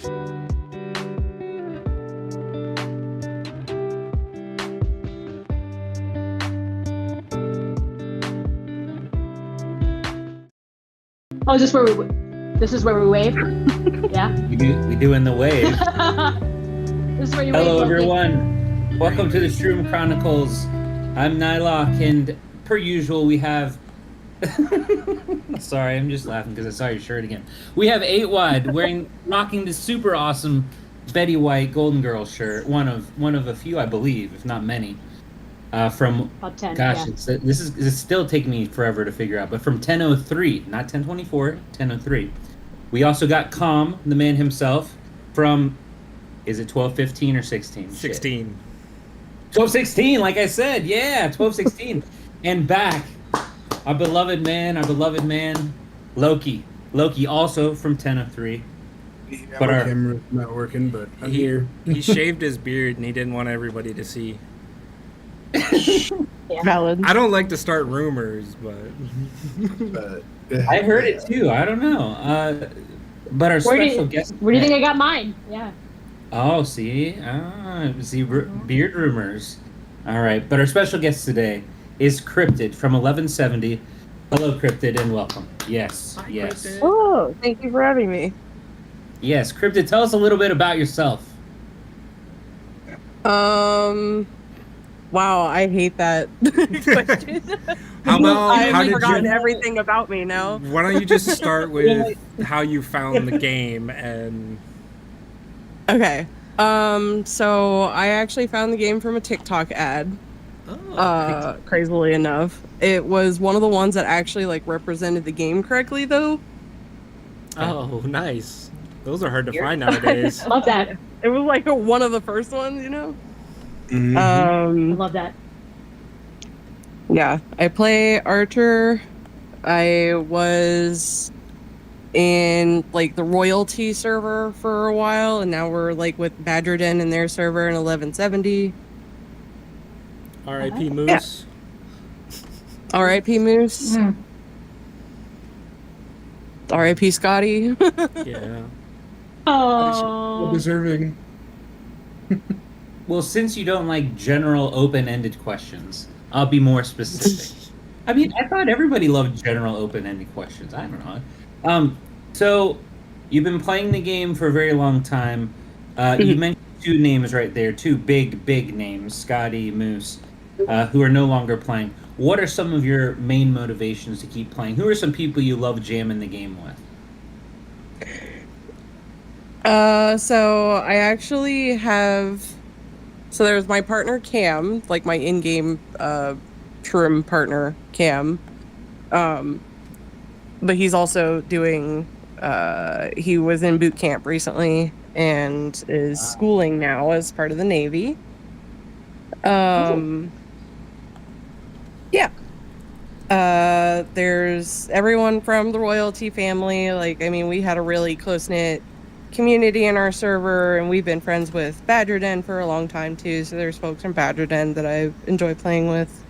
Oh, this is where we wave? Yeah? We do in the wave. This is where you Hello, wave. everyone. Welcome to the Shroom Chronicles. I'm Nylock, and per usual, we have... Sorry, I'm just laughing because I saw your shirt again. We have 8 Wide rocking this super awesome Betty White Golden Girl shirt. One of a few, I believe, if not many. From about 10. Gosh, Yeah. this is still taking me forever to figure out, but from 1003, not 1024, 1003. We also got Calm, the man himself, from, is it 1215 or 16? 16. 1216, like I said, yeah, 1216. And back, our beloved man, Loki, also from 1003. Yeah, But my our- camera's not working, but I'm here. He shaved his beard and he didn't want everybody to see. Yeah. Valid. I don't like to start rumors, but I heard it too. I don't know. But our special guest. Where do you think I got mine? Yeah. Oh, see, beard rumors. All right, but our special guest today is Cryptid from 1170. Hello, Cryptid, and welcome. Yes, Hi, yes, Cryptid. Oh, thank you for having me. yes. Cryptid, tell us a little bit about yourself. Wow, I hate that question. How about I've how did forgotten you? everything about me now. Why don't you just start with how you found the game and Okay. So I actually found the game from a TikTok ad. Crazily enough, it was one of the ones that actually like represented the game correctly, though. oh, nice. Those are hard to find nowadays. Love that. It was like one of the first ones, you know. Mhm. I love that. Yeah, I play Archer. I was in like the royalty server for a while, and now we're like with Badger Den and their server in 1170. R.I.P. Moose. R.I.P. Moose. Mm. R.I.P. Scotty. Yeah. Oh. Deserving. Well, since you don't like general open-ended questions, I'll be more specific. I mean, I thought everybody loved general open-ended questions. I don't know. So you've been playing the game for a very long time. You mentioned 2 names right there, 2 big names, Scotty, Moose, who are no longer playing. What are some of your main motivations to keep playing? Who are some people you love jamming the game with? So I actually have. So there's my partner Cam, like my in-game Shroom partner Cam. But he's also doing. He was in boot camp recently and is schooling now as part of the Navy. Yeah. There's everyone from the royalty family. Like, I mean, we had a really close-knit community in our server, and we've been friends with Badger Den for a long time too. So there's folks from Badger Den that I enjoy playing with.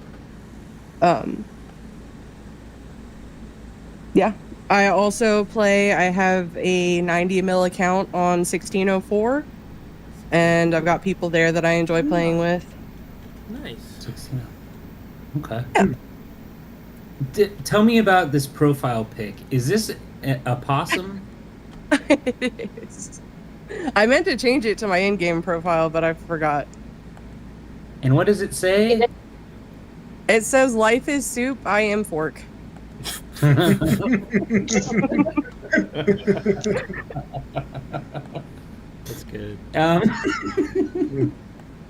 Yeah. I also play. I have a 90 mil account on 1604, and I've got people there that I enjoy playing with. Nice. 16. Okay. Yeah. Tell me about this profile pic. Is this a possum? I meant to change it to my in-game profile, but I forgot. And what does it say? It says, "Life is soup, I am fork." That's good.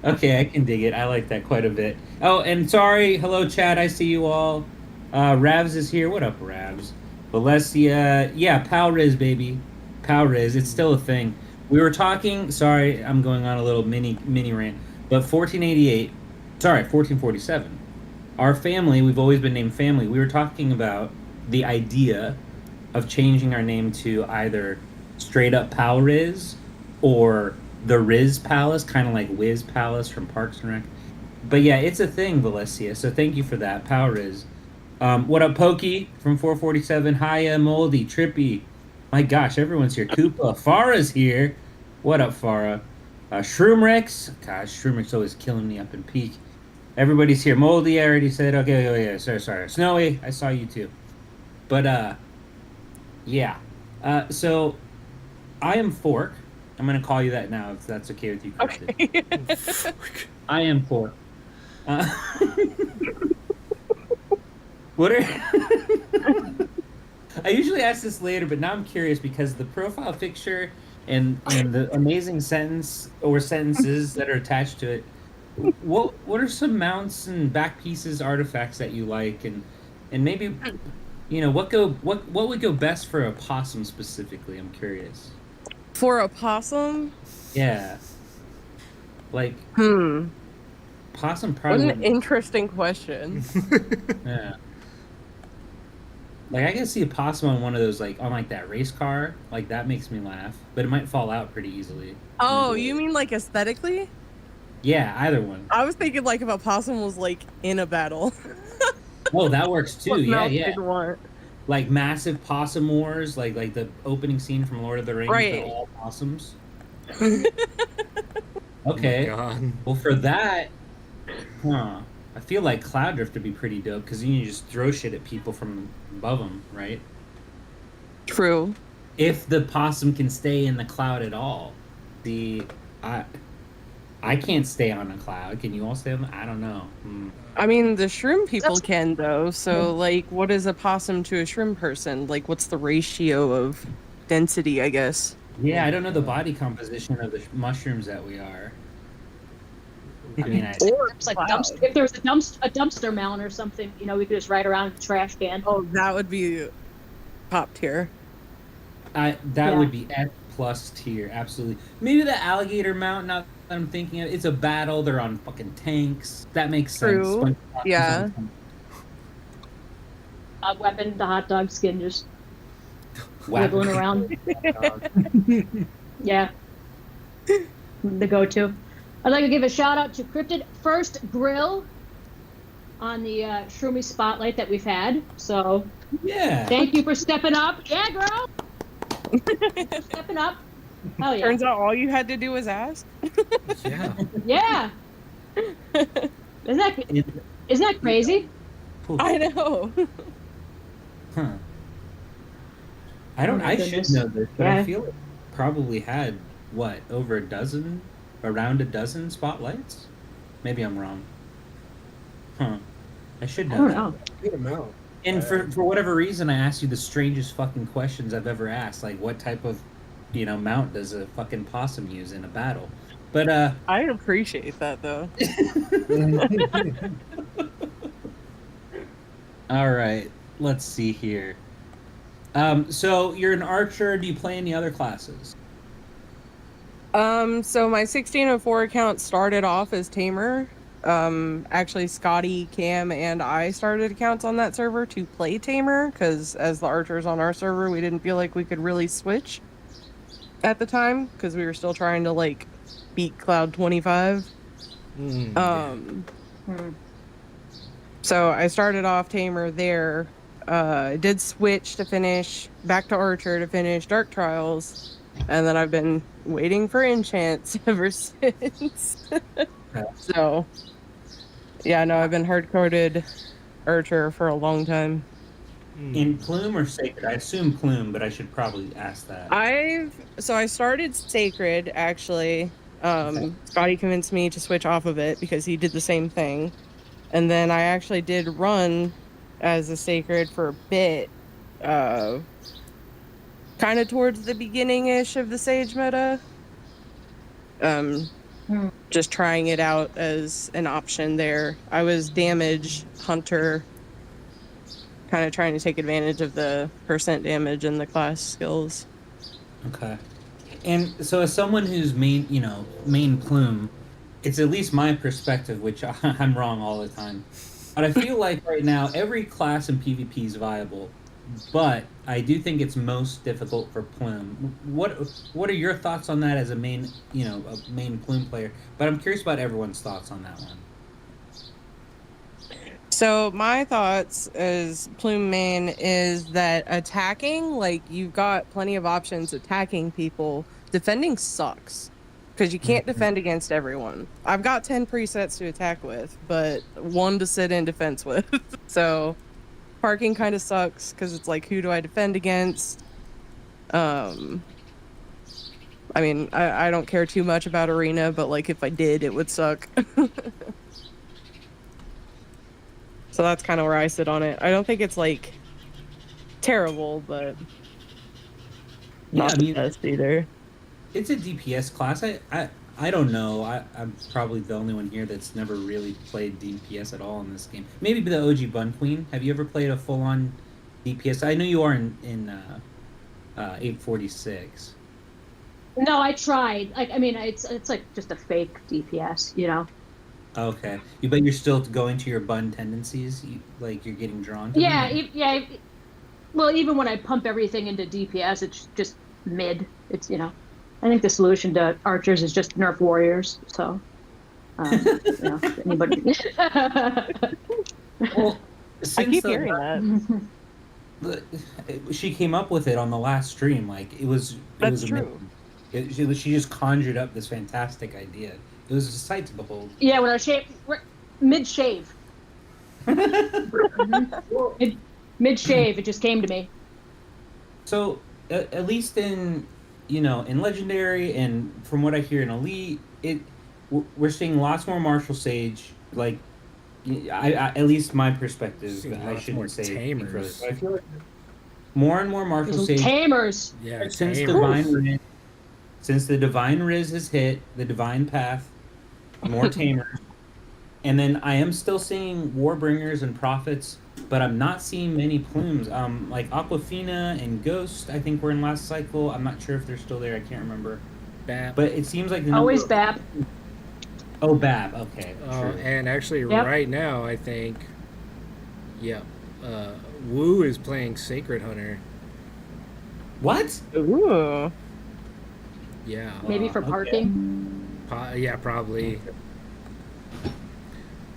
Okay, I can dig it. I like that quite a bit. Oh, and sorry. Hello, Chad. I see you all. Ravs is here. What up, Ravs? Valencia. Yeah, Pal Riz, baby. Pal Riz. It's still a thing. We were talking. Sorry, I'm going on a little mini rant. But 1488. Sorry, 1447. Our family, we've always been named family. We were talking about the idea of changing our name to either straight up Pal Riz or the Riz Palace, kind of like Wiz Palace from Parks and Rec. But yeah, it's a thing, Valencia. So thank you for that, Pal Riz. What up, Pokey from 447? Hiya, Moldy, Trippy. My gosh, everyone's here. Koopa, Farah's here. What up, Farah? Shroom Rex. Gosh, Shroom Rex always killing me up in peak. Everybody's here. Moldy, I already said. Okay, oh yeah, sorry. Snowy, I saw you too. But yeah. So I am Fork. I'm gonna call you that now, if that's okay with you, Cryptid. Okay. I am Fork. Uh, what are? I usually ask this later, but now I'm curious because the profile picture and the amazing sentence or sentences that are attached to it. What are some mounts and back pieces, artifacts that you like, and maybe what would go best for a possum specifically? I'm curious. For a possum? Yeah, like possum What probably an wouldn't. interesting question. Yeah. Like I can see a possum on one of those, like on like that race car, like that makes me laugh, but it might fall out pretty easily. Oh, you mean like aesthetically? Yeah, either one. I was thinking like if a possum was like in a battle. Oh, that works too. What Yeah, mount yeah. you'd want. Like massive possum wars, like the opening scene from Lord of the Rings, Right. but all possums. Oh Okay. my God. Well, for that, I feel like Cloud Drift would be pretty dope because you can just throw shit at people from above them, right? True. If the possum can stay in the cloud at all. I can't stay on a cloud. Can you all stay on? I don't know. I mean, the shroom people can though. So, like, what is a possum to a shroom person? Like, what's the ratio of density? I guess. Yeah, I don't know the body composition of the mushrooms that we are. I mean, Or It's like cloud. if there's a dumpster mount or something, we could just ride around with a trash can. Oh, that would be top tier. that Yeah. would be F plus tier, absolutely. Maybe the alligator mount. Now that I'm thinking of, it's a battle. They're on fucking tanks. That makes sense. True. SpongeBob is Yeah. on tanks. Weapon, the hot dog skin, just Whack. wiggling around. Yeah. The go-to. I'd like to give a shout out to Cryptid First Grill on the Shroomy Spotlight that we've had. So Yeah. thank you for stepping up. Yeah, girl. Stepping up. Oh yeah. Turns out all you had to do was ask. Yeah. Yeah. Isn't that crazy? I know. Huh. I don't. Oh my I should goodness. know this, but I Yeah. feel it probably had around a dozen spotlights. Maybe I'm wrong. Huh. I should I know. don't know. Good amount. And for whatever reason, I asked you the strangest fucking questions I've ever asked. Like, what type of, mount does a fucking possum use in a battle? But I appreciate that though. all right, let's see here. So you're an archer. Do you play any other classes? So my 1604 account started off as Tamer. Actually, Scotty, Cam, and I started accounts on that server to play Tamer because as the archers on our server, we didn't feel like we could really switch at the time because we were still trying to like beat Cloud 25. So I started off Tamer there. Did switch to finish back to Archer to finish Dark Trials, and then I've been waiting for enchants ever since. So, yeah, no, I've been hard-coded Archer for a long time. In Plume or Sacred? I assume Plume, but I should probably ask that. I started Sacred actually. Scotty convinced me to switch off of it because he did the same thing, and then I actually did run as a Sacred for a bit, kind of towards the beginning-ish of the Sage meta. Just trying it out as an option there. I was damage hunter, kind of trying to take advantage of the percent damage and the class skills. Okay. And so as someone who's main Plume, it's at least my perspective, which I'm wrong all the time. But I feel like right now every class in PvP is viable, but I do think it's most difficult for Plume. What are your thoughts on that as a main Plume player? But I'm curious about everyone's thoughts on that one. So my thoughts as Plume main is that attacking, like you've got plenty of options attacking people defending sucks because you can't defend against everyone. I've got 10 presets to attack with, but 1 to sit in defense with. So parking kind of sucks because it's like, who do I defend against? I mean, I don't care too much about arena, but like if I did, it would suck. So that's kind of where I sit on it. I don't think it's like terrible, but Yeah, not I the mean, best either. it's a DPS class. I don't know. I'm probably the only one here that's never really played DPS at all in this game. Maybe the OG Bun Queen. Have you ever played a full-on DPS? I know you are in 846. No, I tried. Like, I mean, it's like just a fake DPS, you know. Okay, but you're still going to your bun tendencies. Like you're getting drawn to Yeah, them? yeah. Well, even when I pump everything into DPS, it's just mid. It's, you know, I think the solution to archers is just nerf warriors. So, you know, anybody. Well, I keep hearing that. She came up with it on the last stream. Like it was That's amazing. true. She just conjured up this fantastic idea. It was a sight to behold. Yeah, when I shave, mid shave, mid shave, it just came to me. So at least in in legendary and from what I hear in elite, we're seeing lots more martial sage. Like I at least my perspective. Seeing I lots shouldn't more say tamers. I feel like more and more martial Some sage tamers. Yeah, since tamers. divine Riz, since the divine Riz has hit the divine path. More tamers. And then I am still seeing Warbringers and Prophets, but I'm not seeing many plumes. Like Aquafina and Ghost, I think were in last cycle. I'm not sure if they're still there. I can't remember. Bap. But it seems like the Always number Bab. Oh, Bab. Okay. True. And actually, Yep. right now, I think, yeah, Wu is playing Sacred Hunter. What? Ooh. Yeah. Maybe for okay. parking. Yeah, probably.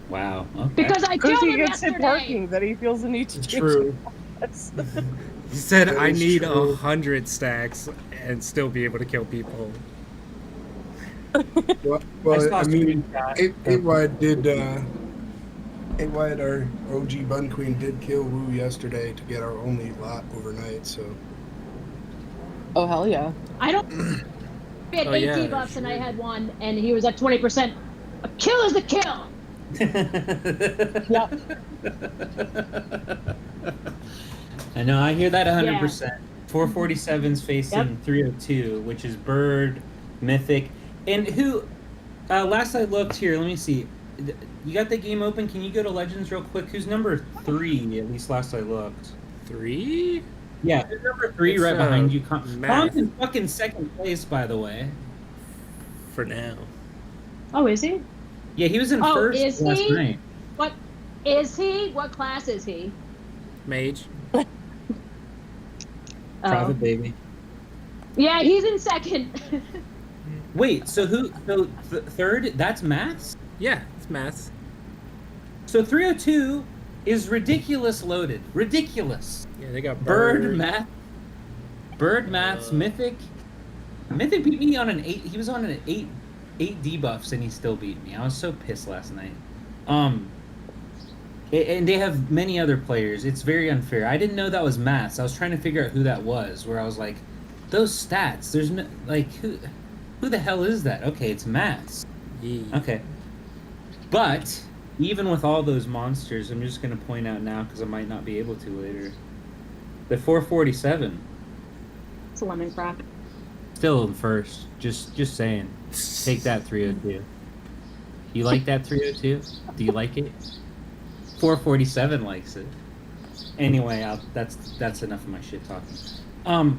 Wow. Okay. Because I Because killed he him gets hit yesterday. parking that he feels the need to change. True. That's- He said, That "I is need true. 100 stacks and still be able to kill people." Well, saw I mean, screenshot. AWide, our OG Bun Queen, did kill Wu yesterday to get our only lot overnight. So Oh, hell yeah. I don't. We had Oh, 8 yeah, debuffs and I sure. had 1, and he was at 20%. A kill is a kill. Yeah. I know. I hear that 100%. 447's facing 302, which is Bird, Mythic, and who? Last I looked here, let me see. You got the game open? Can you go to Legends real quick? Who's number 3? At least last I looked. 3? Yeah, who's number 3 It's, right behind you. Math. Tom's in fucking second place, by the way. For now. Oh, is he? Yeah, he was in Oh, first is last he? night. What is he? What class is he? Mage. Private baby. Yeah, he's in second. Wait, so who? So third? That's Maths. Yeah, it's math. So 302 is ridiculous loaded. Ridiculous. Yeah, they got Bird, Maths, Uh, Mythic. Mythic beat me on an 8. He was on an 8 debuffs and he still beat me. I was so pissed last night. And they have many other players. It's very unfair. I didn't know that was Maths. I was trying to figure out who that was. Where I was like, those stats. There's no who the hell is that? Okay, it's Maths. Yeah. Okay. But even with all those monsters, I'm just going to point out now because I might not be able to later. The 447 It's a lemon crop. still in first. Just saying. Take that 302. You like that 302? Do you like it? 447 likes it. Anyway, that's enough of my shit talking.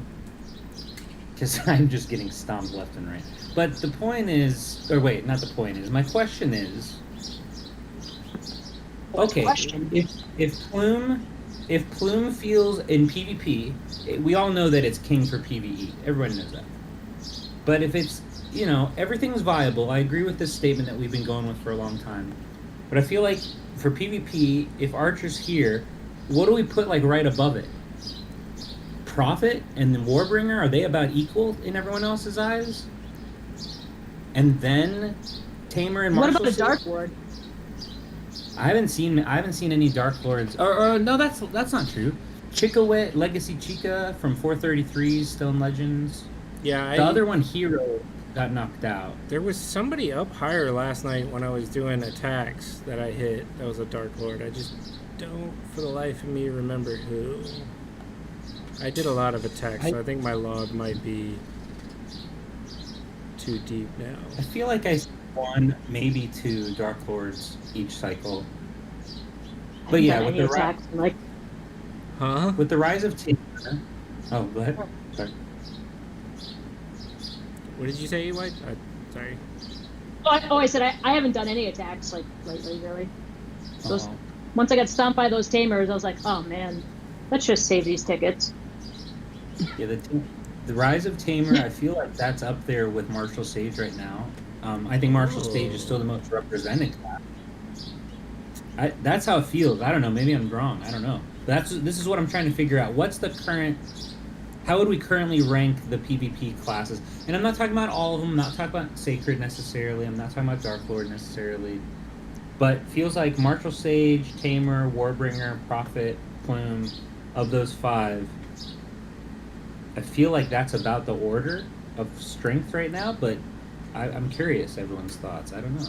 Because I'm just getting stomped left and right. But the point is, or wait, not the point is. My question is, okay, Question. if Plume feels in PvP, we all know that it's king for PvE. Everybody knows that. But if it's everything's viable. I agree with this statement that we've been going with for a long time. But I feel like for PvP, if Archer's here, what do we put like right above it? Prophet and the Warbringer, are they about equal in everyone else's eyes? And then Tamer and What Marshall. about the Dark Lord? I haven't seen any Dark Lords. Or no, that's not true. Chickawit, Legacy Chica from 433 is still in Legends. Yeah, The other one, Hero, got knocked out. There was somebody up higher last night when I was doing attacks that I hit. That was a Dark Lord. I just don't, for the life of me, remember who. I did a lot of attacks, so I think my log might be too deep now. I feel like I see 1, maybe 2 Dark Lords each cycle. But yeah, with the attacks, like Huh? with the rise of Tamer. Oh, go ahead. Sorry. What did you say, White? Sorry. I said I haven't done any attacks like lately, really. Those, Uh-oh. once I got stomped by those Tamers, I was like, oh man, let's just save these tickets. Yeah, the rise of Tamer, I feel like that's up there with Martial Sage right now. I think Martial Sage is still the most represented class. That's how it feels. I don't know. Maybe I'm wrong. I don't know. This is what I'm trying to figure out. What's the current? How would we currently rank the PvP classes? And I'm not talking about all of them. I'm not talking about Sacred necessarily. I'm not talking about Dark Lord necessarily. But feels like Martial Sage, Tamer, Warbringer, Prophet, Plume, of those 5, I feel like that's about the order of strength right now. But I'm curious everyone's thoughts. I don't know.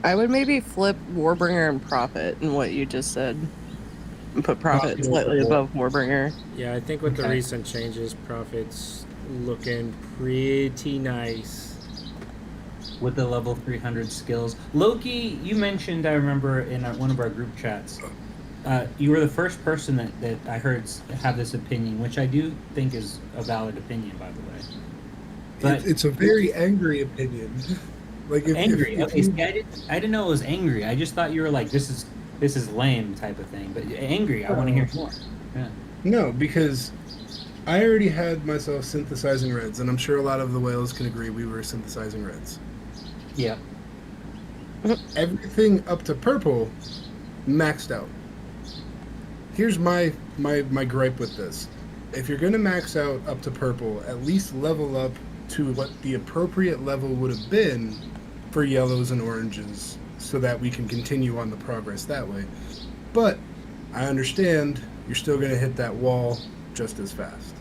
I would maybe flip Warbringer and Prophet in what you just said. And put Prophet Prophet slightly over above Warbringer. Yeah, I think with the Okay. recent changes, Prophet's looking pretty nice. With the level 300 skills. Loki, you mentioned, I remember in one of our group chats, you were the first person that I heard have this opinion, which I do think is a valid opinion, by the way. But It's a very angry opinion. Like if, angry. if Okay, you- see, I didn't know it was angry. I just thought you were like, this is lame type of thing. But angry, I want to hear more. Yeah. No, because I already had myself synthesizing reds, and I'm sure a lot of the whales can agree we were synthesizing reds. Yeah. Everything up to purple maxed out. Here's my gripe with this. If you're going to max out up to purple, at least level up to what the appropriate level would have been for yellows and oranges so that we can continue on the progress that way. But I understand you're still going to hit that wall just as fast.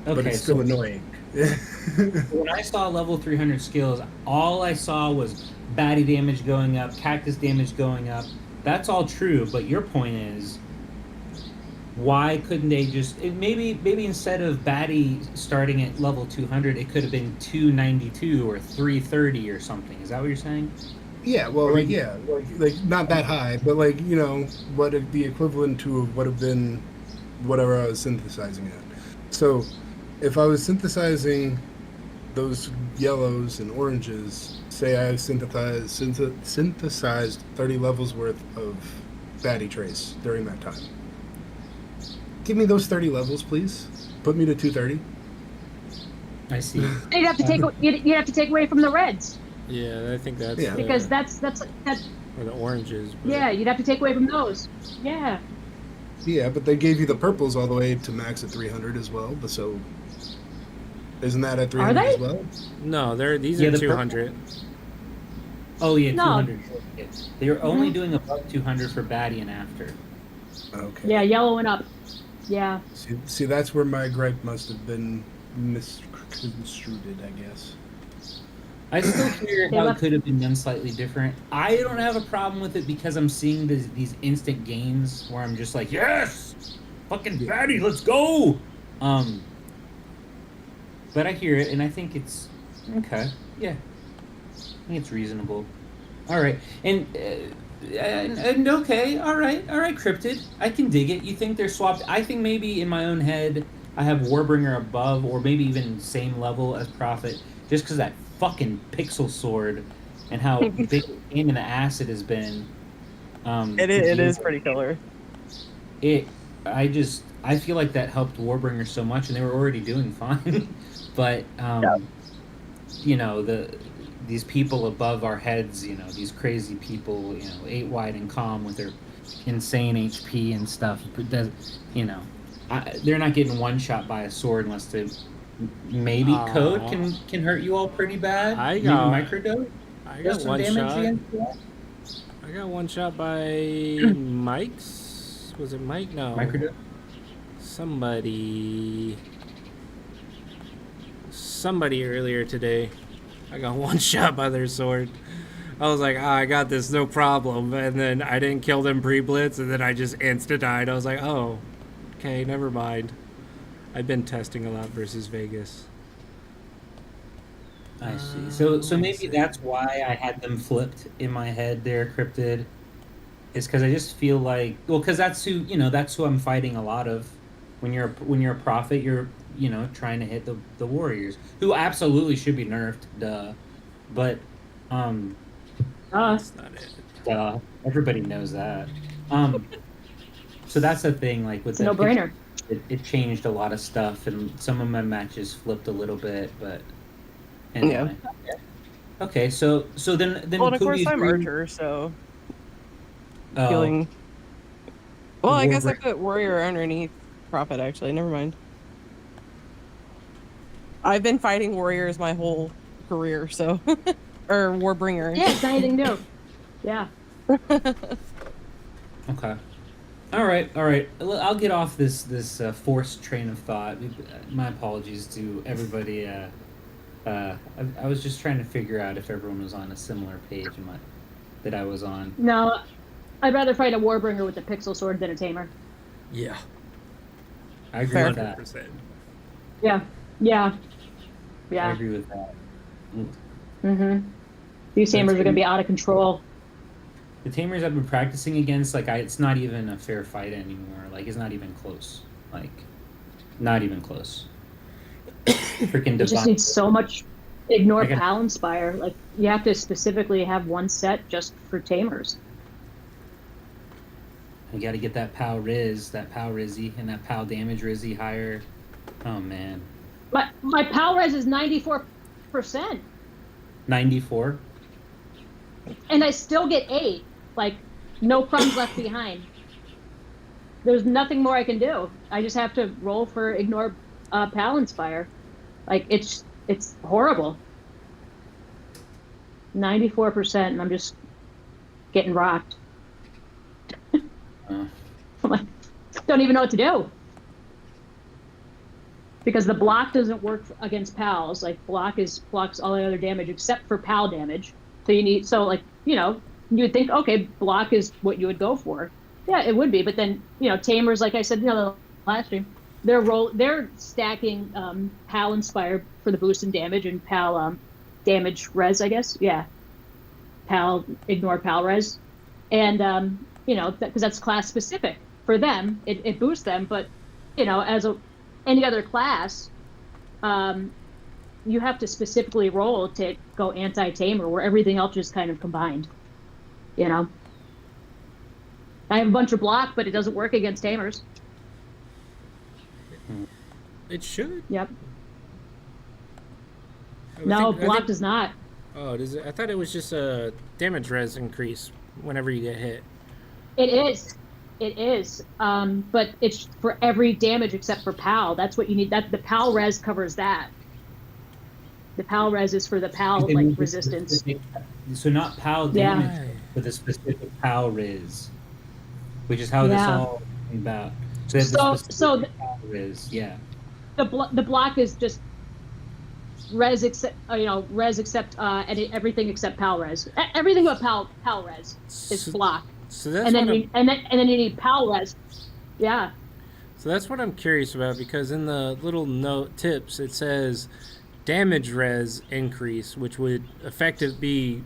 Okay, But it's still annoying. when I saw level 300 skills, all I saw was baddie damage going up, cactus damage going up. That's all true, but your point is, why couldn't they just maybe instead of baddie starting at level 200, it could have been 292 or 330 or something? Is that what you're saying? Yeah, well, like not that high, but like, you know, what if the equivalent to would have been whatever I was synthesizing at. So, if I was synthesizing those yellows and oranges, say I synthesized 30 levels worth of baddie trace during that time. Give me those 30 levels, please. Put me to 230. I see. You'd have to take away from the reds Yeah, I think that's Yeah. because that's or the oranges. But yeah, you'd have to take away from those. Yeah. Yeah, but they gave you the purples all the way to max at 300 as well. But so, isn't that at 300 they? as well? No, these Yeah, are the 200. Oh yeah, No. 200. They were only doing above 200 for baddie and after. Okay. Yeah, yellow and up. Yeah. See, that's where my gripe must have been misconstrued, I guess. I still hear They how it left- could have been done slightly different. I don't have a problem with it because I'm seeing these instant gains where I'm just like, yes, fucking baddie, let's go. But I hear it and I think it's okay. Yeah, I think it's reasonable. All right, and okay, all right, Cryptid. I can dig it. You think they're swapped? I think maybe in my own head I have Warbringer above, or maybe even same level as Prophet, just because that fucking pixel sword and how big a pain in the ass it has been. It is pretty killer. I feel like that helped Warbringer so much, and they were already doing fine. But you know, these people above our heads, you know, these crazy people, you know, 8 wide and calm with their insane HP and stuff. You know, they're not getting one shot by a sword unless they maybe code can hurt you all pretty bad. I Maybe got microdose I does got some one damage shot. against you. I got one shot by Mike's. Was it Mike? No. Microdose. Somebody earlier today. I got one shot by their sword. I was like, I got this, no problem. And then I didn't kill them pre-blitz, and then I just insta-died. I was like, oh, okay, never mind. I've been testing a lot versus Vegas. I see. So maybe that's why I had them flipped in my head there, Cryptid. Is because I just feel like, well, because that's who I'm fighting a lot of. When you're a prophet, you're trying to hit the warriors, who absolutely should be nerfed, duh. But That's not it. duh, everybody knows that. So that's the thing, like with It's a no-brainer. It changed a lot of stuff, and some of my matches flipped a little bit, but anyway. Yeah. Okay, so then Well, and of course Kubi's I'm green- archer, so Oh, feeling. Well, I guess I Warbreaker. put warrior underneath prophet. Actually, never mind. I've been fighting warriors my whole career, so or warbringer. Yeah, it's not anything new. Yeah. Okay. All right. I'll get off this forced train of thought. My apologies to everybody. I was just trying to figure out if everyone was on a similar page that I was on. No, I'd rather fight a warbringer with a pixel sword than a tamer. Yeah. I agree Fair. with that. 100%. Yeah. I Yeah. agree with that. Mm-hmm. These tamers are going to be out of control. The tamers I've been practicing against, like, it's not even a fair fight anymore. Like, it's not even close. Like, not even close. Freaking It just divine. needs so much. Ignore I got- Pal Inspire. Like, you have to specifically have one set just for tamers. You got to get that POW Riz, that POW Rizzy, and that POW damage Rizzy higher. Oh man, My Pal Res is 94%, 94. and I still get 8. Like, no crumbs left behind. There's nothing more I can do. I just have to roll for ignore Pal Inspire. Like, it's horrible. 94%, and I'm just getting rocked. Uh, I'm like, don't even know what to do. Because the block doesn't work against pals. Like, blocks all the other damage except for pal damage. So you would think, okay, block is what you would go for. Yeah, it would be. But then, tamers, like I said, the last stream, they're stacking pal Inspire for the boost in damage and pal damage res, I guess. Yeah. Pal, ignore pal res. And, because that's class specific for them, it boosts them. But, as any other class, you have to specifically roll to go anti-tamer, where everything else is kind of combined. I have a bunch of block, but it doesn't work against tamers. It should. Yep. I would No, think- I block think- does not. Oh, does it? I thought it was just a damage res increase whenever you get hit. It is. But it's for every damage except for PAL. That's what you need. That the PAL res covers that. The PAL res is for the PAL they need the resistance. specific- So not POW Yeah. damage, but the specific POW Riz, which is how this Yeah. all came about. So, they have So- the so specific POW Riz, yeah. The block is just res except everything except PAL res. Everything but PAL res is So- block. So that's And then what you need PAL res. Yeah. So that's what I'm curious about, because in the little note tips it says damage res increase, which would effective be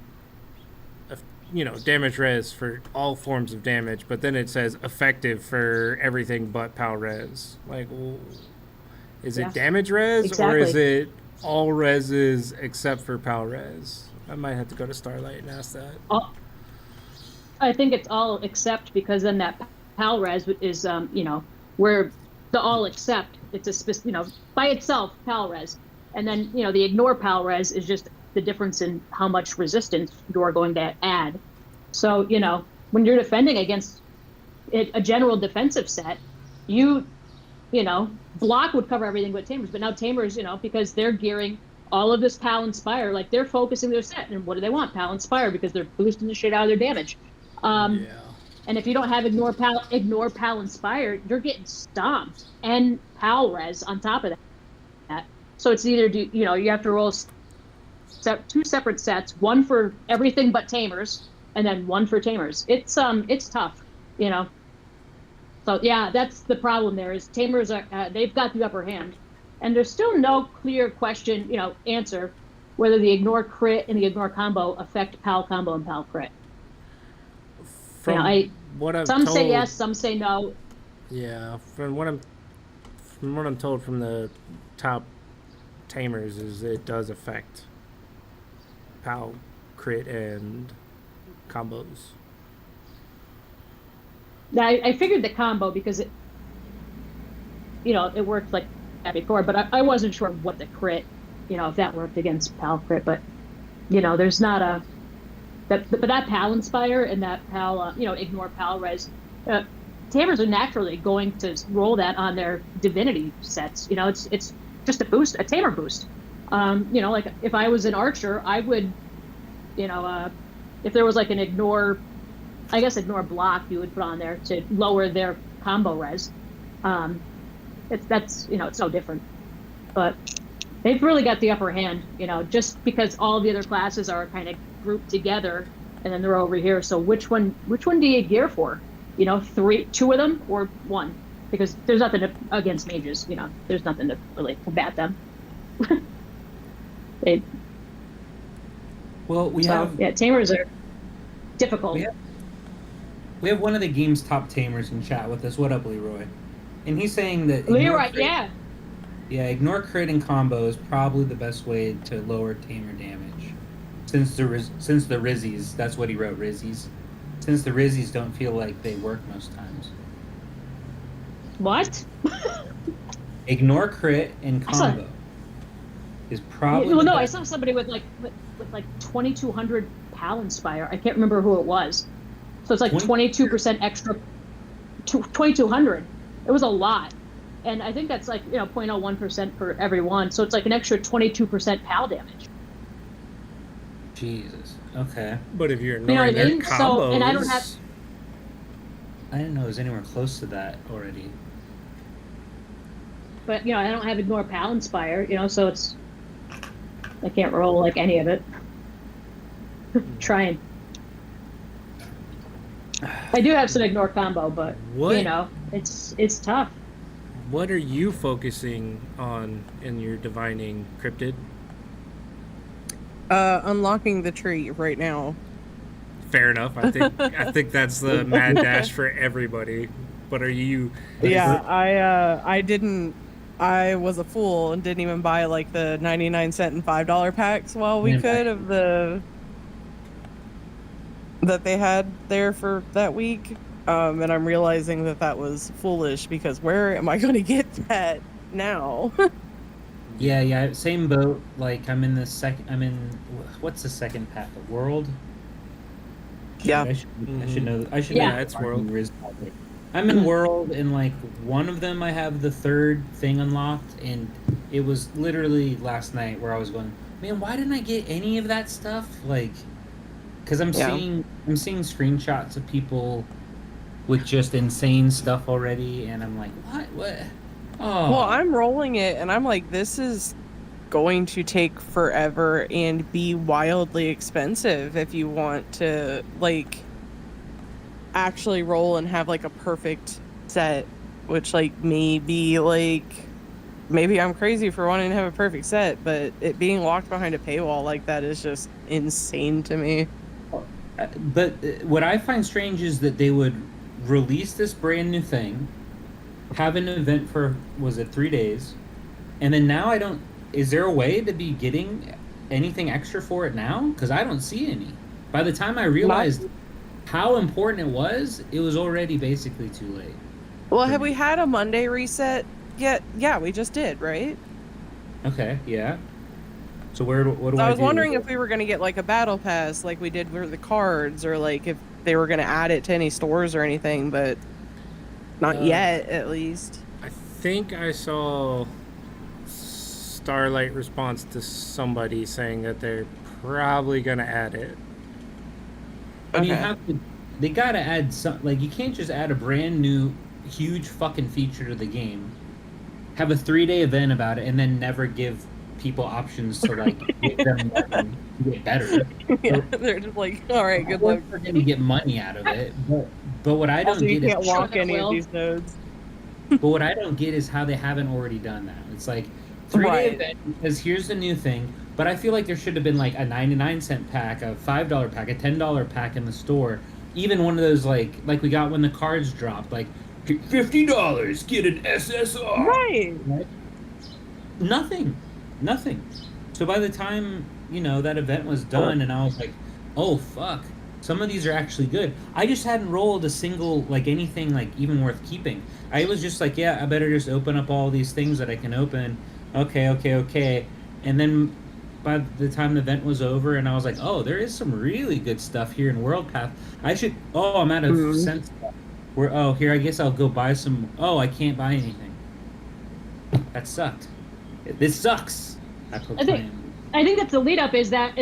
damage res for all forms of damage, but then it says effective for everything but PAL res. Like, is it Yeah. damage res or is Exactly. it all reses except for PAL res? I might have to go to Starlight and ask that. I think it's all except, because then that PAL res is where the all except, it's a by itself PAL res, and then the ignore PAL res is just the difference in how much resistance you're going to add. So when you're defending against a general defensive set, you Block would cover everything but Tamers, but now Tamers, because they're gearing all of this Pal Inspire, like they're focusing their set, and what do they want? Pal Inspire, because they're boosting the shit out of their damage. Yeah. And if you don't have ignore Pal Inspire, you're getting stomped, and Pal Res on top of that. So it's either you have to roll two separate sets, one for everything but Tamers, and then one for Tamers. It's tough, So yeah, that's the problem. There is Tamers are they've got the upper hand, and there's still no clear answer whether the ignore crit and the ignore combo affect Pal combo and Pal crit. From what I'm some told, say yes, some say no. Yeah, from what I'm told from the top Tamers is it does affect Pal crit and combos. Now, I figured the combo because it worked like that before, but I wasn't sure what the crit, if that worked against Pal crit. But there's not but that Pal Inspire and that Pal, ignore Pal Res, Tamers are naturally going to roll that on their Divinity sets. It's just a Tamer boost. Like if I was an Archer, I would, if there was like an ignore block, you would put on there to lower their combo res. It's no different, but they've really got the upper hand, just because all the other classes are kind of grouped together and then they're over here. So which one do you gear for? Two of them or one? Because there's nothing against mages, there's nothing to really combat them. Tamers are difficult. We have one of the game's top Tamers in chat with us. What up, Leroy? And he's saying that Leroy, ignore crit and combo is probably the best way to lower Tamer damage. Since the Rizzies, that's what he wrote, Rizzies. Since the Rizzies don't feel like they work most times. What? Ignore crit and combo is probably. Well, no, I saw somebody with like 2,200 Pal Inspire. I can't remember who it was. So it's like 22% extra, 2,200. It was a lot, and I think that's like 0.01% for every one. So it's like an extra 22% Pal damage. Jesus. Okay. But if you're ignoring their combos, so, and I don't have. I didn't know it was anywhere close to that already. But I don't have ignore Pal Inspire. So it's I can't roll like any of it. Trying. I do have some ignore combo, but it's tough. What are you focusing on in your divining, Cryptid? Unlocking the tree right now. Fair enough. I think that's the mad dash for everybody. But are you? Yeah, I didn't. I was a fool and didn't even buy like the 99-cent and $5 packs while we could of the that they had there for that week. And I'm realizing that was foolish because where am I going to get that now? Yeah, same boat. Like I'm in what's the second pack? World? Yeah. I should know. Yeah, it's World. I'm in World, and like one of them I have the third thing unlocked, and it was literally last night where I was going, man, why didn't I get any of that stuff? Like, because I'm seeing screenshots of people with just insane stuff already, and I'm like, what? Oh. Well, I'm rolling it, and I'm like, this is going to take forever and be wildly expensive if you want to, like, actually roll and have, like, a perfect set, which, like, maybe I'm crazy for wanting to have a perfect set, but it being locked behind a paywall like that is just insane to me. But what I find strange is that they would release this brand new thing, have an event for, was it 3 days? And then now is there a way to be getting anything extra for it now? Because I don't see any. By the time I realized how important it was already basically too late. Well, have we had a Monday reset yet? Yeah, we just did, right? Okay, yeah. So what do I do? I was wondering if we were going to get like a battle pass like we did with the cards, or like if they were going to add it to any stores or anything, but not yet, at least. I think I saw Starlight response to somebody saying that they're probably gonna add it. And you Okay. have to, they gotta add some, like, you can't just add a brand new, huge fucking feature to the game, have a 3-day event about it, and then never give people options to, like, give them money to get better. Yeah, So, they're just like, all right, of good course luck. we're gonna get money out of it, but what I Also, don't you get is, can't Sure walk that any of will. these nodes. but what I don't get is how they haven't already done that. It's like 3-day Right. event because here's the new thing. But I feel like there should have been like a 99-cent pack, a $5 pack, a $10 pack in the store. Even one of those like we got when the cards dropped, like $50, get an SSR. Right. Right? Nothing. So by the time that event was done, and I was like, oh fuck, some of these are actually good. I just hadn't rolled a single like anything like even worth keeping. I was just like, yeah, I better just open up all these things that I can open. Okay, and then by the time the event was over, and I was like, oh, there is some really good stuff here in World Path. I should. Oh, I'm out of Mhm. sense. Where here, I guess I'll go buy some. Oh, I can't buy anything. That sucked. This sucks. I proclaim. I think that's the lead up is that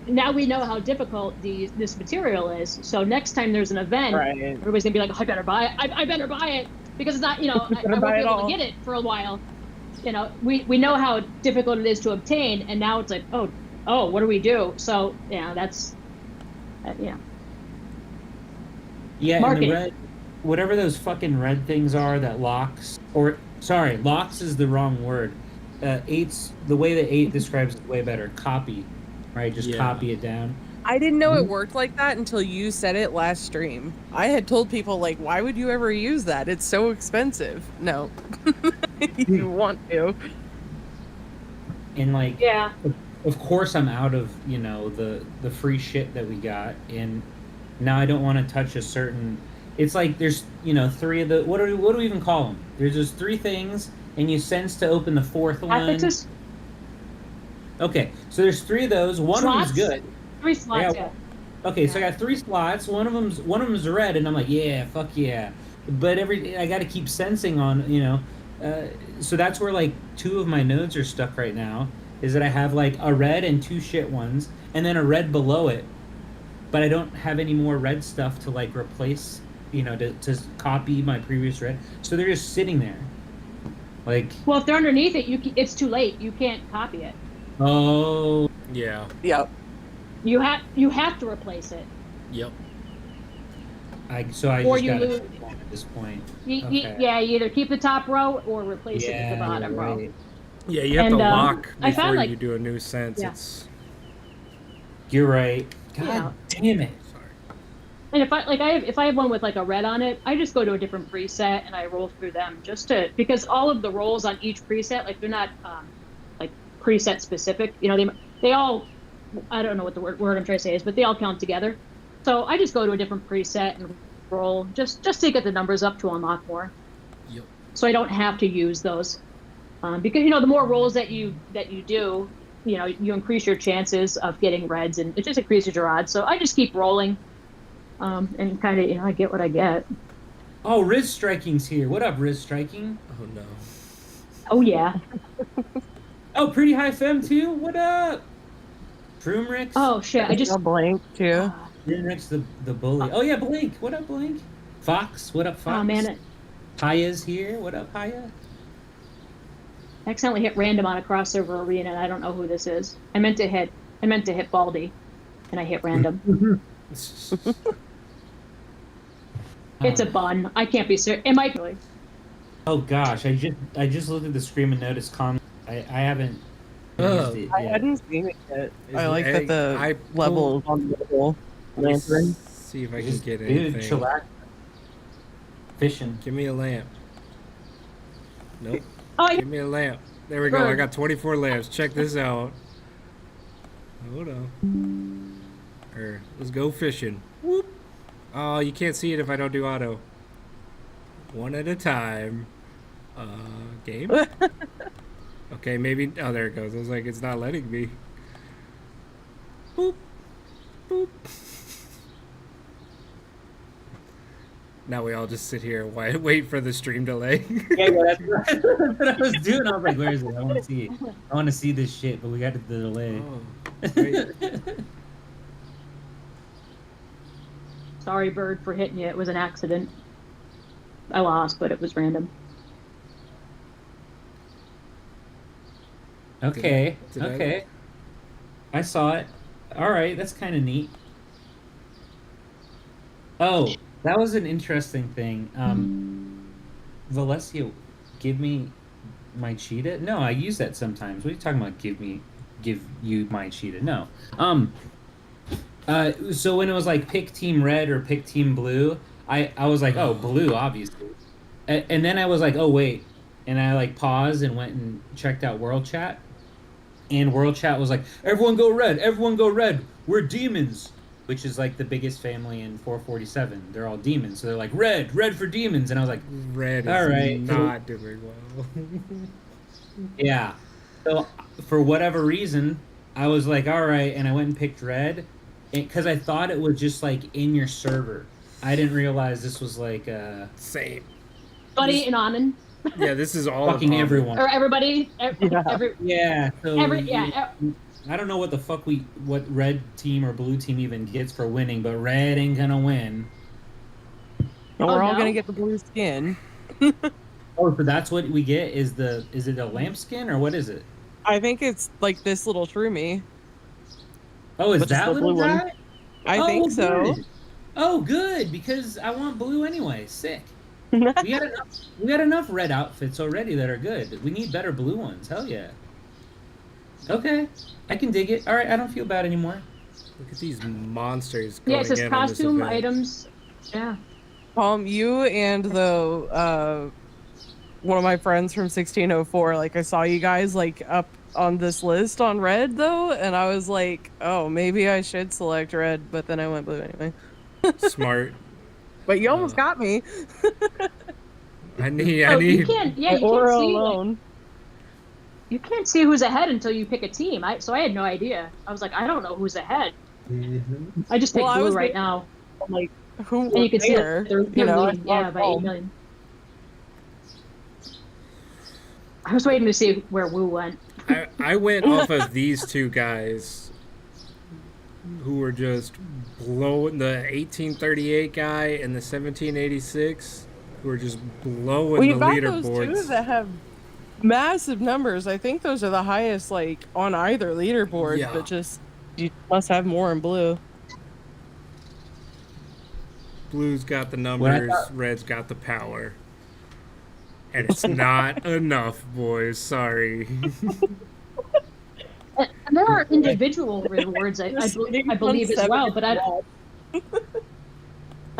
now we know how difficult this material is. So next time there's an event, Right. everybody's gonna be like, I better buy it. I better buy it because it's not, I Better won't buy be it able all. to get it for a while. We know how difficult it is to obtain, and now it's like, oh, what do we do? So that's Yeah, and the Marketing. red, whatever those fucking red things are that locks, or sorry, locks is the wrong word. Eight's the way that 8 describes it way better. Copy, right? Just Yeah. copy it down. I didn't know it worked like that until you said it last stream. I had told people, like, why would you ever use that? It's so expensive. No. You want to. And like, yeah. of course, I'm out of the free shit that we got, and now I don't want to touch a certain. It's like there's 3 of the what do we even call them? There's just 3 things, and you sense to open the 4th one. Affixes? Okay, so there's 3 of those. One of them's Slots? good. 3 slots. Yeah. Okay, so I got 3 slots. One of them's red, and I'm like, yeah, fuck yeah. But I got to keep sensing on, so that's where like 2 of my nodes are stuck right now. Is that I have like a red and 2 shit ones, and then a red below it, but I don't have any more red stuff to like replace, to copy my previous red. So they're just sitting there, like. Well, if they're underneath it, it's too late. You can't copy it. Oh. Yeah. Yep. You have to replace it. Yep. So I Or just you got lose- at this point. You Okay. either keep the top row or replace it with the Yeah, bottom you're row. right. Yeah, you have And, to lock I found, before like- you do a new sense. Yeah. It's You're right. God Yeah. damn it. sorry. And if I have one with like a red on it, I just go to a different preset and I roll through them because all of the rolls on each preset, like they're not like preset specific. They all, I don't know what the word I'm trying to say is, but they all count together. So I just go to a different preset and roll just to get the numbers up to unlock more. Yep. So I don't have to use those because the more rolls that you do, you increase your chances of getting reds, and it just increases your odds. So I just keep rolling. And kind of, I get what I get. Oh, Riz Striking's here. What up, Riz Striking? Oh no. Oh yeah. Oh, Pretty High Fem too? What up? Shroom Ricks? Oh shit. I just. A blank too. Shroom Ricks the bully. Oh yeah, Blake. What up, Blake? Fox. What up, Fox? Oh man, Haya's here. What up, Haya? I accidentally hit random on a crossover arena, and I don't know who this is. I meant to hit Baldy, and I hit random. It's a bun. I can't be serious. It might be. Oh gosh, I just looked at the screen and noticed comment. I haven't Oh. used it I yet. hadn't seen it yet. Is I like it- that the I level is on the middle Let me lantern. see if I can Just get dude, anything. chillax. Fishing. Give me a lamp. Nope. Oh yeah. Give me a lamp. There we go. I Bird. got 24 lamps. Check this out. Hold on. Let's go fishing. Whoop. Oh, you can't see it if I don't do auto. One at a time. Game? Okay, maybe. Oh, there it goes. I was like, it's not letting me. Boop. Boop. Now we all just sit here and wait for the stream delay. Yeah, that's what I was doing. I was like, where is it? I want to see it. I want to see this shit, but we got the delay. Oh, great. Sorry, Bird, for hitting you. It was an accident. I lost, but it was random. Okay. Did I- Okay. I saw it. All right, that's kind of neat. Oh, that was an interesting thing. Valencia, give me my cheetah. No, I use that sometimes. What are you talking about? Give you my cheetah. No. So when it was like pick team red or pick team blue, I was like, oh, blue, obviously. And then I was like, oh wait, and I like paused and went and checked out World Chat, and World Chat was like, everyone go red, we're demons, which is like the biggest family in 447. They're all demons, so they're like red for demons, and I was like, Red is all right, not doing well. yeah. So for whatever reason, I was like, all right, and I went and picked red, because I thought it was just like in your server. I didn't realize this was like Same. Buddy and Amen. Yeah, this is all fucking of everyone. Or everybody. Yeah. So Yeah. I don't know what the fuck what red team or blue team even gets for winning, but red ain't gonna win. And Oh, we're all no? gonna get the blue skin. Oh, so that's what we get? Is it a lambskin or what is it? I think it's like this little shroomy. Oh, is But just that the little blue one. guy? I think so. Good. Oh, good, because I want blue anyway. Sick. We got enough red outfits already that are good. We need better blue ones. Hell yeah. Okay, I can dig it. All right, I don't feel bad anymore. Look at these monsters Yeah, going it says in on this costume event. items. Yeah. You and one of my friends from 1604, like I saw you guys like up on this list on red though, and I was like, oh, maybe I should select red, but then I went blue anyway. Smart. But you almost got me. I Oh, need. you can't. Yeah, you Or can't see. alone. You can't see who's ahead until you pick a team. So I had no idea. I was like, I don't know who's ahead. I just picked Well, I blue was right waiting- now. Like who And you was can see there? that they're You know, leading, yeah, by 8 million. I was waiting to see where Wu went. I went off of these two guys who were just blowing, the 1838 guy and the 1786, who were just blowing We've the got those two leaderboards. that have massive numbers. I think those are the highest, like on either leaderboard. Yeah. But just you must have more in blue. Blue's got the What I numbers, thought- red's got the power. And it's not enough, boys. Sorry. And there are individual rewards, I believe as well, but I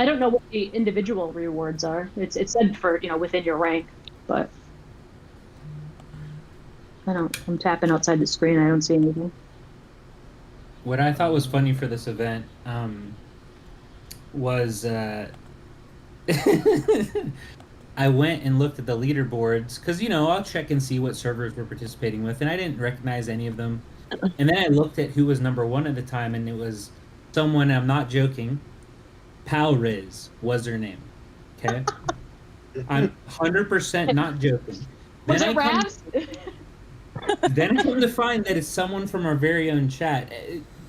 don't know what the individual rewards are. It's said for within your rank, but I'm tapping outside the screen. I don't see anything. What I thought was funny for this event was I went and looked at the leaderboards because I'll check and see what servers we're participating with, and I didn't recognize any of them. And then I looked at who was number one at the time, and it was someone, I'm not joking, Pal Riz was her name. Okay, I'm 100% not joking. Was Then it I come- Ravs? Then I come to find that it's someone from our very own chat.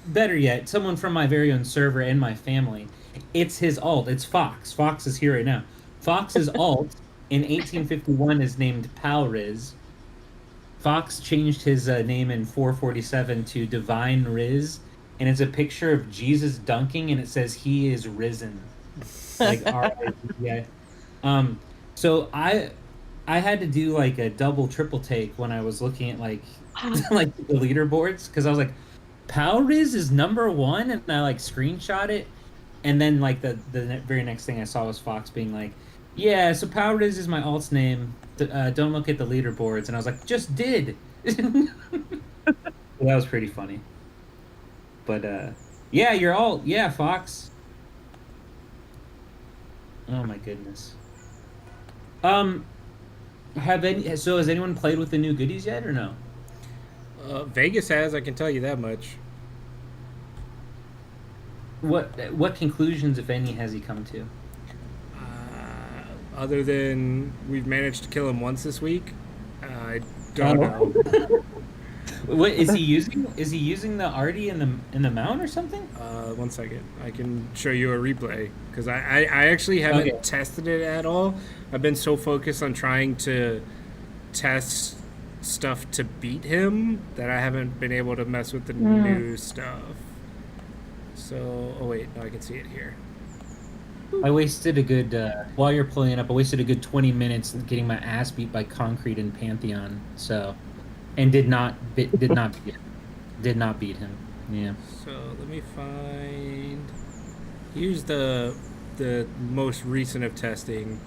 Better yet, someone from my very own server and my family. It's his alt. It's Fox. Fox is here right now. Fox's alt in 1851 is named Pal Riz. Fox changed his name in 447 to Divine Riz, and it's a picture of Jesus dunking, and it says he is risen. Like R-I-Z-I. So I had to do like a double triple take when I was looking at like the leaderboards, because I was like, Pal Riz is number one, and I like screenshot it, and then like the very next thing I saw was Fox being like, yeah, so Pal Riz is my alt's name. Don't look at the leaderboards, and I was like, just did. That was pretty funny. But yeah, your alt, yeah, Fox. Oh my goodness. So has anyone played with the new goodies yet, or no? Vegas has, I can tell you that much. What conclusions, if any, has he come to? Other than we've managed to kill him once this week, I don't know. What is he using? Is he using the arty in the mount or something? 1 second. I can show you a replay because I actually haven't Okay. tested it at all. I've been so focused on trying to test stuff to beat him that I haven't been able to mess with the new stuff. So, oh wait, no, I can see it here. I wasted a good while you're pulling it up. I wasted a good 20 minutes getting my ass beat by Concrete and Pantheon. So, and did not beat him. Yeah. So let me find. Here's the most recent of testing.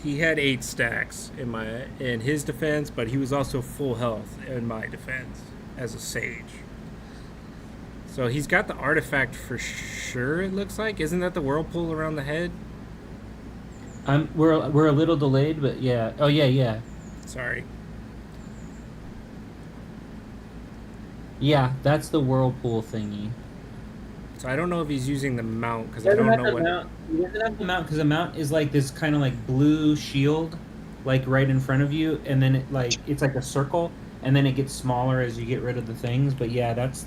He had 8 stacks in his defense, but he was also full health in my defense as a sage. So he's got the artifact for sure. It looks like, isn't that the whirlpool around the head? We're a little delayed, but yeah. Oh yeah. Sorry. Yeah, that's the whirlpool thingy. So I don't know if he's using the mount because I don't know what. He doesn't have the mount because the mount is like this kind of like blue shield, like right in front of you, and then it's like a circle, and then it gets smaller as you get rid of the things. But yeah, that's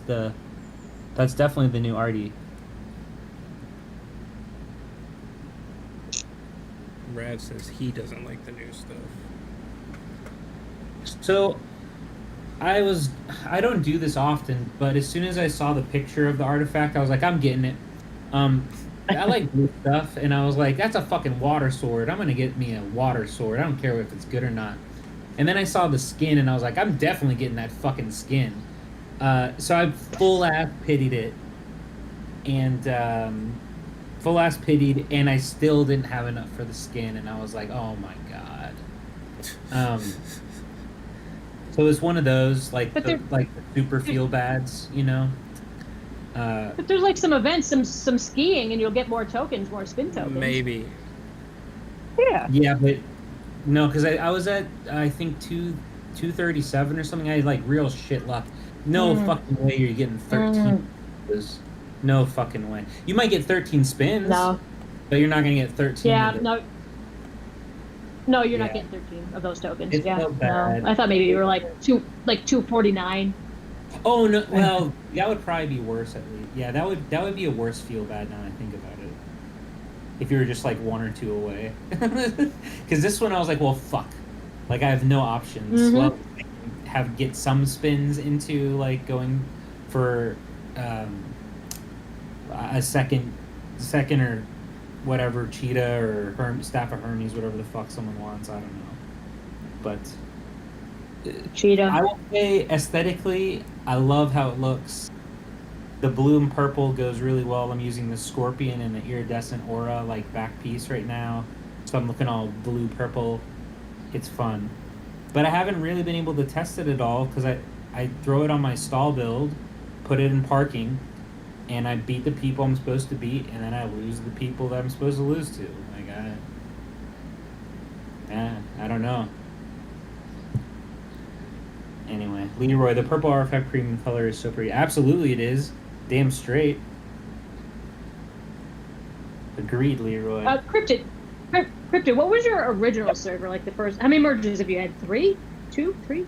definitely the new arty. Rav says he doesn't like the new stuff. So, I don't do this often, but as soon as I saw the picture of the artifact, I was like, I'm getting it. I like blue stuff, and I was like, that's a fucking water sword. I'm gonna get me a water sword. I don't care if it's good or not. And then I saw the skin, and I was like, I'm definitely getting that fucking skin. So I full ass pitied it, and I still didn't have enough for the skin, and I was like, oh my god. So it's one of those like the super feel bads, you know. But there's like some events, some skiing, and you'll get more tokens, more spin tokens. Maybe. Yeah. Yeah, but no, because I was at I think 237 or something. I had like real shit luck. No fucking way you're getting 13. No fucking way. You might get 13 spins. No. But you're not gonna get 13. Yeah, no, you're not getting 13 of those tokens. It's so bad. No. I thought maybe you were like 249. Oh no! Well, that would probably be worse at least. Yeah, that would be a worse feel bad now I think about it. If you were just like 1 or 2 away, because this one I was like, well, fuck, like I have no options. Well, I can get some spins into like going for a second or whatever cheetah or staff of Hermes, whatever the fuck someone wants. I don't know, but. Cheetah. I will say aesthetically, I love how it looks. The blue and purple goes really well. I'm using the scorpion and the iridescent aura like back piece right now, so I'm looking all blue purple. It's fun, but I haven't really been able to test it at all because I throw it on my stall build, put it in parking, and I beat the people I'm supposed to beat, and then I lose the people that I'm supposed to lose to. Like I don't know. Anyway, Leroy, the purple artifact premium color is so pretty. Absolutely it is. Damn straight. Agreed, Leroy. Cryptid, what was your original server, like the first? How many merges have you had? 3? 2? 3?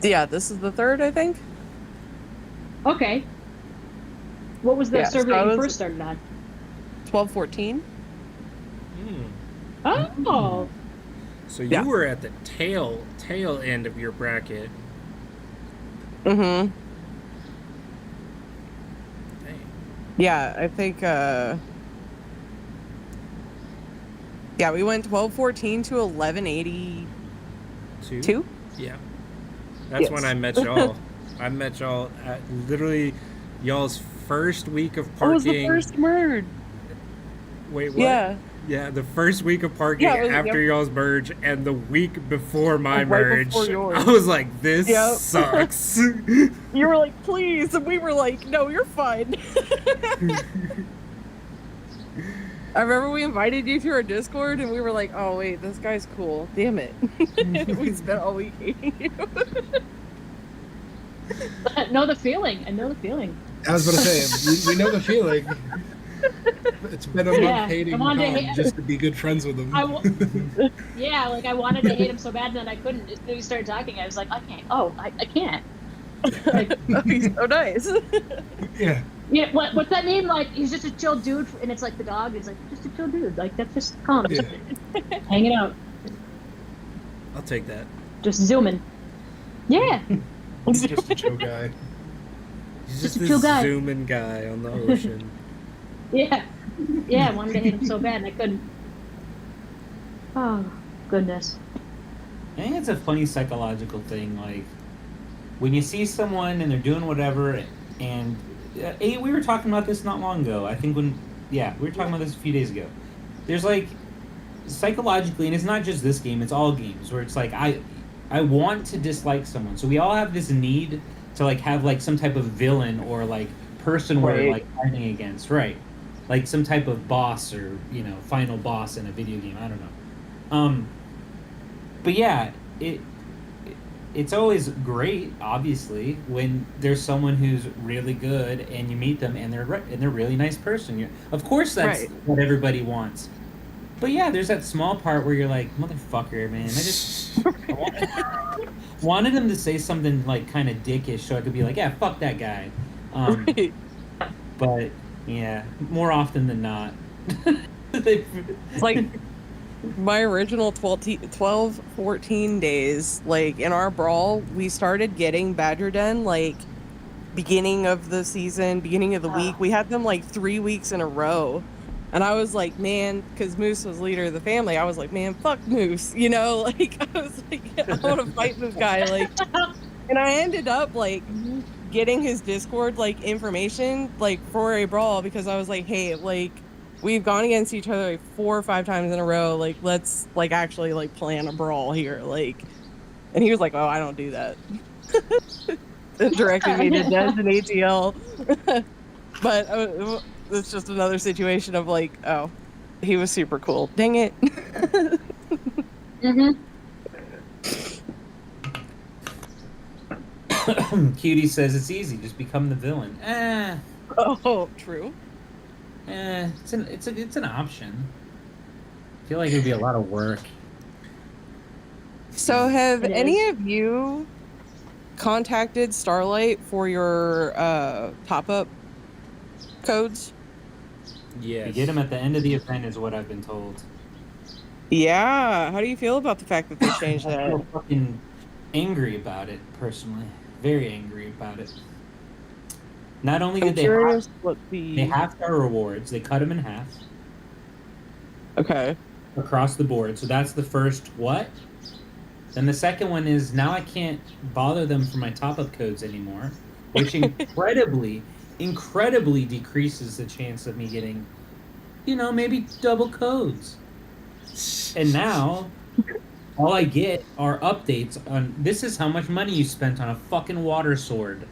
Yeah, this is the 3rd, I think. Okay. What was the Yeah, server so that I you was- first started on? 1214. Oh. So you Yeah. were at the tail end of your bracket. Mm-hmm. Dang. Yeah, I think yeah, we went 1214 to 1182. Two? Yeah. That's Yes. when I met y'all. I met y'all at literally y'all's first week of That parking. was the first merge. Wait, what? Yeah. Yeah, the first week of parking Yeah, after y'all's merge and the week before my Right merge. before yours. I was like, this Yep. sucks. You were like, please, and we were like, no, you're fine. I remember we invited you to our Discord, and we were like, oh wait, this guy's cool. Damn it. We spent all week hating you. I know the feeling. I was about to say, we know the feeling. It's been a month Yeah, hating I wanted to Tom hate- just to be good friends with him. Yeah, like I wanted to hate him so bad, and then I couldn't. As soon as we started talking, I was like, I can't. Oh, I can't. Like, Oh, he's so nice. Yeah. yeah, what's that mean? Like he's just a chill dude, and it's like the dog is like just a chill dude. Like that's just calm, Yeah. hanging out, I'll take that. just zooming. Yeah, He's just a chill guy. He's Just just a chill this guy. zooming guy on the ocean. yeah, yeah. I wanted to hate him so bad, and I couldn't. Oh goodness. I think it's a funny psychological thing. Like when you see someone and they're doing whatever, and we were talking about this not long ago. I think we were talking about this a few days ago. There's like psychologically, and it's not just this game; it's all games where it's like I want to dislike someone. So we all have this need to like have like some type of villain or like person we're Right. like fighting against, right? Like some type of boss or final boss in a video game. I don't know. But yeah, it's always great, obviously, when there's someone who's really good and you meet them and they're a really nice person. Of course, that's Right. what everybody wants. But yeah, there's that small part where you're like, motherfucker, man. I just wanted him to say something like kind of dickish so I could be like, yeah, fuck that guy. Right. But yeah, more often than not. Like my original 12, 14 days, like in our brawl, we started getting Badger Den like beginning of the season, beginning of the week. We had them like 3 weeks in a row. And I was like, man, because Moose was leader of the family. I was like, man, fuck Moose. Like, I was like, I want to fight this guy. Like, and I ended up like getting his Discord like information like for a brawl because I was like, hey, like we've gone against each other like 4 or 5 times in a row. Like, let's like actually like plan a brawl here. Like, and he was like, oh, I don't do that. And directed me to Des and ATL. But it's just another situation of like, oh, he was super cool. Dang it. Cutie says it's easy, just become the villain. Oh, true. It's an option. I feel like it would be a lot of work. So have It any is. of you contacted Starlight for your pop-up codes? Yes. You get them at the end of the event, is what I've been told. Yeah. How do you feel about the fact that they changed I that? feel fucking angry about it, personally. Very angry about it. Not only I'm did curious what the... they halved our rewards, they cut them in half Okay. across the board. So that's the first what? Then the second one is now I can't bother them for my top-up codes anymore, which incredibly decreases the chance of me getting, maybe double codes. And now, all I get are updates on, this is how much money you spent on a fucking water sword.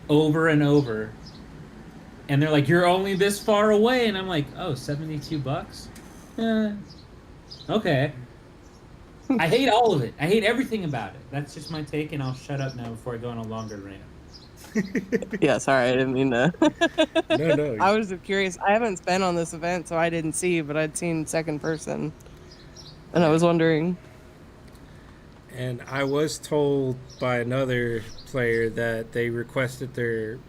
Over and over. And they're like, you're only this far away. And I'm like, oh, $72? Okay. I hate all of it. I hate everything about it. That's just my take, and I'll shut up now before I go on a longer rant. Yeah, sorry, I didn't mean to. No. I was curious. I haven't been on this event, so I didn't see, but I'd seen second person. And I was wondering. And I was told by another player that they requested their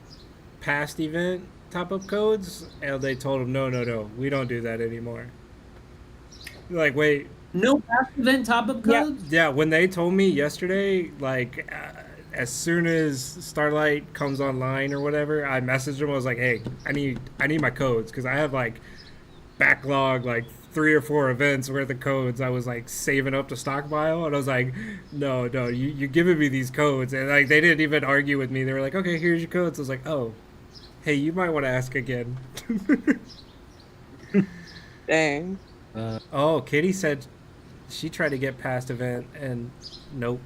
past event top-up codes, and they told them, no, we don't do that anymore. Like, wait. No past event top-up codes? Yeah, when they told me yesterday, like, as soon as Starlight comes online or whatever, I messaged them. I was like, hey, I need my codes, because I have, like, backlog, like, 3 or 4 events worth of codes I was like saving up to stockpile, and I was like, no, you're giving me these codes, and like they didn't even argue with me. They were like, okay, here's your codes. I was like, oh, hey, you might want to ask again. Dang. Oh, Kitty said she tried to get past event and nope.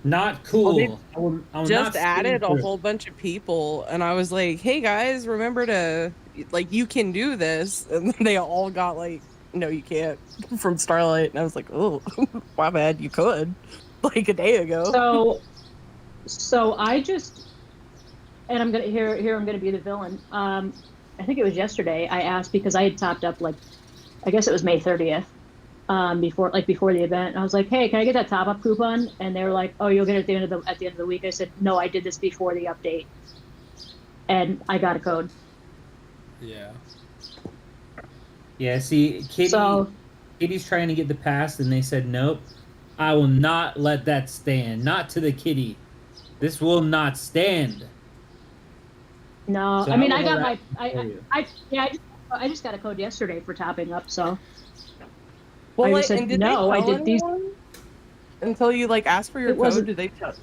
Not cool. Well, I will Just not added a stand for- whole bunch of people, and I was like, hey guys, remember to, like, you can do this. And they all got like, no, you can't, from Starlight. And I was like, oh, my bad, you could, like a day ago. So I just and I'm gonna here I'm gonna be the villain. I think it was yesterday. I asked because I had topped up like I guess it was May 30th. Before the event, I was like, "Hey, can I get that top up coupon?" And they were like, "Oh, you'll get it at the end of the week." I said, "No, I did this before the update, and I got a code." Yeah. Yeah, see, Kitty's trying to get the pass, and they said, nope, I will not let that stand. Not to the kitty. This will not stand. No, So I mean, will I got my, harass you. I just got a code yesterday for topping up. So Well, I like, just said, and did no, they I tell did these. anyone until you like asked for your It code? wasn't- Did they tell?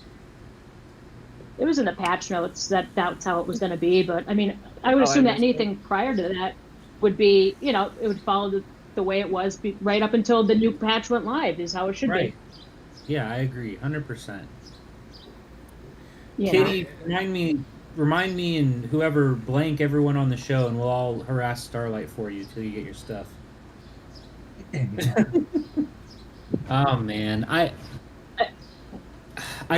It was in the patch notes that's how it was going to be. But I mean, I would assume that anything prior to that would be, it would follow the way it was right up until the new patch went live is how it should Right. Yeah, I agree, 100%. be. Kitty, remind me, and whoever blank everyone on the show, and we'll all harass Starlight for you till you get your stuff. Oh man, I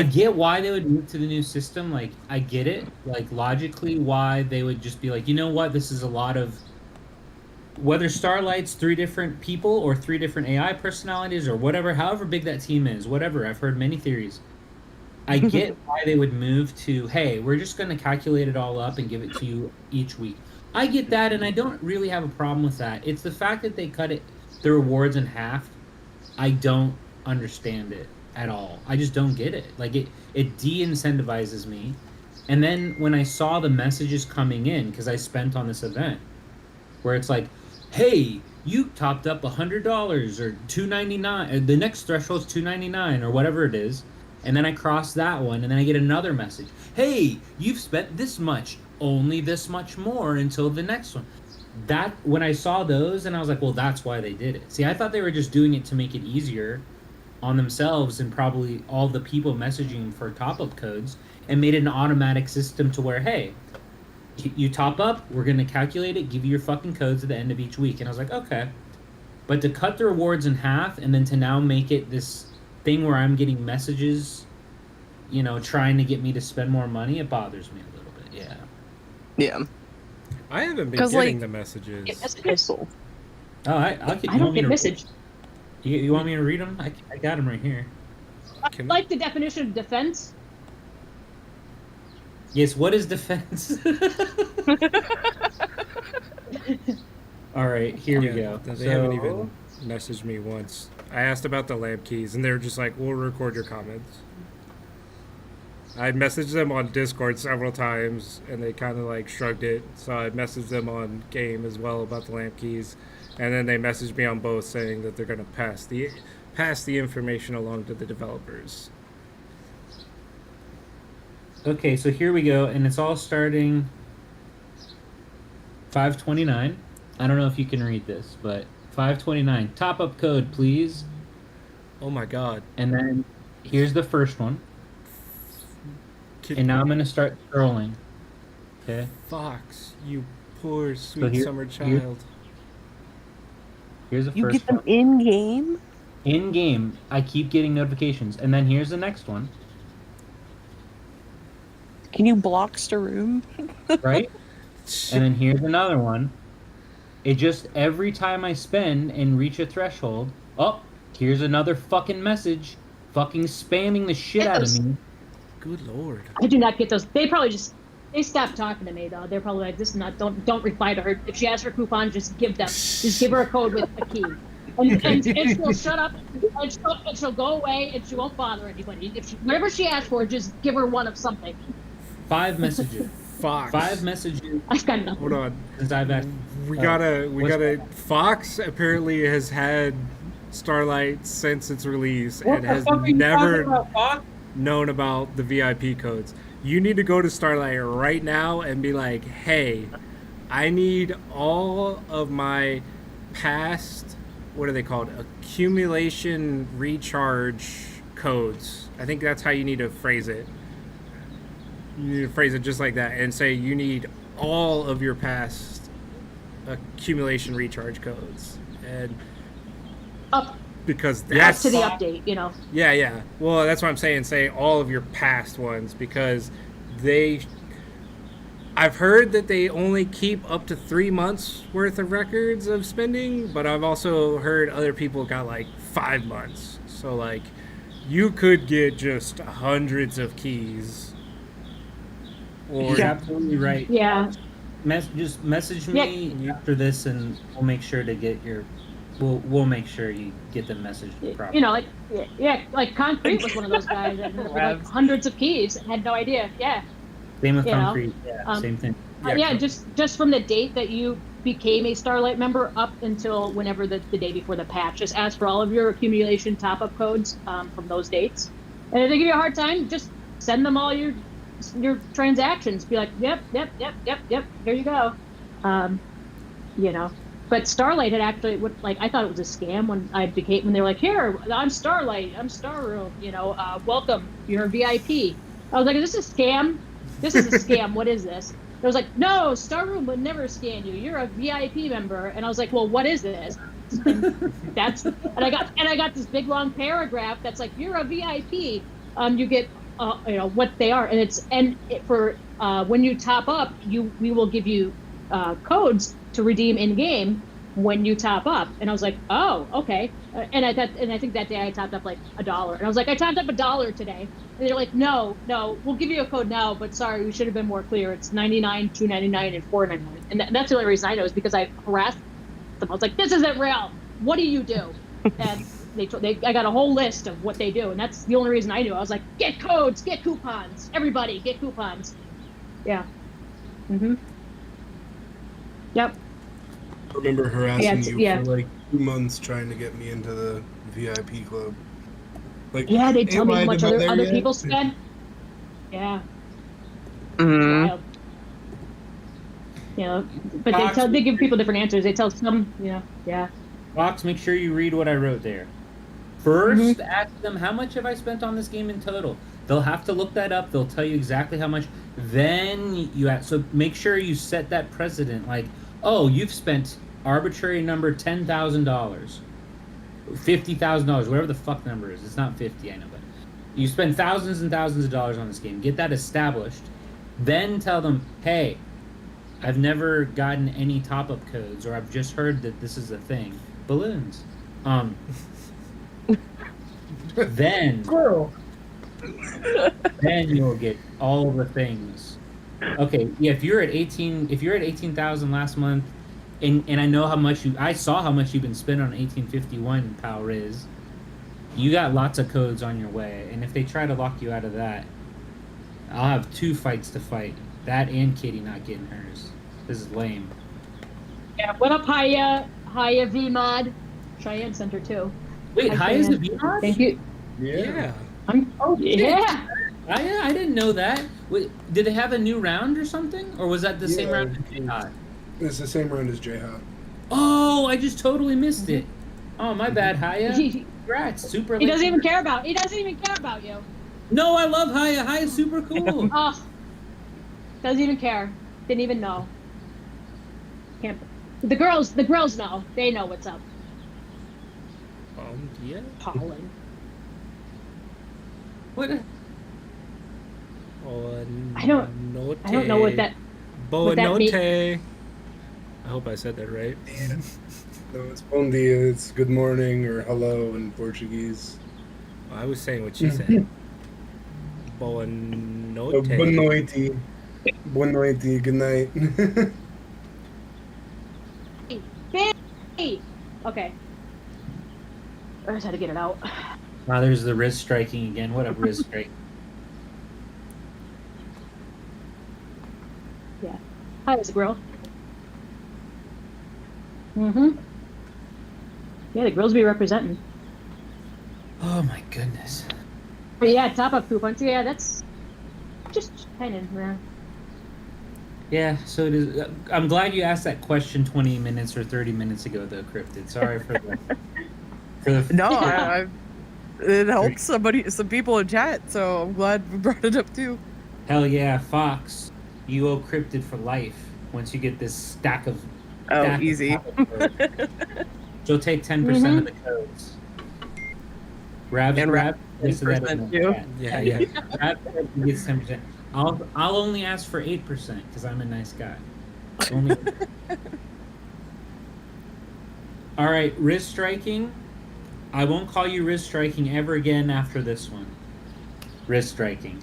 get why they would move to the new system. Like, I get it. Like, logically, why they would just be like, you know what, this is a lot of. Whether Starlight's 3 different people or 3 different AI personalities or whatever, however big that team is, whatever, I've heard many theories. I get why they would move to, hey, we're just going to calculate it all up and give it to you each week. I get that, and I don't really have a problem with that. It's the fact that they cut the rewards in half. I don't understand it at all. I just don't get it. Like, it de-incentivizes me. And then when I saw the messages coming in, because I spent on this event, where it's like, hey, you topped up $100 or $299. The next threshold's $299 or whatever it is. And then I cross that one, and then I get another message. Hey, you've spent this much, only this much more until the next one. That, when I saw those, and I was like, well, that's why they did it. See, I thought they were just doing it to make it easier on themselves and probably all the people messaging for top-up codes, and made it an automatic system to where, hey, you top up, we're going to calculate it, give you your fucking codes at the end of each week. And I was like, okay. But to cut the rewards in half, and then to now make it this thing where I'm getting messages, trying to get me to spend more money, it bothers me a little bit. Yeah. Yeah. I haven't been 'Cause, getting like, the messages. It's pistol. Oh, I'll get. I don't get message. You want me to read them? I got them right here. I like the definition of defense. Yes. What is defense? All right. Here we go. They haven't even messaged me once. I asked about the lamp keys, and they were just like, "We'll record your comments." I messaged them on Discord several times, and they kind of like shrugged it. So I messaged them on game as well about the lamp keys, and then they messaged me on both saying that they're gonna pass the information along to the developers. Okay, so here we go, and it's all starting 529. I don't know if you can read this, but 529. Top up code, please. Oh my god. And then here's the first one. And now I'm going to start scrolling. Okay. Fox, you poor sweet summer child. Here's the You first get them one. in game? In game, I keep getting notifications. And then here's the next one. Can you block Shroom? Right? And then here's another one. It just, every time I spend and reach a threshold, oh, here's another fucking message. Fucking spamming the shit out of me. Good lord. I do not get those. They probably they stopped talking to me though. They're probably like, this is not. Don't reply to her. If she asks for coupon, just give her a code with a key, and she'll shut up, and she'll go away, and she won't bother anybody. Whatever she asks for, just give her one of something. 5 messages. Fox. 5 messages. I've got nothing. Hold on. Since I've had. We gotta. Fox apparently has had Starlight since its release and has never known about the VIP codes. You need to go to Starlight right now and be like, hey, I need all of my past, what are they called? Accumulation recharge codes. I think that's how you need to phrase it. You need to phrase it just like that and say you need all of your past accumulation recharge codes. And Up because to that's the update, Yeah. Well, that's what I'm saying. Say all of your past ones because they I've heard that they only keep up to 3 months worth of records of spending, but I've also heard other people got like 5 months. So like, you could get just hundreds of keys. Or You're absolutely right. Yeah. Just message me after this, and we'll make sure to get your. We'll make sure you get the message properly. You know, like Concrete was one of those guys that ended up with like hundreds of keys and had no idea. Yeah. Same with You know, Concrete. Yeah, same thing. Just from the date that you became a Starlight member up until whenever the day before the patch, just ask for all of your accumulation top-up codes from those dates. And if they give you a hard time, just send them all your transactions. Be like, yep, here you go. You know. But Starlight had actually, I thought it was a scam when they were like, here, I'm Starlight, I'm Starroom, you know, welcome, you're a VIP. I was like, is this a scam? This is a scam. What is this? It was like, no, Starroom would never scan you. You're a VIP member. And I was like, well, what is this? And I got this big long paragraph that's like, you're a VIP. You get, you know, what they are, and for when you top up, we will give you codes to redeem in game when you top up. And I was like, oh, okay. And I think that day I topped up like $1, and I was like, I topped up $1 today. And they're like, no, we'll give you a code now, but sorry, we should have been more clear. It's $99, $2.99, and $4.99. And that's the only reason I know is because I harassed them. I was like, this isn't real. What do you do? And I got a whole list of what they do, and that's the only reason I knew. I was like, get codes, get coupons, everybody, get coupons. Yeah. Mm-hmm. Yep. I remember harassing you for like 2 months trying to get me into the VIP club. Like, yeah, they tell me how much other yet? people spend. Yeah. Mhm. Wild. You know, but they give people different answers. They tell some, you know, yeah. Fox, make sure you read what I wrote there. First, ask them, how much have I spent on this game in total? They'll have to look that up. They'll tell you exactly how much. Then you ask. So make sure you set that precedent. Like, oh, you've spent arbitrary number $10,000, $50,000, whatever the fuck number is. It's not 50, I know, but you spend thousands and thousands of dollars on this game. Get that established. Then tell them, hey, I've never gotten any top-up codes, or I've just heard that this is a thing. Balloons. Then you'll get all the things. Okay, yeah, if you're at 18,000 last month, and I know how much I saw how much you've been spending on 1851 Pal Riz. You got lots of codes on your way, and if they try to lock you out of that, I'll have 2 fights to fight. That and Kitty not getting hers. This is lame. Yeah. What up, Haya VMod? Cheyenne Center too. Wait, Haya's a VMod? Thank you. Yeah. Yeah. I didn't know that. Wait, did they have a new round or something? Or was that the same round as J-Hot? It's the same round as J-Hot. Oh, I just totally missed it. Oh, my bad, Haya. Congrats. Super He doesn't even care about you. No, I love Haya. Haya's super cool. Oh. Doesn't even care. Didn't even know. Can't. The girls know. They know what's up. Yeah. Pollen. What? I don't know what that. Boa that notte. I hope I said that right. Yeah. No, it's bom dia. It's good morning or hello in Portuguese. Well, I was saying what she said. Boa notte. Oh, boa noite. Boa noite. Good night. Hey. Okay. I just had to get it out. Wow, there's the Riz striking again. What up, Riz strike? Yeah. Hi, it's a girl. Mm-hmm. Yeah, the girls be representing. Oh my goodness. But yeah, top-up coupons. Yeah, that's just kind of. Yeah, so it is. I'm glad you asked that question 20 minutes or 30 minutes ago, though, Cryptid. Sorry for the. No, it helps some people in chat, so I'm glad we brought it up too. Hell yeah, Fox. You owe Cryptid for life once you get this stack of. Easy. She'll take 10% of the codes. Rab gets 10% too. Yeah. Rab gets 10%. I'll only ask for 8% because I'm a nice guy. Only. All right, wrist striking. I won't call you wrist striking ever again after this one. Wrist striking.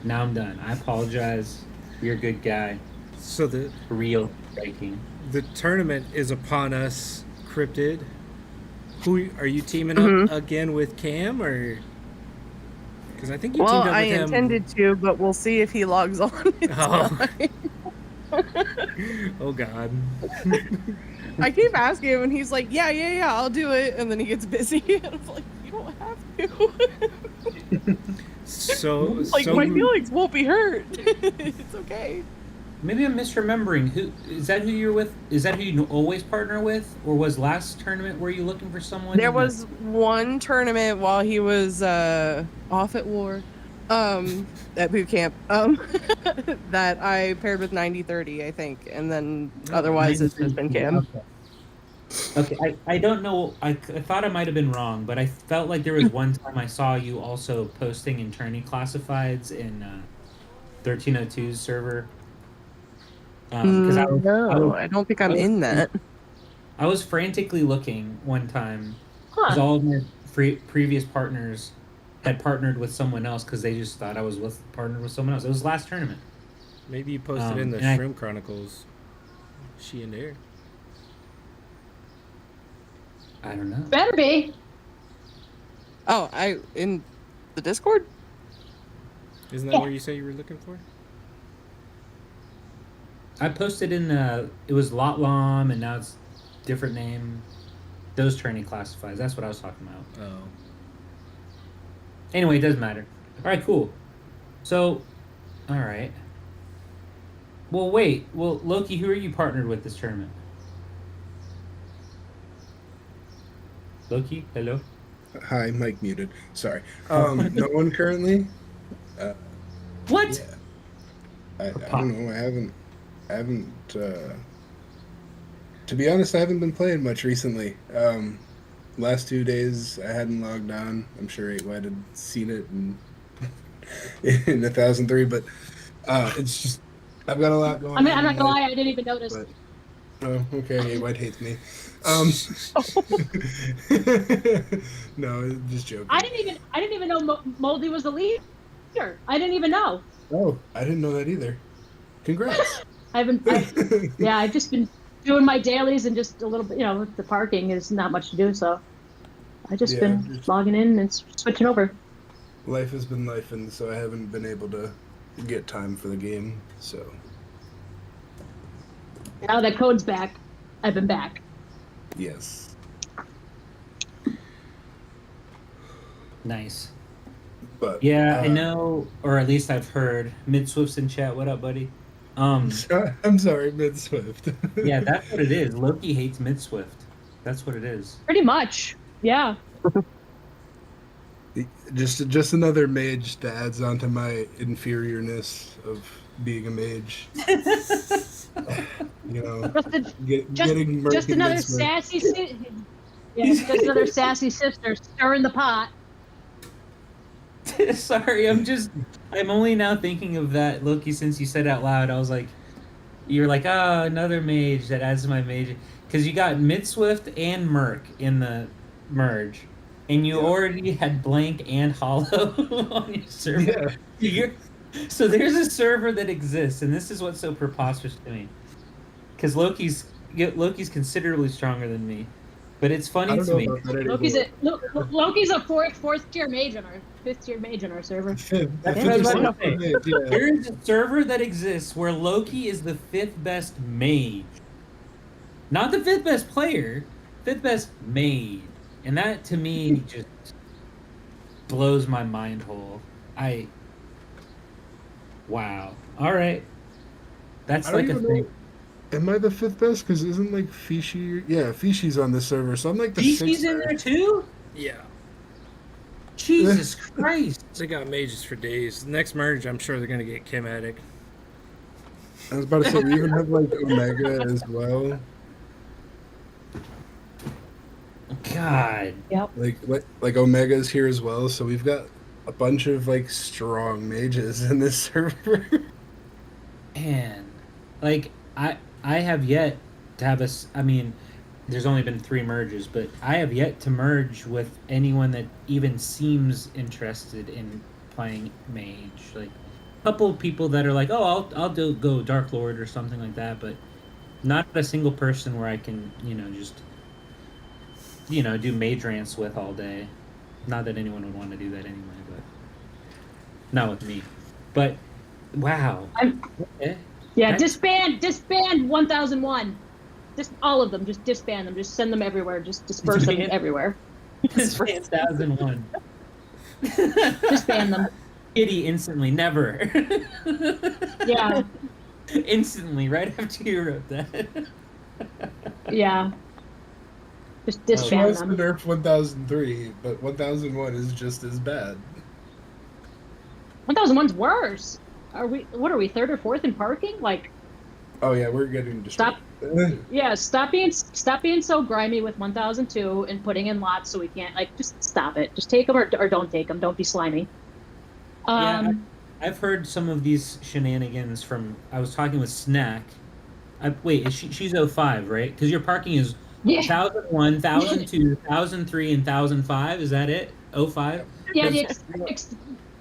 Now I'm done. I apologize. You're a good guy. So the Real striking. tournament is upon us, Cryptid. Who are you teaming up again with, Cam, or? Because I think you Well, teamed up I with him. intended to, but we'll see if he logs on. in Oh. time. Oh God. I keep asking him, and he's like, "Yeah, I'll do it," and then he gets busy, and I'm like, "You don't have to." So Like, so my feelings won't be hurt. It's okay. Maybe I'm misremembering. Who is that? Who you're with? Is that who you always partner with, or was last tournament? Were you looking for someone? There was one tournament while he was off at war, at boot camp, that I paired with 90-30, I think, and then otherwise it's just been Cam. Okay, I don't know. I thought I might have been wrong, but I felt like there was one time I saw you also posting in tourney classifieds in 1302's server. Because I don't think I'm in that. I was frantically looking one time because Huh. all of my previous partners had partnered with someone else because they just thought I was partnered with someone else. It was last tournament. maybe you posted in the and I- Shroom Chronicles. She in there? I don't know. Better be. Oh, in the Discord? Isn't that where you say you were looking for? I posted in it was Lot Lom and now it's different name. Those tourney classifieds. That's what I was talking about. Oh. Anyway, it doesn't matter. All right, cool. So, all right. Well, wait. Well, Loki, who are you partnered with this tournament? Loki, hello. Hi, mic muted. Sorry. No one currently. What? Yeah. I don't know. I haven't. To be honest, I haven't been playing much recently. Last 2 days I hadn't logged on. I'm sure 8 White had seen it in 1003, but it's just I've got a lot going. I mean, on I'm not in gonna life, lie, I didn't even notice. but- Oh, okay. 8 White hates me. No, just joking. I didn't even know Moldy was the leader. I didn't even know. Oh, I didn't know that either. Congrats. I've just been doing my dailies and just a little bit, with the parking is not much to do, so I just been logging in and switching over. Life has been life, and so I haven't been able to get time for the game. So Now that code's back, I've been back. yes, Nice. but Yeah, I know, or at least I've heard. Mid Swift's in chat. What up, buddy? I'm sorry, Mid Swift. Yeah, that's what it is. Loki hates Mid Swift. That's what it is. Pretty much, yeah. just another mage that adds on to my inferiorness of being a mage. Getting murky Just another Mid Swift. sassy, just another sassy sister stirring the pot. Sorry, I'm only now thinking of that, Loki, since you said it out loud. I was like, you're like, another mage that adds to my mage. Because you got Mid-Swift and Merc in the merge. And you already had Blank and Hollow on your server. Yeah. So there's a server that exists, and this is what's so preposterous to me. Because Loki's considerably stronger than me. But it's funny to me. Loki's a fourth tier mage on our fifth tier mage on our server. That's what I was about to say. There is a server that exists where Loki is the 5th best mage. Not the 5th best player, 5th best mage. And that to me just blows my mind hole. Wow. Alright. That's like a thing. Am I the 5th best? Because isn't like Fishy? Yeah, Fishy's on this server, so I'm like the 6th. Fishy's in there too? Yeah. Jesus Christ. They got mages for days. Next merge, I'm sure they're gonna get Chematic. I was about to say we even have like Omega as well. God. Yep. Like Omega's here as well, so we've got a bunch of like strong mages in this server. Man, like I have yet to have I mean, there's only been 3 merges, but I have yet to merge with anyone that even seems interested in playing mage. Like a couple of people that are like, oh, I'll go Dark Lord or something like that, but not a single person where I can just do mage rants with all day. Not that anyone would want to do that anyway, but not with me. But wow. Yeah, disband 1001. Just all of them. Just disband them. Just send them everywhere. Just disperse them everywhere. Disband 1001. Disband them. Kitty instantly, never. Yeah. Instantly, right after you wrote that. Yeah. Just She disband was the them. nerf 1003, but 1001 is just as bad. 1001's worse. What are we, third or fourth in parking? Like, Oh yeah, we're getting destroyed. stop being so grimy with 1002 and putting in lots so we can't, like, just stop it. Just take them or don't take them. Don't be slimy. Yeah, I've heard some of these shenanigans from. I was talking with Snack. Wait, she's 05, right? Because your parking is Yeah. 1001, 1002, 1003, and 1005. Is that it? 05? Yeah, the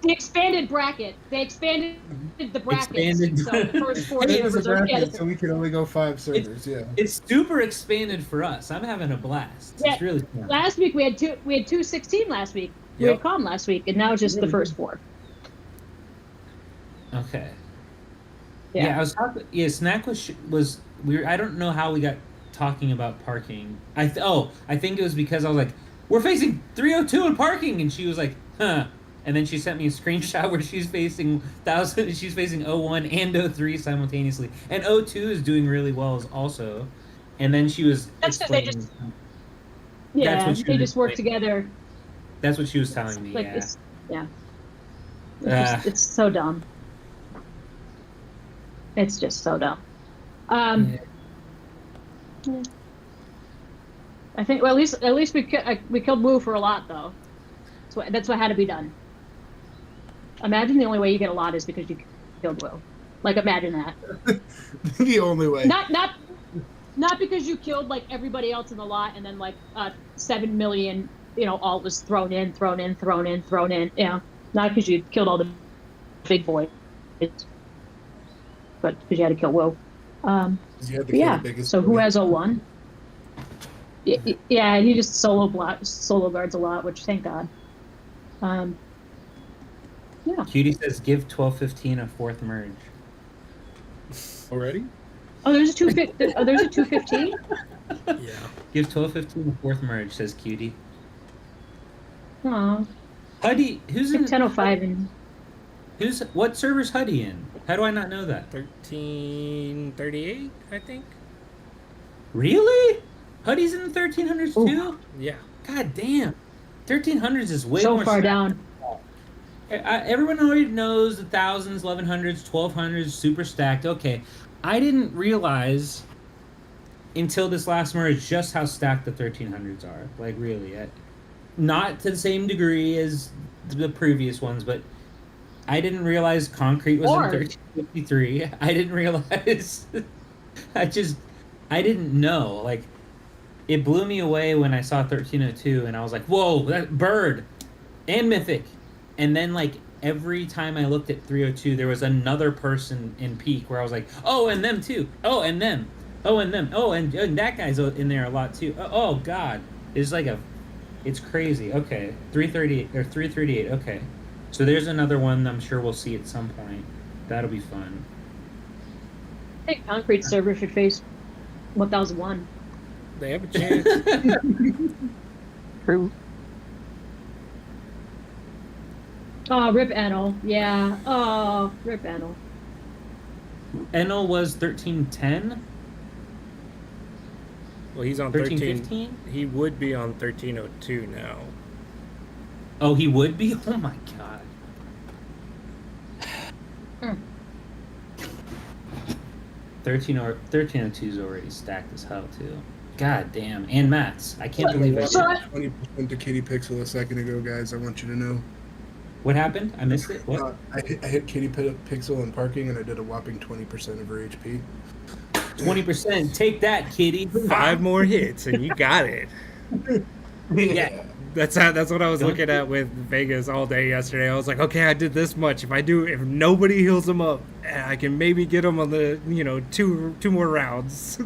expanded bracket. They expanded the brackets. Expanded. So the first 4 It is a servers are. bracket, so we can only go 5 servers. Yeah. It's super expanded for us. I'm having a blast. Yeah. It's really fun. Last week we had 216 last week. We had calm last week, and now it's just the first 4. Okay. Yeah. I was talking. Yeah, Snack was weird. I don't know how we got talking about parking. I think it was because I was like, we're facing 302 in parking, and she was like, huh. And then she sent me a screenshot where she's facing 1000. She's facing 01 and 03 simultaneously, and 02 is doing really well also. And then she was That's because they explaining. they just work together. That's what she was telling me. Like Yeah. It's so dumb. It's just so dumb. Yeah. I think. Well, at least we killed Wu for a lot though. That's what had to be done. Imagine the only way you get a lot is because you killed Wu. Like, imagine that. The only way. Not because you killed like everybody else in the lot and then like 7 million, all was thrown in. Yeah, not because you killed all the big boys, but because you had to kill Wu. You had to kill the biggest So who boy. has 01? Yeah, he just solo guards a lot, which thank God. Yeah. Cutie says, give 1215 a 4th merge. Already? Oh, there's a 215. Yeah. Give 1215 a 4th merge, says Cutie. Oh, Huddy, who's in 1005 and what server's Huddy in? How do I not know that? 1338, I think. Really? Huddy's in the 1300s too? Yeah. God damn. 1300s is way so more far stacked. down. Everyone already knows the 1000s, 1100s, 1200s, super stacked. Okay. I didn't realize until this last merge just how stacked the 1300s are. Like, really. Not to the same degree as the previous ones, but I didn't realize concrete was in 1353. I didn't realize. I didn't know. Like, it blew me away when I saw 1302, and I was like, whoa, that bird and mythic. And then, like, every time I looked at 302, there was another person in peak where I was like, oh, and them too. Oh, and them. Oh, and them. Oh, and that guy's in there a lot too. Oh, God. It's like it's crazy. Okay. 338 or 338. Okay. So there's another one I'm sure we'll see at some point. That'll be fun. I think concrete server should face 1001. They have a chance. True. Oh, rip Enel. Yeah. Oh, rip Enel. Enel was 1310. Well, he's on 1315. He would be on 1302 now. Oh, he would be. Oh my God. 1302 is already stacked as hell too. God damn. And Mats. I can't believe it. 20% to Kitty Pixel a second ago, guys. I want you to know. What happened? I missed it. What? I hit Kitty Pixel in parking, and I did a whopping 20% of her HP. 20%. Take that, kitty. 5 more hits and you got it. Yeah. That's what I was looking at with Vegas all day yesterday. I was like, okay, I did this much. If nobody heals him up, I can maybe get him on the two more rounds.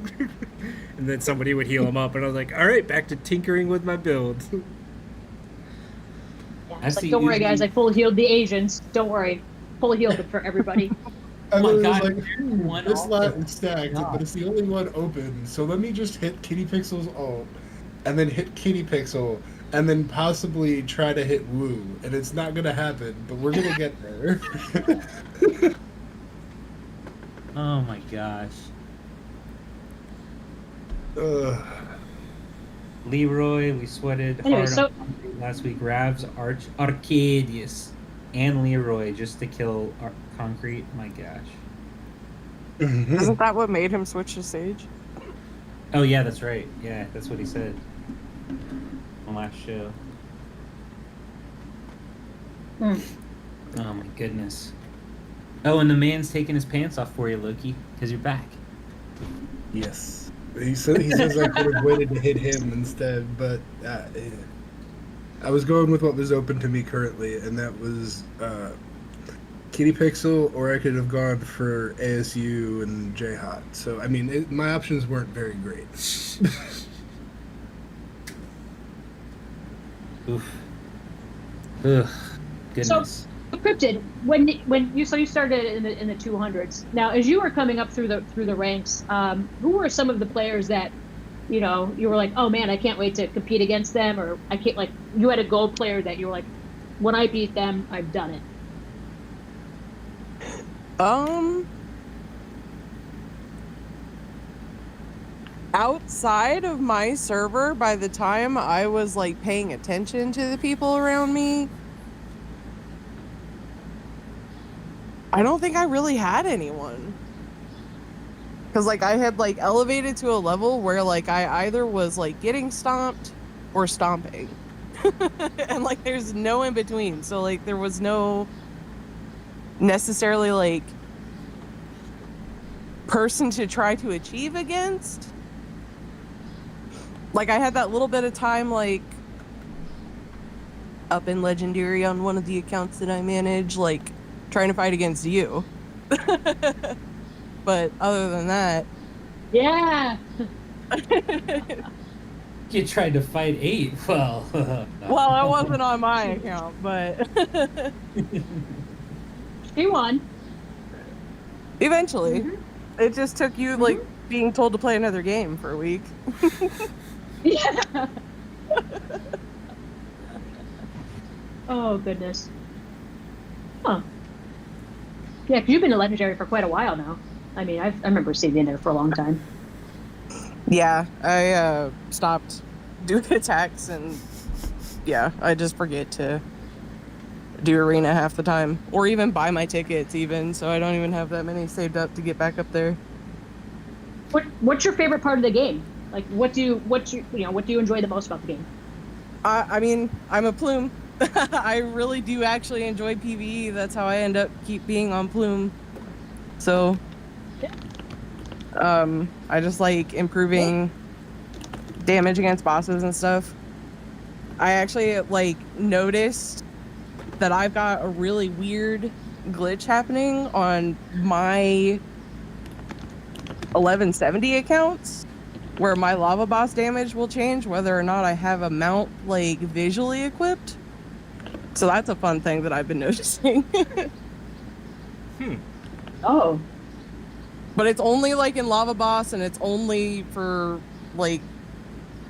And then somebody would heal him up, and I was like, all right, back to tinkering with my build. Yeah, I it's like, see don't worry, you- guys. I full healed the Asians. Don't worry. Full healed it for everybody. I Oh my was God, like, one this off lot the- is stacked, God. but it's the only one open. So let me just hit Kitty Pixel's ult, and then hit Kitty Pixel, and then possibly try to hit Woo. And it's not gonna happen, but we're gonna get there. Oh my gosh. Ugh. Leroy, we sweated Anyway, hard so- on Concrete last week. Ravs, Arcadius, and Leroy just to kill Concrete. My gosh. Isn't that what made him switch to Sage? Oh yeah, that's right. Yeah, that's what he said on last show. Hmm. Oh my goodness. Oh, and the man's taking his pants off for you, Loki, because you're back. Yes. He says I could have waited to hit him instead, but I was going with what was open to me currently, and that was Kitty Pixel, or I could have gone for ASU and J Hot. So I mean, my options weren't very great. Oof. Ugh. Goodness. Cryptid, when you started in the 200s. Now, as you were coming up through the ranks, who were some of the players that you were like, oh man, I can't wait to compete against them, or I can't, like, you had a gold player that you were like, when I beat them, I've done it. Outside of my server, by the time I was like paying attention to the people around me, I don't think I really had anyone. Cause like I had like elevated to a level where like I either was like getting stomped or stomping. And like there's no in between. So like there was no necessarily like person to try to achieve against. Like I had that little bit of time like up in Legendary on one of the accounts that I manage, like trying to fight against you. But other than that, Yeah. You tried to fight 8. Well, well, I wasn't on my account, but She won. eventually, Mhm. it just took you like being told to play another game for a week. Yeah. Oh goodness. Huh. Yeah, because you've been a legendary for quite a while now. I mean, I remember seeing you in there for a long time. Yeah, I stopped doing attacks, and yeah, I just forget to do arena half the time, or even buy my tickets even, so I don't even have that many saved up to get back up there. What's your favorite part of the game? Like, what do you enjoy the most about the game? I mean, I'm a plume. I really do actually enjoy PvE. That's how I end up keep being on plume. So, I just like improving damage against bosses and stuff. I actually like noticed that I've got a really weird glitch happening on my 1170 accounts, where my lava boss damage will change whether or not I have a mount like visually equipped. So that's a fun thing that I've been noticing. Oh. But it's only like in lava boss, and it's only for like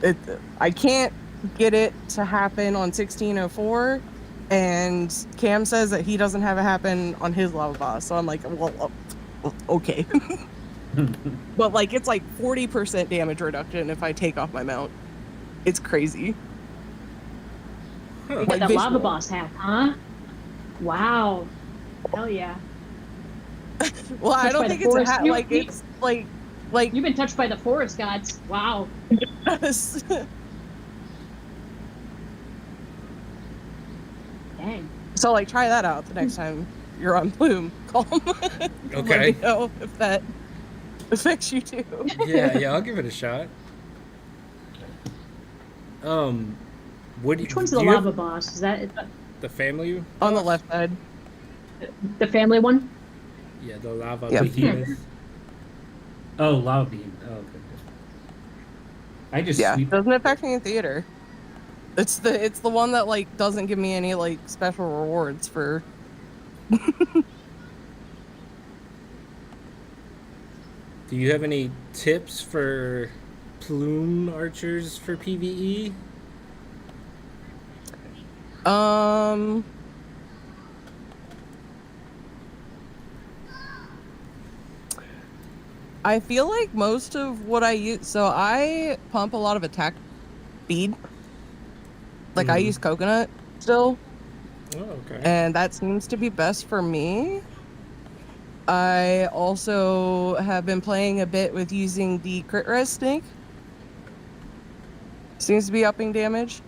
it. I can't get it to happen on 1604, and Cam says that he doesn't have it happen on his lava boss. So I'm like, well, okay. But like it's like 40% damage reduction if I take off my mount. It's crazy. You got Like that lava visual. boss hack, huh? Wow. Hell yeah. Well, I Touched don't by think the it's a forest. hat. Like it's like You've been touched by the forest gods. Wow. Dang. So like try that out the next time you're on Bloom. Call 'em. Let Okay. me know if that affects you too. Yeah, I'll give it a shot. What do Which one's the do you have lava boss? Is that the family On the boss? left side. the family one? Yeah, the lava Yeah. behemoth. Oh, lava beam. Oh, okay. I just Yeah. sweep. Doesn't affect me in theater. It's the one that like doesn't give me any like special rewards for Do you have any tips for plume archers for PvE? I feel like most of what I use, so I pump a lot of attack speed. Like I Mhm. use coconut still, Oh, okay. and that seems to be best for me. I also have been playing a bit with using the crit res snake. Seems to be upping damage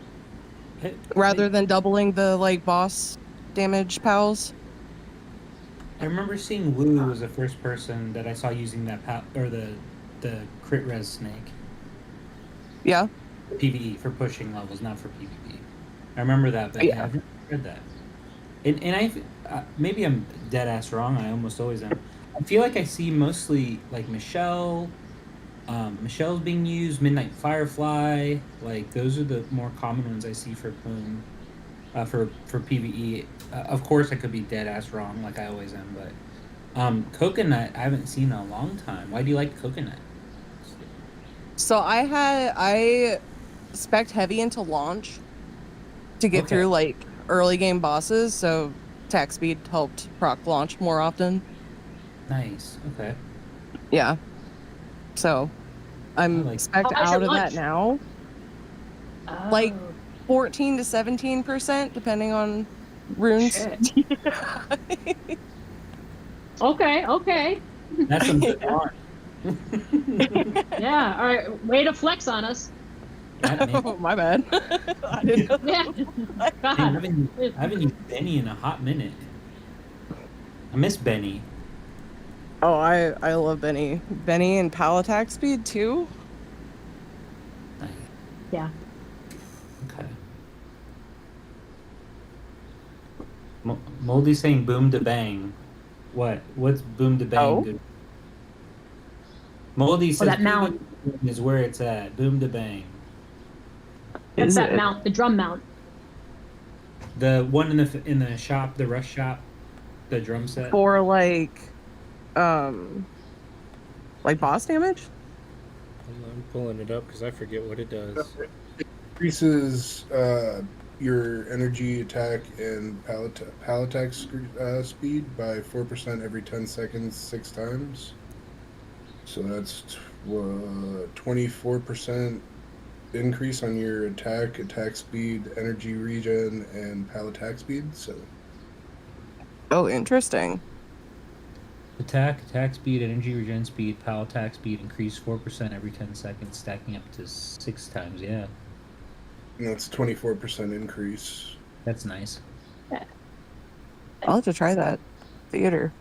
rather than doubling the like boss damage pals. I remember seeing Wu was the first person that I saw using that or the crit res snake. Yeah. PvE for pushing levels, not for PvP. I remember that, but Yeah. I've never read that. And maybe I'm dead ass wrong. I almost always am. I feel like I see mostly like Michelle. Michelle's being used. Midnight Firefly. Like those are the more common ones I see for Plume. For PvE. Of course, I could be dead ass wrong, like I always am. But Coconut, I haven't seen in a long time. Why do you like Coconut? So I spec'd heavy into launch to get Okay. through like early game bosses, so attack speed helped proc launch more often. Nice. Okay. Yeah. So I'm like- spec'd How much your out of lunch? that now. Like 14 to 17%, depending on runes. Shit. Okay. That's some good launch. Yeah. All right. Way to flex on us. God, man. Oh, my bad. I didn't know. Yeah. I God. haven't used Benny in a hot minute. I miss Benny. Oh, I love Benny. Benny and pal attack speed too. Nice. Yeah. Okay. Moldy saying boom to bang. What's boom to bang? Oh. Good. Moldy says that mount. boom is where it's at. Boom to bang. That's Is that it? mount, the drum mount. The one in the shop, the rush shop, the drum set. For like boss damage? I'm pulling it up because I forget what it does. Increases your energy attack and pal attack speed by 4% every 10 seconds, 6 times. So that's 24% increase on your attack speed, energy regen, and pal attack speed. So Oh, interesting. Attack speed, energy regen speed, power attack speed increase 4% every 10 seconds, stacking up to 6 times. Yeah, that's 24% increase. that's nice. I'll have to try that. Theater.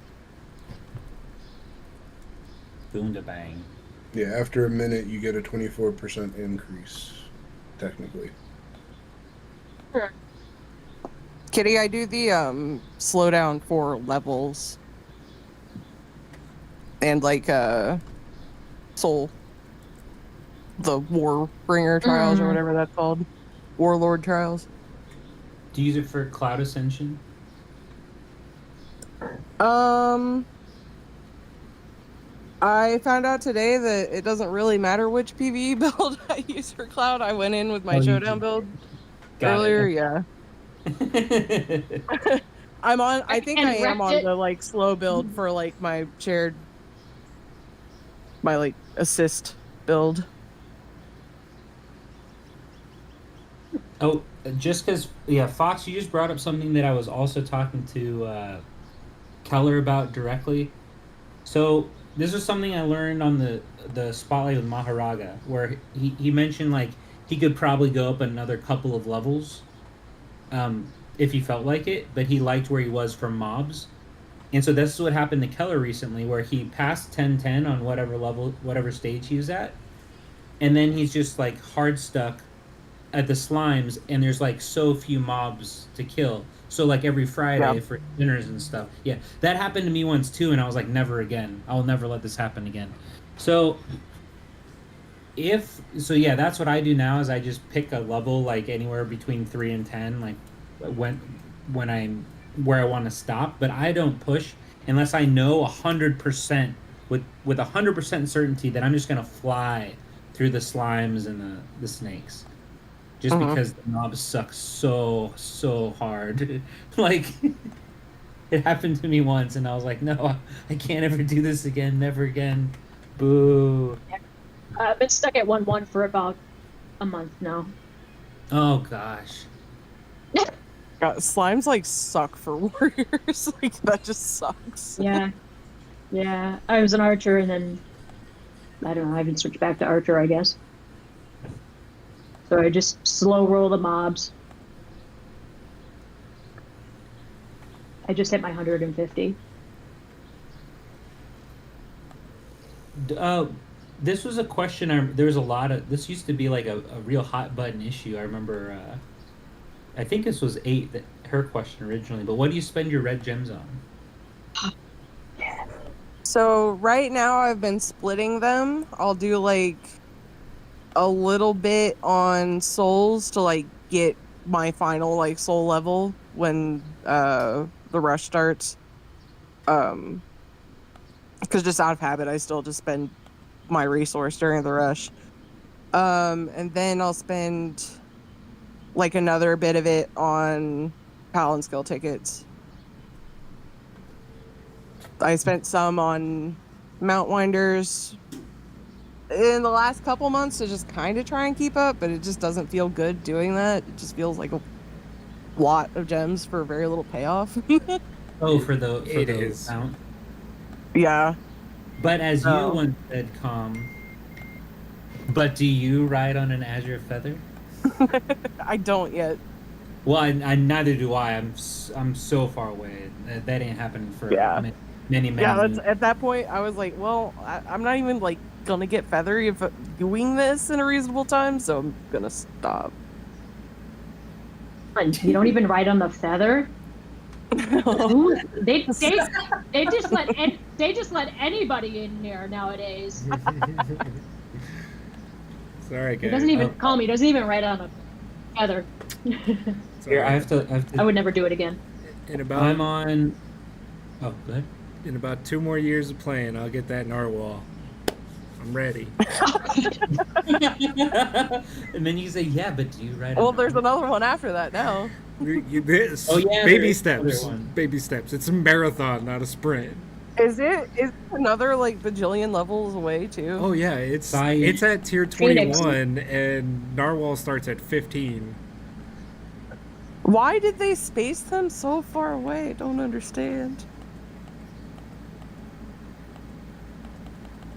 Boom to bang. Yeah, after a minute, you get a 24% increase, technically. Kitty, I do the slowdown for levels. And like soul. The Warbringer trials or whatever that's called. Warlord trials. Do you use it for Cloud Ascension? I found out today that it doesn't really matter which PvE build I use for Cloud. I went in with my Oh, you showdown did. build Got earlier, it. yeah. I'm on I think And I am wrecked on it. the like slow build for like my like assist build. Oh, just because, yeah, Fox, you just brought up something that I was also talking to Keller about directly. So this was something I learned on the Spotlight with Maharaga, where he mentioned like he could probably go up another couple of levels. if he felt like it, but he liked where he was from mobs. And so this is what happened to Keller recently, where he passed 10-10 on whatever level, whatever stage he was at, and then he's just like hard stuck at the slimes, and there's like so few mobs to kill. So like every Friday for dinners and stuff. Yeah, that happened to me once too, and I was like, never again. I'll never let this happen again. So yeah, that's what I do now is I just pick a level like anywhere between 3 and 10, like when I'm where I want to stop, but I don't push unless I know 100% with 100% certainty that I'm just gonna fly through the slimes and the snakes, just because the mobs suck so hard. Like it happened to me once, and I was like, no, I can't ever do this again, never again. Boo. I've been stuck at 1-1 for about a month now. Oh gosh. God, slimes like suck for warriors. Like that just sucks. Yeah. I was an archer, and then I don't know. I haven't switched back to archer, I guess. So I just slow roll the mobs. I just hit my 150. This was a question. There was a lot of. This used to be like a real hot button issue. I remember. I think this was 8 that her question originally. But what do you spend your red gems on? So right now I've been splitting them. I'll do like a little bit on souls to like get my final like soul level when the rush starts. Because just out of habit, I still just spend my resource during the rush. And then I'll spend like another bit of it on Paladin skill tickets. I spent some on Mount Winders in the last couple months to just kind of try and keep up, but it just doesn't feel good doing that. It just feels like a lot of gems for very little payoff. Oh, for the mount. Yeah. But as you once said, but do you ride on an azure feather? I don't yet. Well, I neither do I. I'm so far away. That ain't happening for many. Yeah, at that point, I was like, well, I'm not even like gonna get feathery if doing this in a reasonable time, so I'm gonna stop. You don't even ride on the feather. They just let anybody in here nowadays. Sorry, guys. He doesn't even call me. He doesn't even ride on a feather. Here, I have to. I would never do it again. I'm on. Oh, good. In about 2 more years of playing, I'll get that narwhal. I'm ready. And then you say, yeah, but do you ride? Well, there's another one after that now. Baby steps. Baby steps. It's a marathon, not a sprint. Is it another like bajillion levels away too? Oh yeah, it's at tier 21 and narwhal starts at 15. Why did they space them so far away? I don't understand.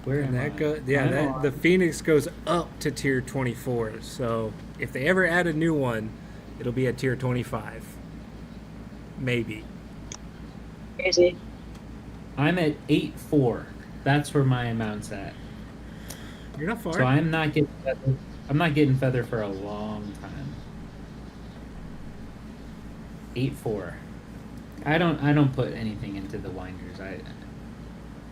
Where and am that the Phoenix goes up to tier 24. So if they ever add a new one, it'll be at tier 25. Maybe. Crazy. I'm at 8-4. That's where my amount's at. You're not far. So I'm not getting feather. I'm not getting feather for a long time. 8-4. I don't put anything into the winders.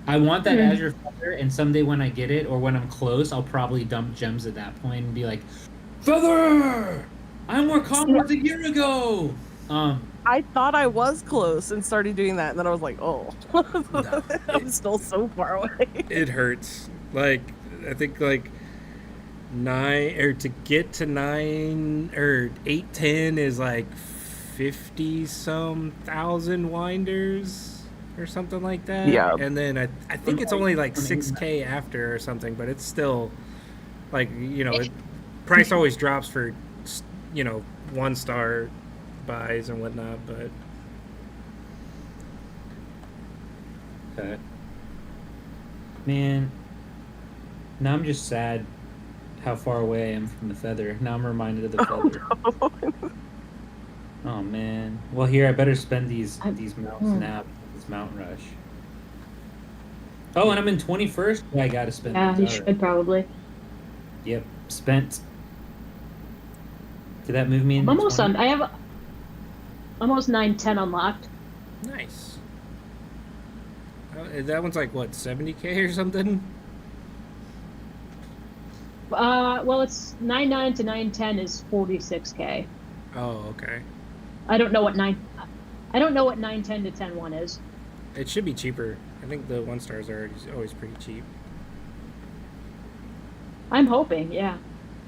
I want that azure feather, and someday when I get it or when I'm close, I'll probably dump gems at that point and be like, feather! I'm more combos a year ago. I thought I was close and started doing that, and then I was like, oh, no, I'm still so far away. It hurts. Like, I think like 9 or to get to 9 or 8-10 is like 50-some thousand winders or something like that. Yeah. And then I think it's only like 6K after or something, but it's still like, price always drops for, 1-star buys and whatnot, but okay. Man, now I'm just sad how far away I am from the feather. Now I'm reminded of the feather. Oh man. Well, here I better spend these I- mounts now. This Mount Rush. Oh, and I'm in 21st. Yeah, I gotta spend Yeah, these. you All right. should probably. Yep, spent. Did that move me I'm into almost 20? on. I have almost 910 unlocked. Nice. That one's like what, 70K or something? Well, it's 99 to 910 is 46K. Oh, okay. I don't know what 910 to 10-1 is. It should be cheaper. I think the 1 stars are always pretty cheap. I'm hoping, yeah.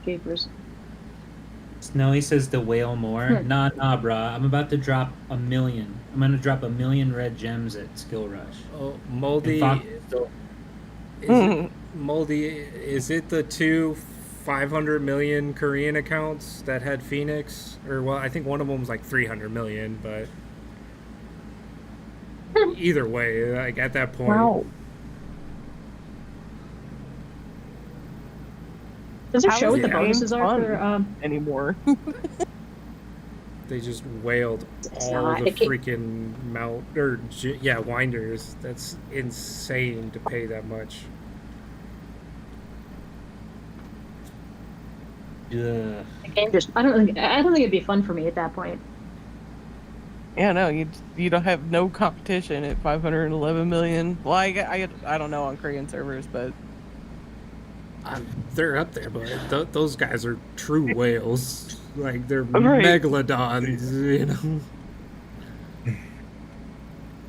Jeepers. Snowy says the whale more. Nah, brah. I'm about to drop 1 million. I'm gonna drop 1 million red gems at Skill Rush. Oh, Moldy. Moldy, is it the two 500 million Korean accounts that had Phoenix? Or, well, I think one of them was like 300 million, but either way, like at that point. Wow. Does it How show is what the the bonuses game are for fun anymore? They just whaled It's all not. the It can't- freaking winders. That's insane to pay that much. Ugh. the game just I don't think it'd be fun for me at that point. Yeah, no, you don't have no competition at 511 million. Well, I don't know on Korean servers, but They're up there, but those guys are true whales. Like, they're Right. megalodons, you know?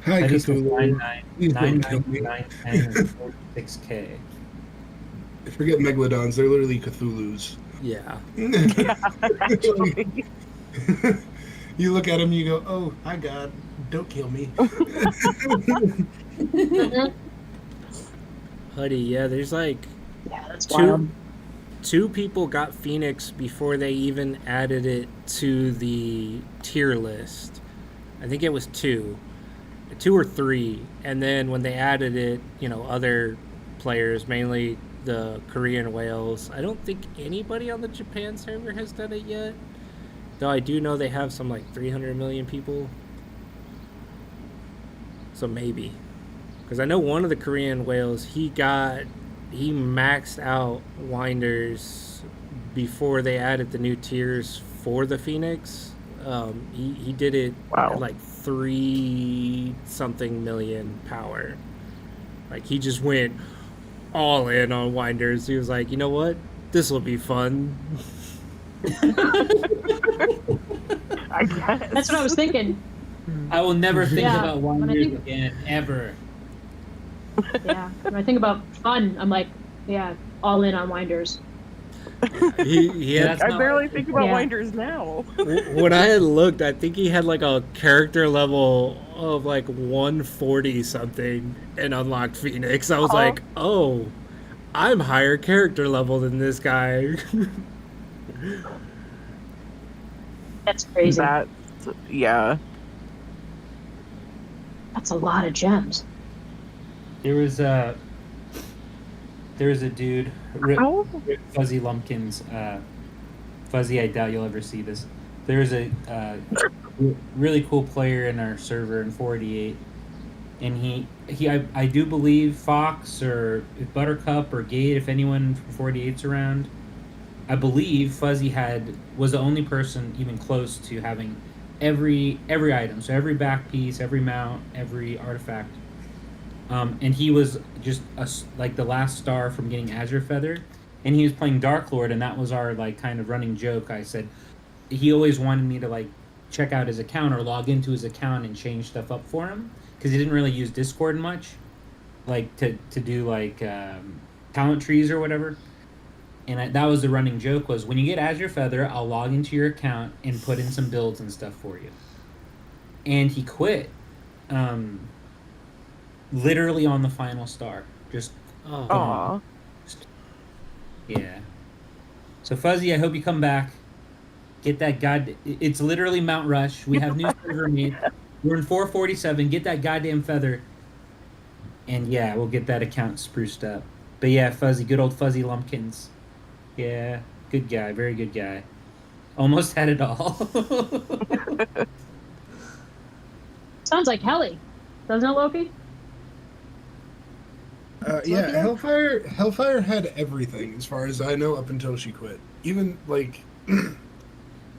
Hi, I just Cthulhu. 99, Please don't kill me. 910, and 46K. Forget megalodons. They're literally Cthulhu's. Yeah. actually, You look at him, you go, "Oh, hi God, don't kill me." Huddy, yeah, there's like Yeah, that's wild. two people got Phoenix before they even added it to the tier list. I think it was two or three, and then when they added it, other players, mainly the Korean whales. I don't think anybody on the Japan server has done it yet, though I do know they have some like 300 million people, so maybe, because I know one of the Korean whales, he maxed out winders before they added the new tiers for the Phoenix. He did it Wow. at like 3 something million power. Like, he just went all in on winders. He was like, you know what? This will be fun. I guess That's what I was thinking. I will never think Yeah, about when I wonders think- again, ever. Yeah. When I think about fun, I'm like, yeah, all in on winders. He had, That's I not barely what- think about Yeah. winders now. when I had looked, I think he had like a character level of like 140 something and unlocked Phoenix. I was Uh-oh. like, oh, I'm higher character level than this guy. That's crazy. Yeah. That's a lot of gems. There was a dude, Oh. Fuzzy Lumpkins. Fuzzy, I doubt you'll ever see this. There's a really cool player in our server in 488, and I do believe Fox or Buttercup or Gate, if anyone from 488's around, I believe Fuzzy was the only person even close to having every item, so every back piece, every mount, every artifact. And he was just like the last star from getting Azure Feather, and he was playing Dark Lord, and that was our like kind of running joke. I said he always wanted me to like check out his account or log into his account and change stuff up for him, because he didn't really use Discord much, like to do like talent trees or whatever. And that was the running joke, was when you get Azure Feather, I'll log into your account and put in some builds and stuff for you. And he quit. Literally on the final star. Just Oh, Aw. yeah. So Fuzzy, I hope you come back. Get that it's literally Mount Rush. We have new server made. We're in 447. Get that goddamn feather. And yeah, we'll get that account spruced up. But yeah, Fuzzy, good old Fuzzy Lumpkins. Yeah, good guy, very good guy. Almost had it all. Sounds like Helly, doesn't it, Loki? Yeah, Hellfire had everything as far as I know up until she quit. Even like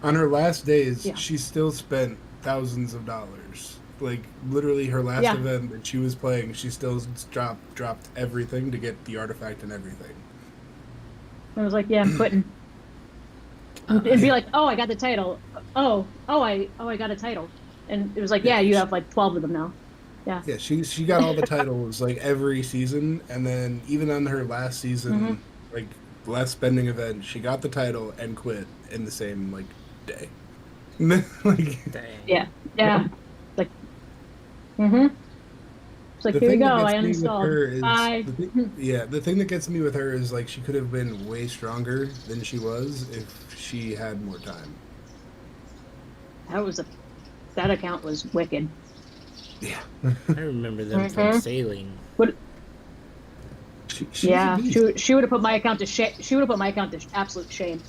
on her last days, Yeah. she still spent thousands of dollars. Like literally her last event that she was playing, she still dropped everything to get the artifact and everything. I was like, yeah, I'm quitting. It'd be like, oh, I got the title. I got a title. And it was like, yeah, you have like 12 of them now. Yeah. Yeah, she got all the titles like every season, and then even on her last season, like last spending event, she got the title and quit in the same like day. Like, Dang. Yeah. Like, It's like, the here you thing go, that I gets me with uninstalled. her is Bye. the thing that gets me with her is like she could have been way stronger than she was if she had more time. That account was wicked. Yeah, I remember them from sailing. she's Yeah, a beast. she would have put my account to shame. She would have put my account to absolute shame.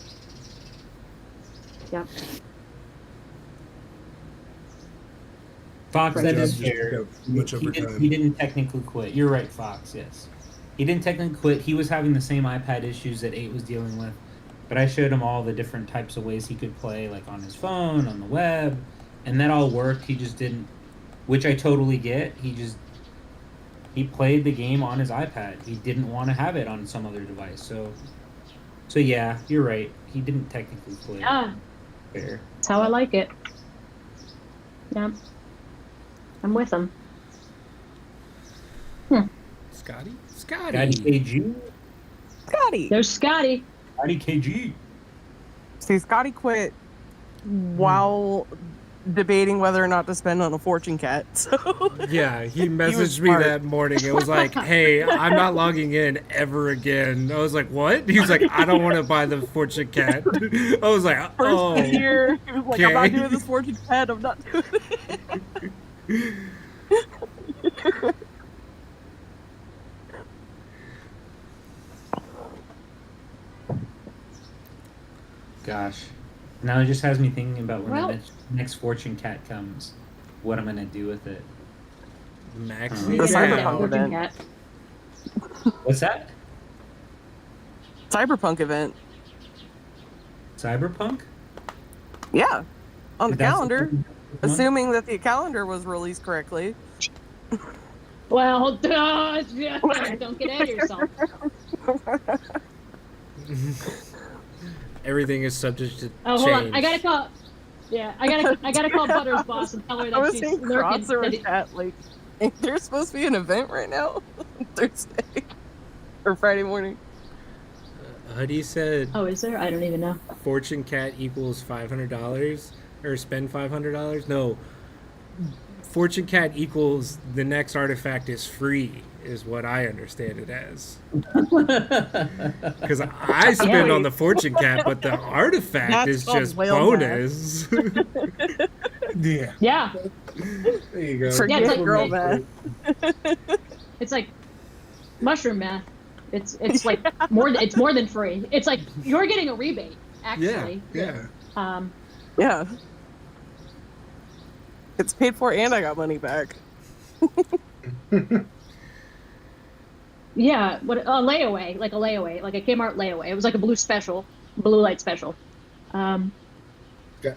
Yeah. Fox, Right. that Job is just fair. took up too much of her time. He didn't technically quit. You're right, Fox. Yes, he didn't technically quit. He was having the same iPad issues that 8 was dealing with, but I showed him all the different types of ways he could play, like on his phone, on the web, and that all worked. He just didn't, which I totally get. He played the game on his iPad. He didn't want to have it on some other device. So yeah, you're right. He didn't technically quit. Yeah, Fair. that's how I like it. Yeah. I'm with him. Scotty? Scotty KG. Scotty. There's Scotty. Scotty KG. See, Scotty quit while debating whether or not to spend on a fortune cat. So Yeah, he messaged was me smart. that morning. It was like, hey, I'm not logging in ever again. I was like, what? He was like, I don't want to buy the fortune cat. I was like, first oh. of the year, he was like, I'm not okay. doing this fortune cat. I'm not doing it. Gosh. Now it just has me thinking about when Well- the next fortune cat comes, what I'm gonna do with it. Max The Yeah, it Cyberpunk out. fortune event. cat. What's that? Cyberpunk event. Cyberpunk? Yeah. On the That's- calendar. month? Assuming that the calendar was released correctly. Well, don't get ahead of yourself. Everything is subject to Oh, change. hold on. I gotta call. Yeah, I gotta call Butter's boss and tell her I that was she's seeing lurking. crossover chat like, there's supposed to be an event right now, Thursday or Friday morning. Huddy said Oh, is there? I don't even know. fortune cat equals $500 or spend $500. No, fortune cat equals the next artifact is free is what I understand it as. Because I spend Yeah. on the fortune cat, but the artifact That's is called just whale math. bonus. Yeah, Yeah, there you go. Forget it's like- girl math. it's like mushroom math. It's like it's more than free. It's like you're getting a rebate, actually. Yeah. Yeah. It's paid for and I got money back. Yeah, what a layaway, like a Kmart layaway. It was like a blue light special.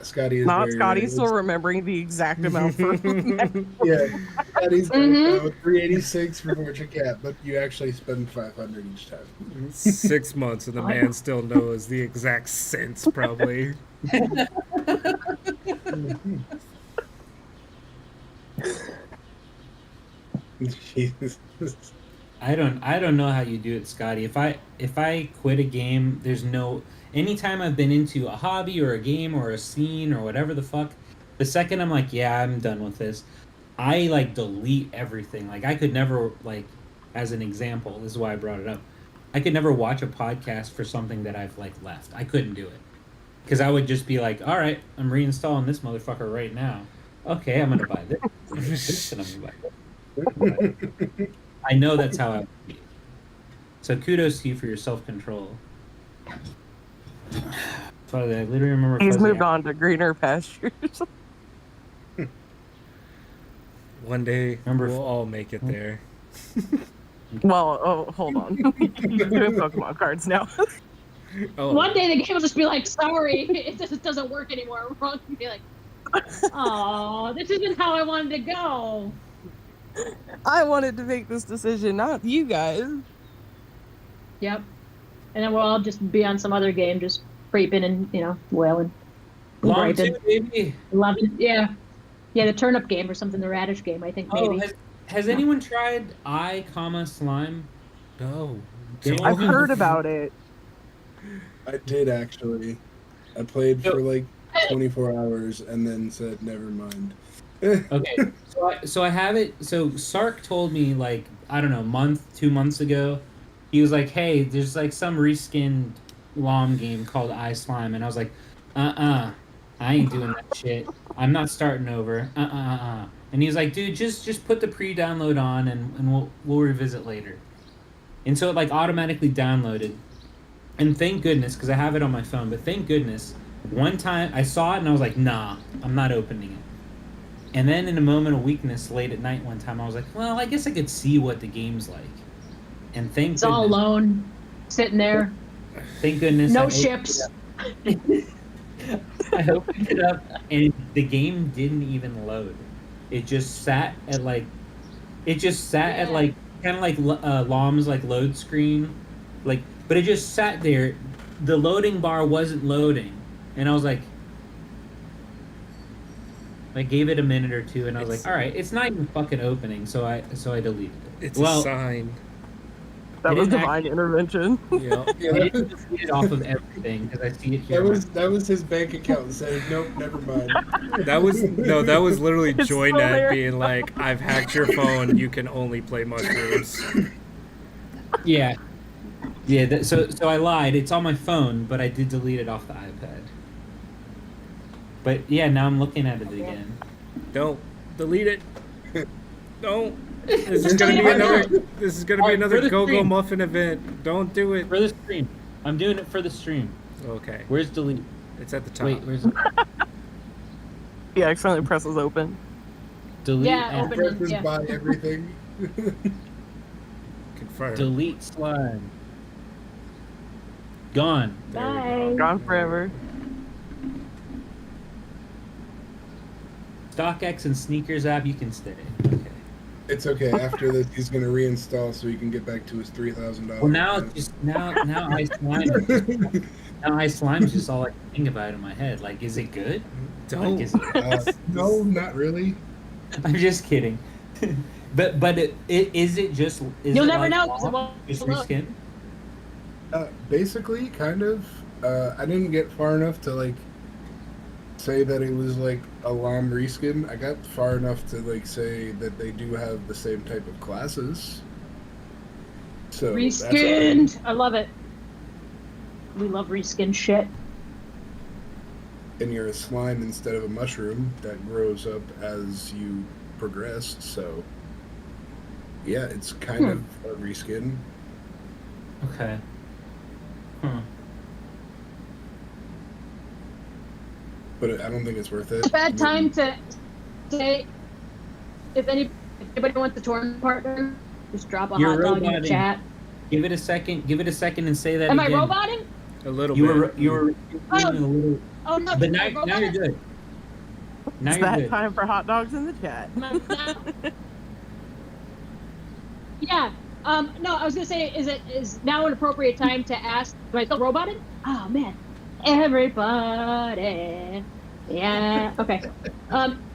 Scotty is Not very Scotty, right. still remembering the exact amount for Yeah, Scotty's Mhm. 386 for fortune cat, but you actually spend 500 each time. 6 months and the man still knows the exact cents, probably. Jesus. I don't know how you do it, Scotty. If I quit a game, there's no anytime I've been into a hobby or a game or a scene or whatever the fuck, the second I'm like, yeah, I'm done with this, I like delete everything. Like I could never, like, as an example, this is why I brought it up. I could never watch a podcast for something that I've like left. I couldn't do it. Because I would just be like, all right, I'm reinstalling this motherfucker right now. Okay, I'm gonna buy this. I'm gonna do this, and I'm gonna buy this. I know that's how I would be. So kudos to you for your self-control. Fuzzy. I literally remember. He's Fuzzy moved on to greener pastures. One day Remember- we'll all make it there. Well, oh, hold on. He's doing Pokemon cards now. Oh, One day the game will just be like, sorry, it just doesn't work anymore. We're all gonna be like, oh, this isn't how I wanted to go. I wanted to make this decision, not you guys. Yep. And then we'll all just be on some other game, just creeping and, wailing. Long griping. 2, baby. Loving, yeah. Yeah, the turnip game or something, the radish game, I think maybe. Has anyone tried slime? no. I've heard about it. I did actually. I played for like 24 hours and then said, never mind. Okay, so I have it. So Sark told me like, I don't know, 2 months ago. He was like, hey, there's like some reskinned LOM game called iSlime, and I was like, I ain't doing that shit. I'm not starting over. And he was like, dude, just put the pre-download on and we'll revisit later. And so it like automatically downloaded. And thank goodness, because I have it on my phone, but thank goodness, one time I saw it and I was like, nah, I'm not opening it. And then in a moment of weakness late at night one time, I was like, well, I guess I could see what the game's like. And thank It's goodness. all alone, sitting there, Thank goodness. no I ships. I opened it up and the game didn't even load. It just sat at like, kind of like LOM's like load screen, like, but it just sat there. The loading bar wasn't loading, and I was like, I gave it a minute or two, and I was like, all right, it's not even fucking opening, so I deleted it. It's a sign. That It was didn't divine intervention. Yeah. Yeah, I didn't delete it off of everything because I see it here. that was his bank account saying, nope, never mind. That was literally It's Joynet still there. being like, I've hacked your phone, you can only play mushrooms. Yeah. Yeah, so I lied. It's on my phone, but I did delete it off the iPad. But yeah, now I'm looking at it again. Don't delete it. Don't. This is gonna be another for the Go-Go stream. Muffin event. Don't do it. For the stream. I'm doing it for the stream. Okay. Where's delete? It's at the top. Wait, where's He accidentally presses open. delete? Yeah, app. open. Presses Yeah. by everything. Confirm. Delete slime. Gone. There we Bye. go. Gone forever. StockX and Sneakers app, you can stay. Okay. It's okay. After this, he's going to reinstall so he can get back to his $3,000. Well, now it's just now I slime. Now I slime is just all I can think about in my head. Like, is it good? Don't. Like, is it? No, not really. I'm just kidding. but is it just? Is You'll it never like know 'cause it LOM, won't just load. reskin? Basically, kind of. I didn't get far enough to like say that it was like a LOM reskin. I got far enough to like say that they do have the same type of classes. So that's okay. Reskinned. I love it. We love reskin shit. And you're a slime instead of a mushroom that grows up as you progress. So yeah, it's kind of a reskin. Okay. Huh. But I don't think it's worth it. It's a bad time to say if anybody wants the tournament partner, just drop a You're hot dog in roboting. the chat. Give it a second. Give it a second and say that Am again. I roboting? A little You bit. were doing a little. Oh no! But am I now you're roboting? good. Now It's you're that good. time for hot dogs in the chat. Yeah. No, I was gonna say, is now an appropriate time to ask? Am I still roboting? Oh man, everybody. Yeah. Okay.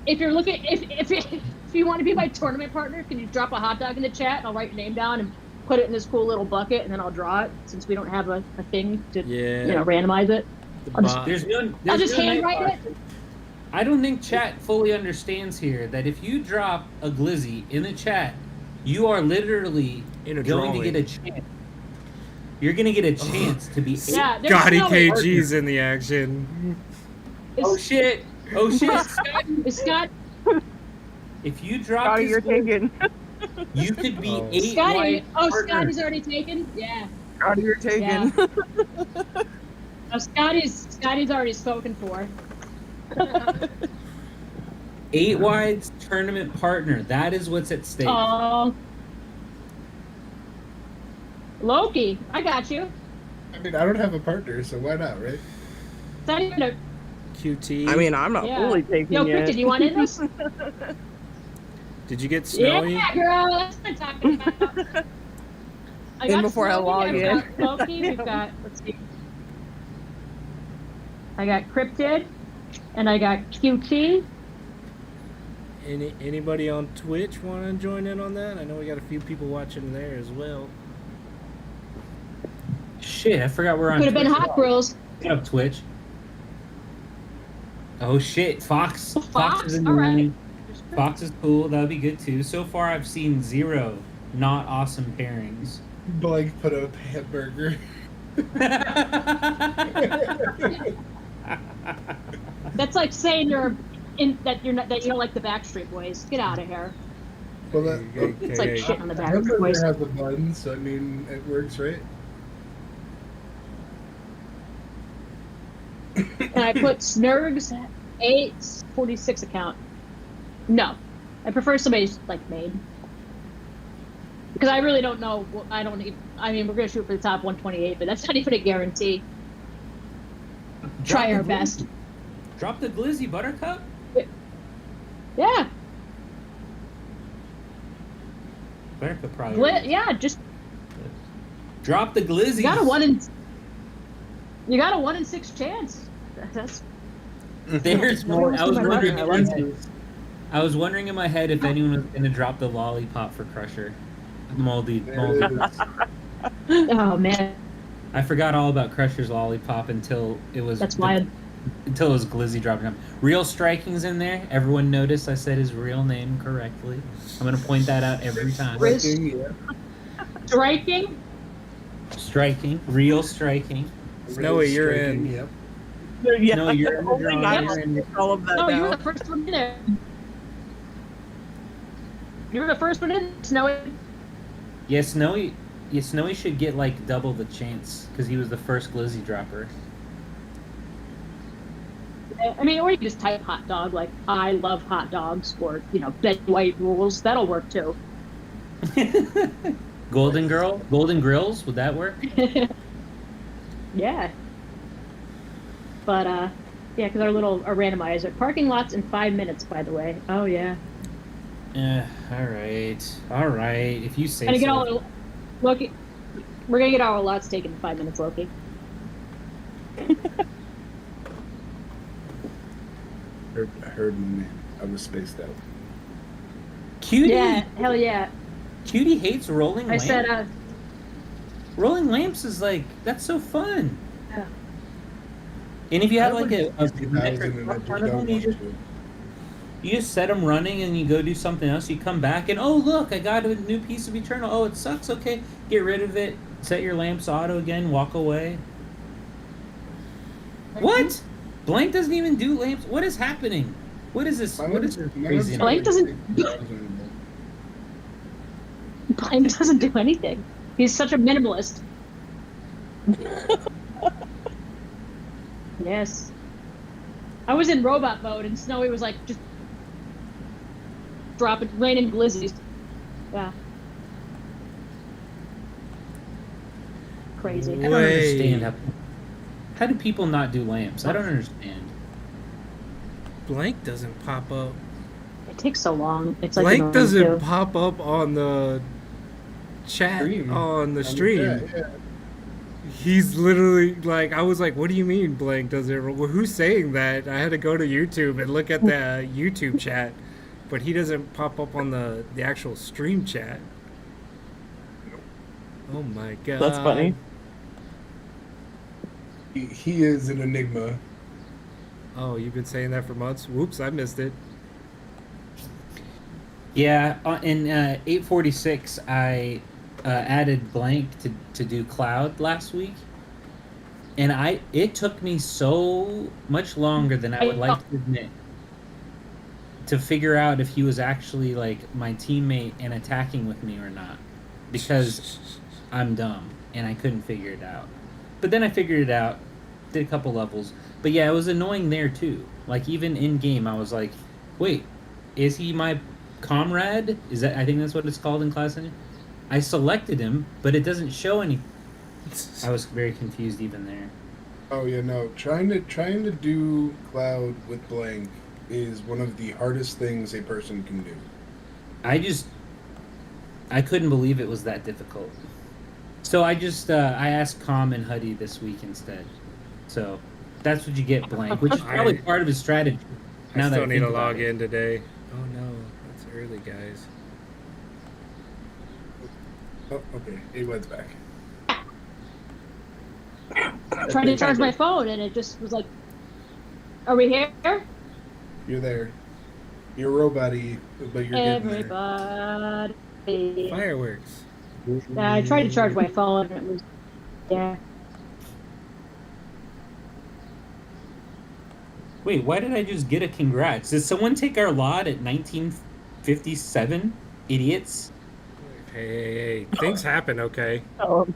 If you're looking, if you want to be my tournament partner, can you drop a hot dog in the chat and I'll write your name down and put it in this cool little bucket and then I'll draw it since we don't have a thing to randomize it. The I'll just- bot. There's no. I'll there's just no handwrite night it. I don't think chat fully understands here that if you drop a glizzy in the chat, you are literally In a going to drawing. get a chance. You're going to get a chance to be. Yeah. there's Gotti no- KG's in the action. Oh shit! Oh shit! Scott, Is Scott? if you drop Scotty, this you're glizzy, taken. you could be Oh. 8 Scotty. white Oh, partner. Scotty's already taken. Yeah. Scotty, you're taken. Scotty's already spoken for. 8 Wide's tournament partner. That is what's at stake. Oh, Loki, I got you. I mean, I don't have a partner, so why not, right? It's not even a, QT. I mean, I'm not Yeah. fully taking yo, it. Cryptid, you want in this? Did you get Snowy? Yeah, girl, that's what I'm talking about. I Then got before I Smokey, log I've in. got Loki, we've got, let's see. I got Cryptid, and I got QT. Anybody on Twitch want to join in on that? I know we got a few people watching there as well. Shit, I forgot we're on Could have been Twitch. Hot Grills. Get up, Twitch. Oh shit, Fox. Fox? is in the All right. room. Fox is cool. That would be good too. So far, I've seen 0 not awesome pairings. Blank put up hamburger. That's like saying that you don't like the Backstreet Boys. Get out of here. Well, that, It's like shit on the Backstreet hamburger Boys. has a bun, so I mean, it works, right? And I put Snurgs 846 account. No, I prefer somebody's like made because I really don't know. I don't. I mean, we're gonna shoot for the top 128, but that's not even a guarantee. Try our best. Drop the glizzy, Buttercup. Yeah, Buttercup probably. yeah. Just Drop the glizzy. you got a 1 in 6 chance. That's There's more. I was wondering in my head- I was wondering in my head if anyone was gonna drop the lollipop for Crusher. Moldy. oh man, I forgot all about Crusher's lollipop until it was. that's wild. Until it was Glizzy dropping up. Real Striking's in there. Everyone noticed I said his real name correctly. I'm gonna point that out every time. Striking. Striking. Real Striking. Snowy, you're in. Yep. Yeah, No, you're in the only drawing. not You're in. all of that No, you now. were the first one in there. You were the first one in, Snowy. Yeah, Snowy should get like double the chance because he was the first Glizzy dropper. I mean, or you can just type hot dog, like I love hot dogs, or Betty White rules. That'll work too. Golden Grills, would that work? Yeah. But yeah, because our randomizer parking lots in 5 minutes. By the way. Oh yeah. All right. If you say Gonna get so. all Loki. We're gonna get our lots taken in 5 minutes, Loki. I heard my name. I was spaced out. Cutie. Yeah, hell yeah. Cutie hates rolling I lamps. said Rolling lamps is like that's so fun. Yeah. And if you have I like would a 60,000 metric and I in just front of don't them, want to. you just set them running and you go do something else. You come back and oh look, I got a new piece of Eternal. Oh, it sucks. Okay, get rid of it. Set your lamps auto again. Walk away. What? Blank doesn't even do lamps. What is happening? What is this? What is crazy? Blank doesn't- Blank doesn't do anything. He's such a minimalist. Yes. I was in robot mode and Snowy was like just raining glizzies. Yeah. Crazy. I don't understand how do people not do lamps? I don't understand. Blank doesn't pop up. It takes so long. It's like Blank annoying, doesn't too. pop up on the chat on the stream. Yeah. He's literally like, I was like, what do you mean Blank doesn't roll? Well, who's saying that? I had to go to YouTube and look at the YouTube chat, but he doesn't pop up on the actual stream chat. Oh my god. That's funny. He is an enigma. Oh, you've been saying that for months? Whoops, I missed it. Yeah, in 846, I added Blank to do Cloud last week, and it took me so much longer than I would like to admit to figure out if he was actually like my teammate and attacking with me or not, because I'm dumb and I couldn't figure it out. But then I figured it out. did a couple levels. But yeah, it was annoying there too. Like even in game, I was like, wait, is he my comrade? Is that, I think that's what it's called in Class N? I selected him, but it doesn't show any. I was very confused even there. Oh yeah, no. Trying to do Cloud with Blank is one of the hardest things a person can do. I couldn't believe it was that difficult. So I asked Com and Huddy this week instead. So that's what you get, Blank, which is probably part of his strategy. I still need to log in today. Oh no, that's early, guys. Oh, okay. It went back. I tried to charge my phone and it just was like, "Are we here?" You're there. You're robot-y, but you're Everybody. Fireworks. Yeah, I tried to charge my phone and it was, yeah. Wait, why did I just get a congrats? Did someone take our lot at 1957? Idiots. Hey, things happen, okay? Oh.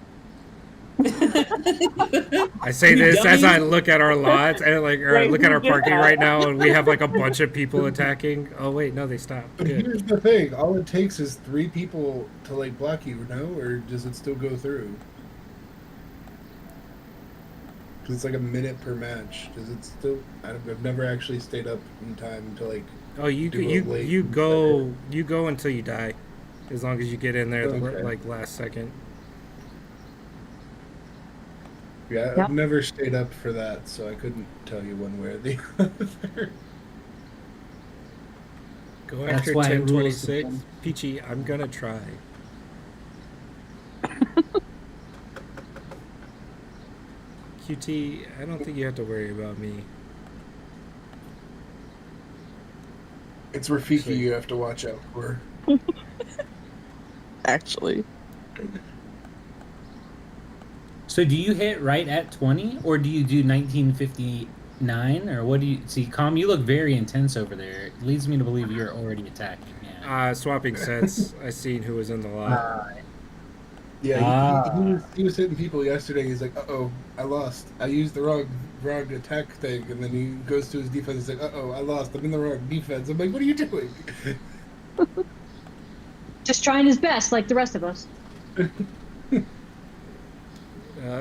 I say this as I look at our lots and I look at our parking right now, and we have like a bunch of people attacking. Oh wait, no, they stopped. But Good. here's the thing: all it takes is 3 people to like block you, no? Or does it still go through? Because it's like a minute per match. Does it still? I've never actually stayed up in time to like. Oh, you go until you die, as long as you get in there Okay. like last second. Yeah, Yep. I've never stayed up for that, so I couldn't tell you one way or the other. Go That's after why it rules 1026. the- Peachy, I'm gonna try. QT, I don't think you have to worry about me. It's Rafiki you have to watch out for. Actually. So do you hit right at 20, or do you do 1959, or what do you see? Com, you look very intense over there. It leads me to believe you're already attacking. Yeah. Swapping sets. I seen who was in the lot. Yeah, he was hitting people yesterday. He's like, "Uh-oh, I lost. I used the wrong attack thing." And then he goes to his defense. He's like, "Uh-oh, I lost. I'm in the wrong defense." I'm like, "What are you doing?" Just trying his best, like the rest of us.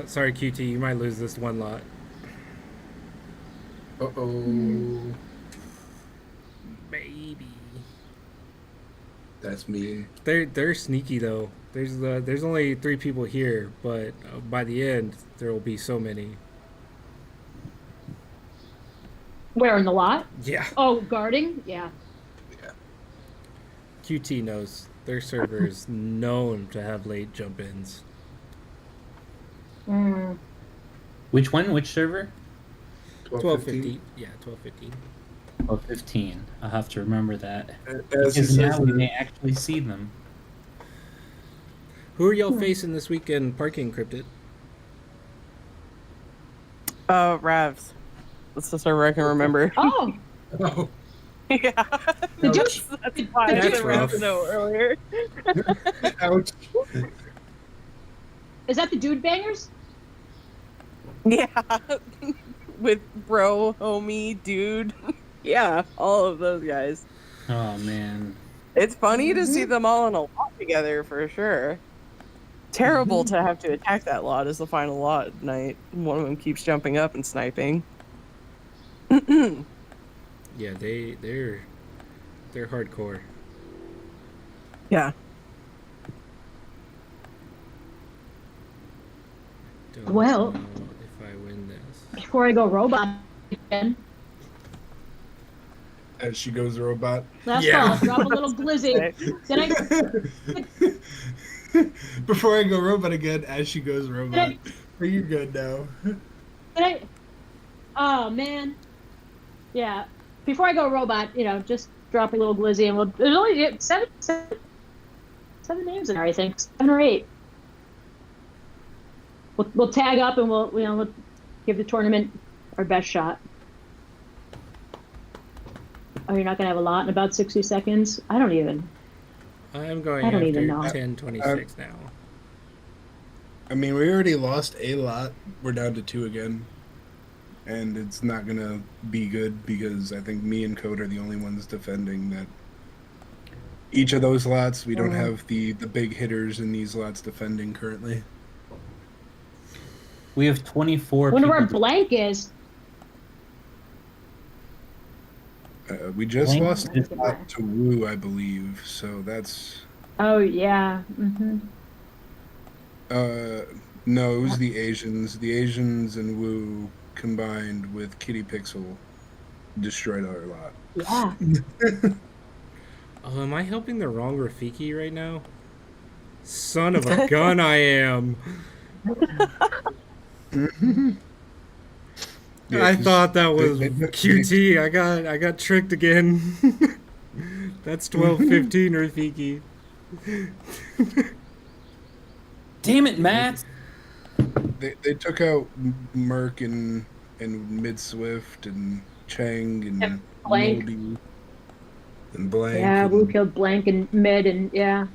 Sorry, QT, you might lose this one lot. Uh-oh. Baby. That's mean. They're sneaky though. There's only 3 people here, but by the end there will be so many. Where in the lot? Yeah. Oh, guarding? Yeah. QT knows their server is known to have late jump-ins. Mm. Which one? Which server? 12:50. Yeah, 12:15. Oh, 15. I'll have to remember that. As he Because now says, we may actually see them. Who are y'all facing this weekend parking, Cryptid? Ravs. That's the server I can remember. Oh, oh, Yeah. Did you- That's why I That's said rough. Ravs no earlier. ouch. is that the dude bangers? Yeah. With bro, homie, dude. Yeah, all of those guys. Oh, man. It's funny to see them all in a lot together for sure. Terrible to have to attack that lot as the final lot at night. One of them keeps jumping up and sniping. Yeah, they're hardcore. Yeah. Don't Well. know if I win this. Before I go robot again. As she goes robot. Last Yeah. call, drop a little glizzy. Then Before I go robot again, as she goes robot. Are you good now? oh man. Yeah. Before I go robot, just drop a little glizzy and there's only seven names in there, I think. 7 or 8. We'll tag up and we'll give the tournament our best shot. Oh, you're not gonna have a lot in about 60 seconds? I don't even know. 10:26 now. I mean, we already lost a lot. We're down to 2 again. and it's not gonna be good because I think me and Code are the only ones defending that. Each of those lots, we don't have the big hitters in these lots defending currently. We have 24 Wonder people. where Blank is. We just Blank lost is a lot to Woo, I believe. So that's. Oh yeah. No, it was the Asians. The Asians and Woo combined with Kitty Pixel destroyed our lot. Yeah. Oh, am I helping the wrong Rafiki right now? Son of a gun, I am. Yeah, I thought that was they- QT. I got tricked again. That's 12-15 Rafiki. Damn it, Matt! They took out Merc and Mid Swift and Chang and Yep, Blank. Moby and Blank. Yeah, and- Woo killed Blank and Mid, and yeah.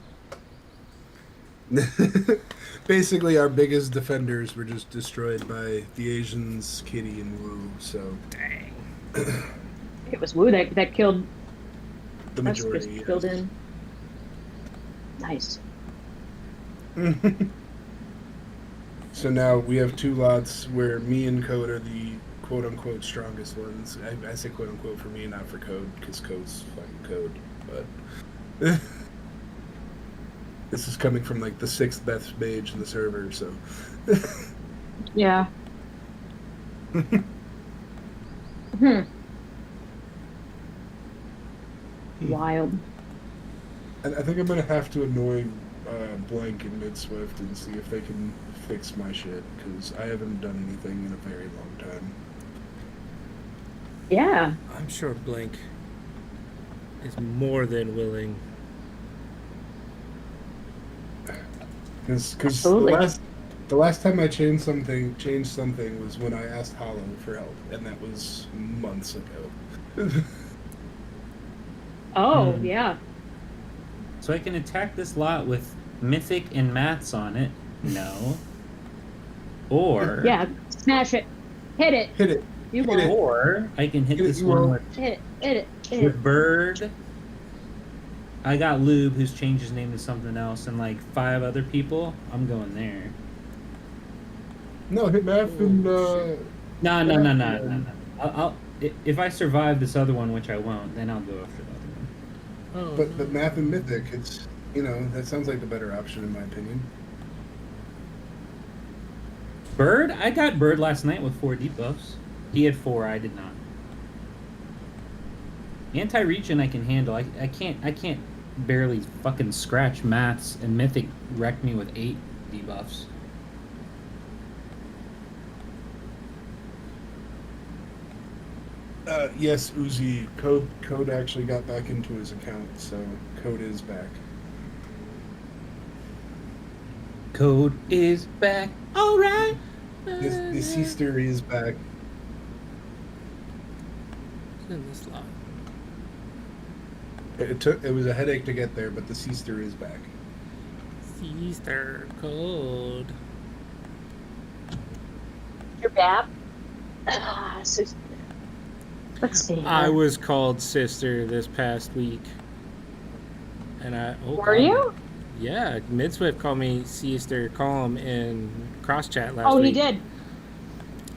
Basically, our biggest defenders were just destroyed by the Asians, Kitty and Woo. So Dang. It was Woo that killed the us, just majority. filled in. Nice. So now we have two lots where me and Code are the quote-unquote strongest ones. I say quote-unquote for me, not for Code, because Code's fucking Code. But this is coming from like the 6th best mage in the server, so. Yeah. Wild. And I think I'm gonna have to annoy Blank and Mid Swift and see if they can fix my shit, because I haven't done anything in a very long time. Yeah. I'm sure Blink is more than willing. Because Absolutely. the last time I changed something was when I asked Hollow for help, and that was months ago. Oh, yeah. So I can attack this lot with Mythic and Maths on it. No. Or Yeah. Smash it. Hit it. Hit it. You Hit won't. it. Or I can hit Hit it, this you one won't. with, Hit it. Hit it. Hit with it. Bird. I got Lube, who's changed his name to something else, and like 5 other people. I'm going there. No, hit math and No. If I survive this other one, which I won't, then I'll go after the other one. Oh, but math and mythic, it's that sounds like the better option in my opinion. Bird? I got Bird last night with 4 debuffs. He had 4, I did not. Anti-regen I can handle. I can't barely fucking scratch Maths, and Mythic wrecked me with 8 debuffs. Yes, Uzi. Code actually got back into his account, so Code is back. Code is back. All right. The sister is back. It's in this lot. It was a headache to get there, but the sister is back. Sister code. Your BAP. So, let's see. I was called sister this past week. And Were you? Yeah, Midswift called me Sister Calm in cross chat last Oh, week. he did.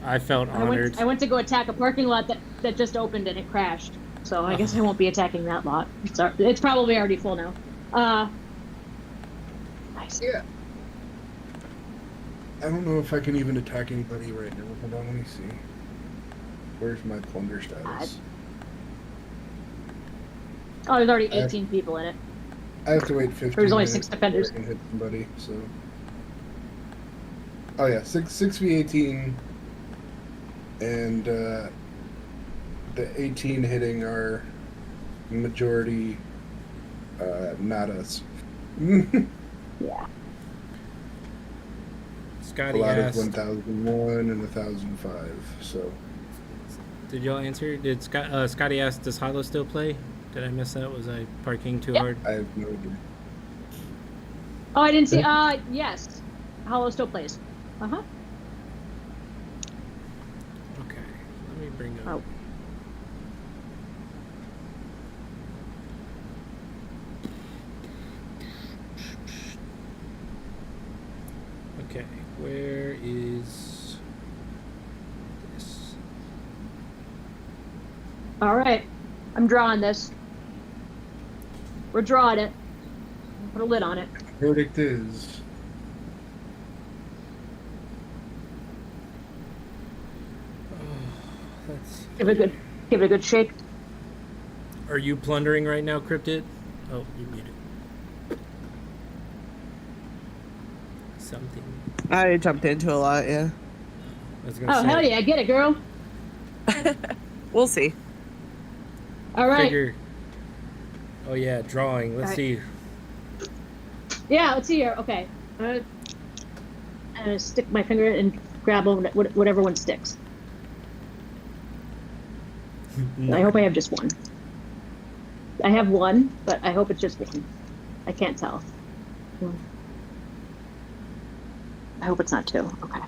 I felt honored. I went to go attack a parking lot that just opened and it crashed. So I guess I won't be attacking that lot. It's probably already full now. Nice. Yeah. I don't know if I can even attack anybody right now. Hold on, let me see. Where's my plunder status? Oh, there's already 18 people in it. I have to wait 15 There's only minutes 6 defenders. before I can hit somebody, so. Oh yeah, 6v18, and the 18 hitting are majority not us. Yeah. A Scotty lot of asked, 1001 and 1005, so. did y'all answer? Did Scotty ask, does Hollow still play? Did I miss that? Was I parking too Yep. hard? I have no idea. Oh, I didn't see. Yes. Hollow still plays. Uh-huh. Okay. bring up. Oh. Okay, where is this? All right, I'm drawing this. We're drawing it. Put a lid on it. Verdict is. Let's see. Give it a good shake. Are you plundering right now, Cryptid? Oh, you're muted. Something. I jumped into a lot, yeah. I was gonna Oh say. hell yeah, get it, girl. We'll see. All right. Figure. Oh yeah, drawing. Let's All right. see. Yeah, let's see here. Okay. I'm gonna stick my finger in and grab whatever one sticks. I hope I have just one. I have one, but I hope it's just one. I can't tell. I hope it's not two. Okay.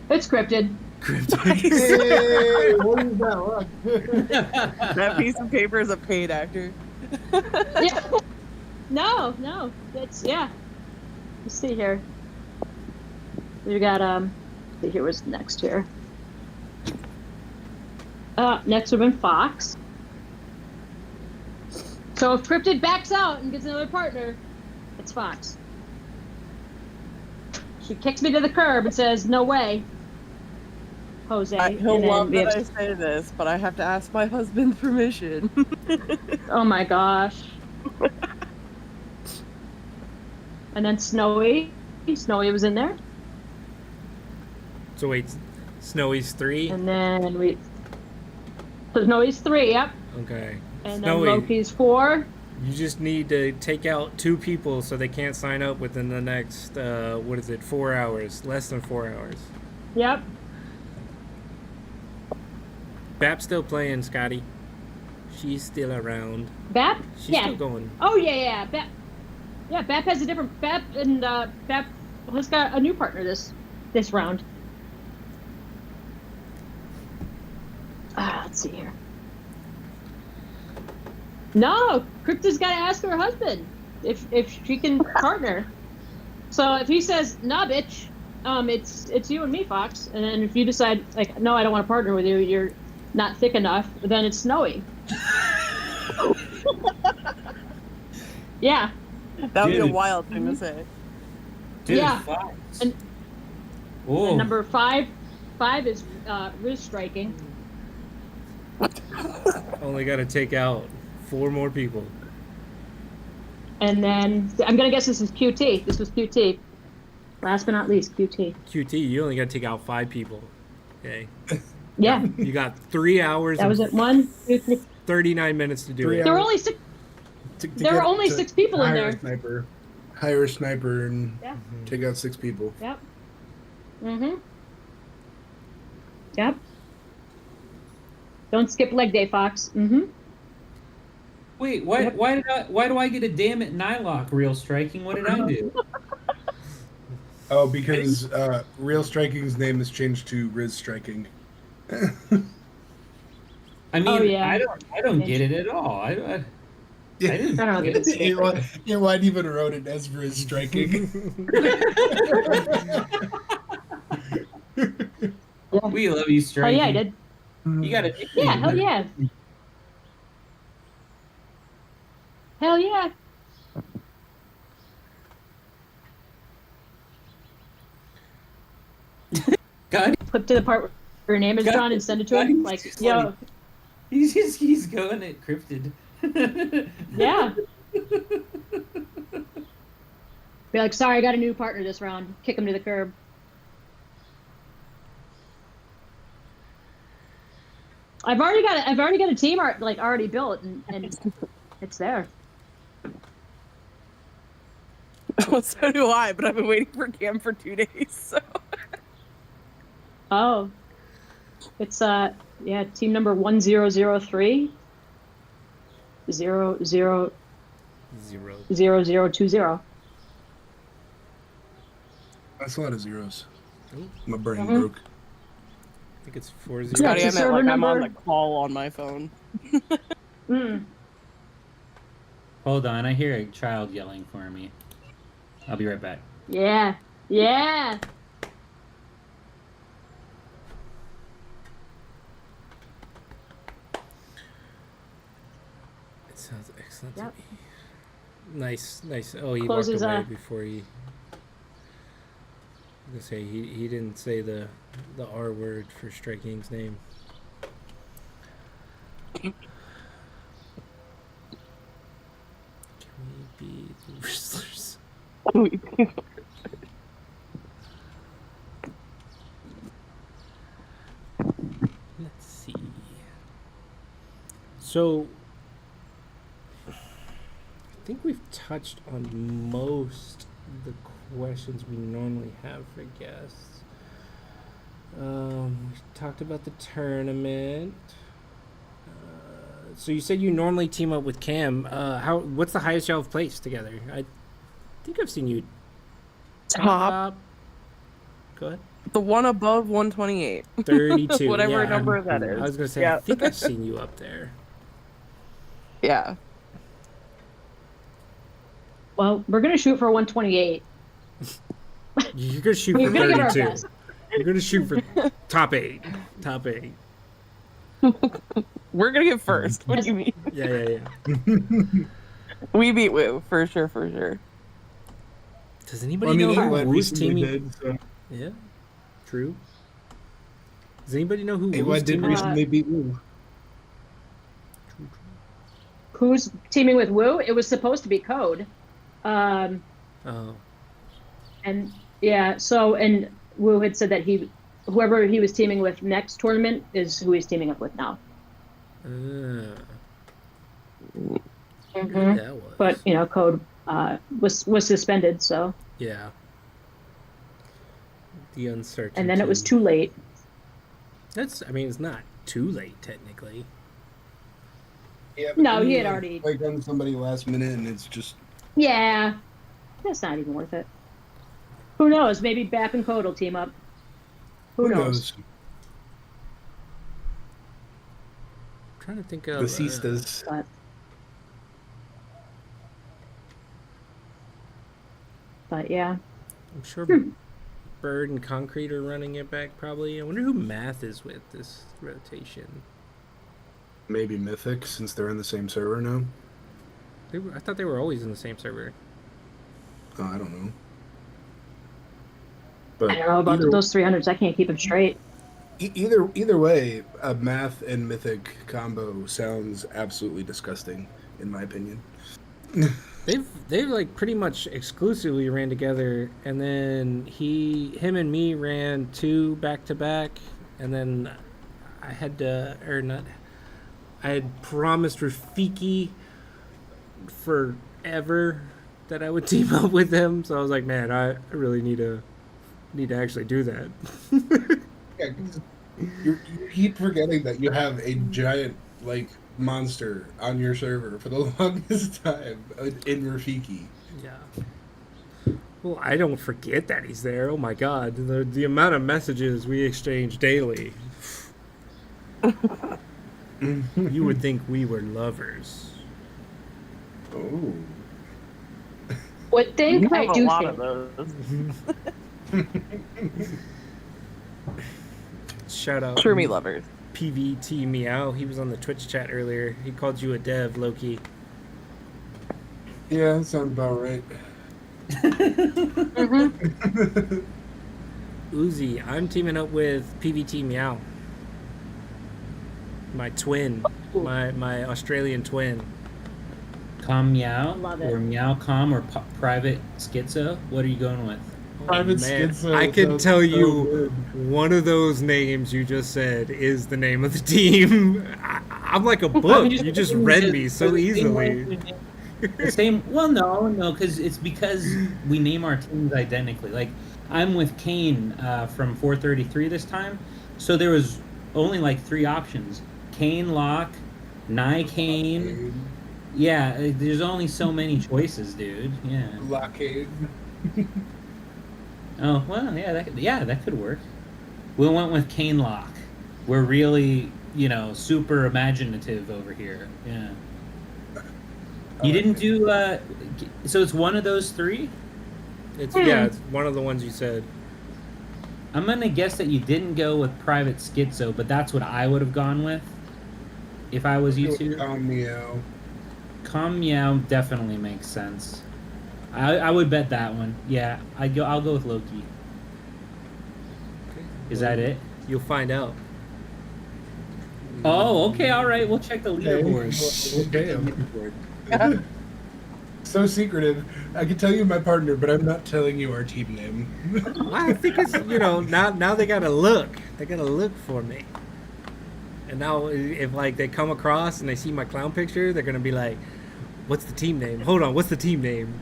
It's cryptid. Hey, what is that? Look. That piece of paper is a paid actor. Yeah. No. That's yeah. Let's see here. We got see here was next here. Next would have been Fox. So if Cryptid backs out and gets another partner, it's Fox. She kicks me to the curb and says, "No way, Jose." He'll and then love we that I have, say this, but I have to ask my husband's permission. oh my gosh. And then Snowy was in there, So wait, Snowy's 3? and then so Snowy's 3, yep, Okay. and Snowy, then Loki's 4. you just need to take out 2 people so they can't sign up within the next, 4 hours? Less than 4 hours. Yep. Bap's still playing, Scotty. She's still around. Bap? She's Yeah. still going. Oh yeah. Bap has a different Bap, and Bap has got a new partner this round. Let's see here. No, Crypta's got to ask her husband if she can partner. So if he says, "Nah, bitch, it's you and me, Fox," and then if you decide like, "No, I don't want to partner with you. You're not thick enough," then it's Snowy. Yeah. That would be a Dude. wild thing to say. Dude, Yeah. Fox. And- Oh, And number five is Riz striking. Only got to take out 4 more people. And then I'm gonna guess this is QT. This was QT. Last but not least, QT. QT, you only got to take out 5 people. Okay. Yeah, You got 3 hours that was and it. 1, 2, 3. 39 minutes to do 3 it. There were hours. only six. To There were get- only to 6 people in hire there. A sniper, hire a sniper and Yeah. take out 6 people. Yep. Yep. Don't skip leg day, Fox. wait, why? Yep. Why do I get a damn it Nylock real striking? What did I do? Oh, because Real Striking's name has changed to Riz Striking. I mean, Oh, yeah. I don't get it at all. I didn't. I don't get know. it. You might even wrote it as Riz Striking. We love you, Oh striking. yeah, I did. You got to. Yeah, hell yeah. Hell yeah. God, Clip to the part where her name is God, drawn and send it to him. God, Like, he's yo, he's going at Cryptid. yeah. Be like, sorry, I got a new partner this round. Kick him to the curb. I've already got a team already built and it's there. So do I, but I've been waiting for Cam for 2 days. So. Oh, it's team number 1003 0 0 0. 0 0 2 0. That's a lot of zeros. Ooh. My brain Mhm. broke. I think it's 4 0. Yeah, Scotty, it's I a meant like server I'm on the number. call on my phone. Mm. Hold on, I hear a child yelling for me. I'll be right back. Yeah. Yeah. It sounds excellent Yep. to me. Nice, nice. Oh, he Closes, walked away before he. I was gonna say he didn't say the R word for Strike King's name. Can we be the Whistlers? Let's see. So, I think we've touched on most of the questions we normally have for guests. We talked about the tournament. So you said you normally team up with Cam. What's the highest y'all have placed together? I think I've seen you Top. Go ahead. The one above 128. 32. Whatever yeah, number that is. I was gonna say Yeah. I think I've seen you up there. Yeah. Well, we're gonna shoot for 128. You're gonna shoot We're for gonna get our 32. best. You're gonna shoot for top 8. Top 8. We're gonna get first. What do you mean? Yeah. We beat Woo for sure. Does anybody Well, I mean, know who AWAD Woo's recently teaming? did, so Yeah, true. Does anybody know who Woo's AWAD did teaming? recently beat Woo. Who's teaming with Woo? It was supposed to be Code. Oh, And yeah, so and Wu had said that whoever he was teaming with next tournament is who he's teaming up with now. who Mhm. that was. But you know, Code was suspended, so Yeah. The uncertainty. and then it was too late. I mean, it's not too late technically. Yeah, No, then he you, had already. like on somebody last minute, and it's just Yeah, that's not even worth it. Who knows? Maybe Bap and Code will team up. Who knows? I'm trying to think of The Sistas. But yeah, I'm sure Bird and Concrete are running it back probably. I wonder who Math is with this rotation. Maybe Mythic, since they're in the same server now. I thought they were always in the same server. Oh, I don't know. But I don't know about either, those 300s. I can't keep them straight. either way, a Math and Mythic combo sounds absolutely disgusting, in my opinion. They've like pretty much exclusively ran together, and then him and me ran 2 back to back, and then I had promised Rafiki forever that I would team up with him, so I was like, man, I really need to actually do that. Yeah, 'cause you keep forgetting that you have a giant monster on your server for the longest time in Rafiki. Yeah. Well, I don't forget that he's there. Oh my god, the amount of messages we exchange daily. You would think we were lovers. Oh. Would think You I have a do lot think. of those. Shout out Shroomy lovers. PVT Meow. He was on the Twitch chat earlier. He called you a dev, Loki. Yeah, that sounds about right. Uzi, I'm teaming up with PVT Meow. My twin. My Australian twin. Com Meow Love it. or Meow Com or Private Schizo? What are you going with? Private Man, Schizo I can sounds tell so you good. one of those names you just said is the name of the team. I'm like a book. You just read me so easily. The same. Well, no, because it's because we name our teams identically. Like I'm with Kane from 433 this time, so there was only like 3 options: Kane Lock, Nye Kane. Yeah, there's only so many choices, dude. Yeah. Blockade. Oh well, yeah, that could work. We went with Cane Lock. We're really, super imaginative over here. Yeah. You didn't do. So it's one of those three. It's Hmm. yeah, it's one of the ones you said. I'm gonna guess that you didn't go with Private Schizo, but that's what I would have gone with if I was you two. Meow. Calm Meow definitely makes sense. I would bet that one. Yeah, I'll go with Loki. Okay. Is that it? You'll find out. Oh, okay, all right. We'll check the Okay. leaderboard. Well, damn. So secretive. I can tell you my partner, but I'm not telling you our team name. I think it's now they gotta look. They gotta look for me. And now if like they come across and they see my clown picture, they're gonna be like, "What's the team name? Hold on, what's the team name?"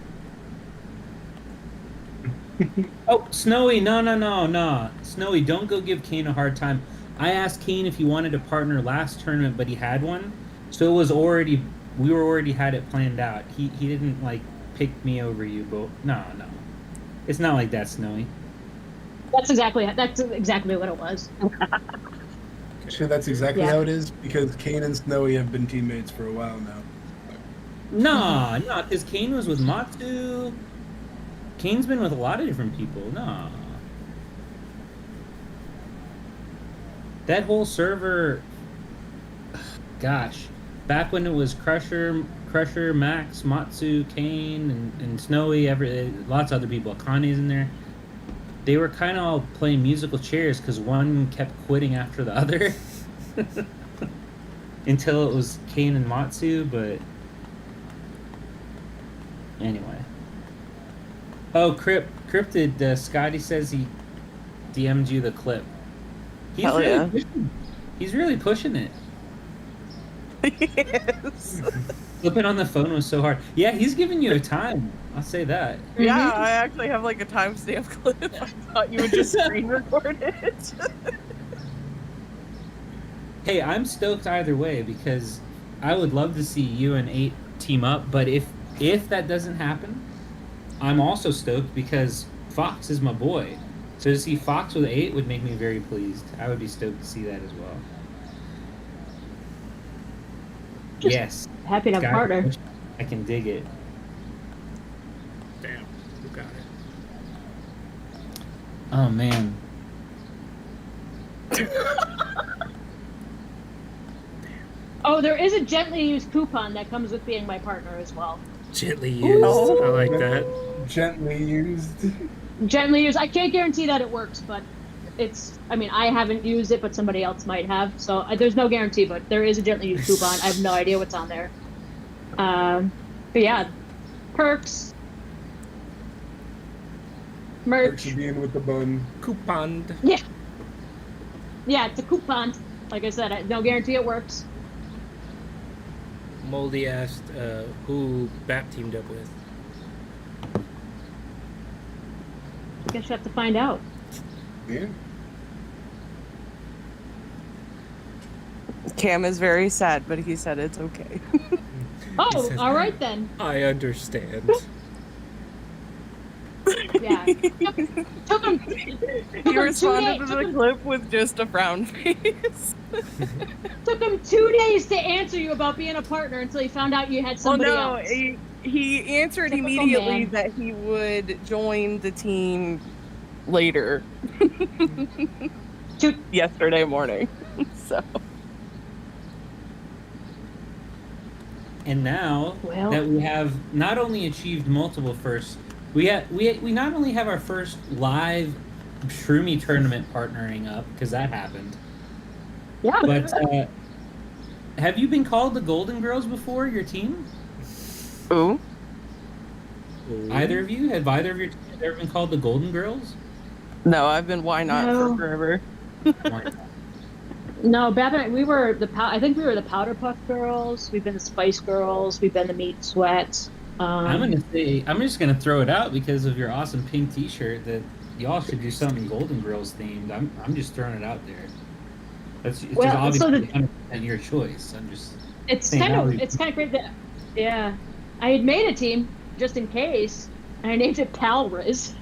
Oh, Snowy, no. Snowy, don't go give Kane a hard time. I asked Kane if he wanted a partner last tournament, but he had one. So we already had it planned out. He didn't like pick me over you, but no. It's not like that, Snowy. That's exactly what it was. Sure, that's exactly Yeah. how it is, because Kane and Snowy have been teammates for a while now. No, because Kane was with Matsu. Kane's been with a lot of different people. No. That whole server, gosh, back when it was Crusher, Max, Matsu, Kane, and Snowy, lots of other people. Akane's in there. They were kind of all playing musical chairs because one kept quitting after the other until it was Kane and Matsu. But anyway. Oh, Cryptid, Scotty says he DM'd you the clip. Hell yeah. He's really pushing it. Yes. Flipping on the phone was so hard. Yeah, he's giving you a time. I'll say that. Yeah, I actually have like a timestamp clip. I thought you would just screen record it. Hey, I'm stoked either way because I would love to see you and 8 team up. But if that doesn't happen, I'm also stoked because Fox is my boy. So to see Fox with 8 would make me very pleased. I would be stoked to see that as well. Just yes. happy to have a Sky- partner. I can dig it. Damn, who got it? Oh man. Oh, there is a gently used coupon that comes with being my partner as well. Gently used. I like that. Gently used. Gently used. I can't guarantee that it works, but I haven't used it, but somebody else might have. So there's no guarantee, but there is a gently used coupon. I have no idea what's on there. But yeah, perks, merch. Perks of being with the bun. Coupon. Yeah, it's a coupon. Like I said, no guarantee it works. Moldy asked who BAP teamed up with. I guess you have to find out. Yeah. Cam is very sad, but he said it's okay. Oh, says- all right then. I understand. Yeah. Took him. He responded to the clip with just a frown face. Took him 2 days to answer you about being a partner until he found out you had Well, somebody no, else. he answered Typical immediately man. that he would join the team later. Yesterday morning. So And now Well. that we have not only achieved multiple firsts, we not only have our first live Shroomy tournament partnering up because that happened, Yeah. but have you been called the Golden Girls before your team? ooh. Either of you? Have either of your teams ever been called the Golden Girls? No, I've been why not No. for forever. No, Beth and I, I think we were the Powder Puff Girls. We've been the Spice Girls. We've been the Meat Sweats. I'm just gonna throw it out because of your awesome pink T-shirt that y'all should do something Golden Girls themed. I'm just throwing it out there. It's just Well, so obviously 100% your choice. I'm just It's saying kind how of we- great that I had made a team just in case, and I named it Pal Riz.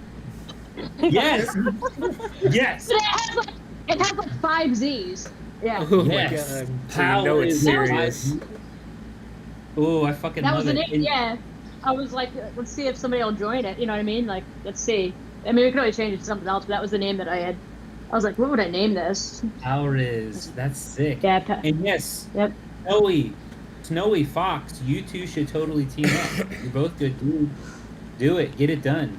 Yes. Yes. It has like 5 Z's. Yeah. Oh Yes. my god. So Power you know it's is serious. Oh, I fucking That love was the it. name. Yeah. I was like, let's see if somebody will join it. You know what I mean? Like, let's see. I mean, we could always change it to something else, but that was the name that I had. I was like, what would I name this? Power is. That's sick. Yeah. And yes, Yep. Snowy, Fox, you two should totally team up. You're both good dudes. Do it. Get it done.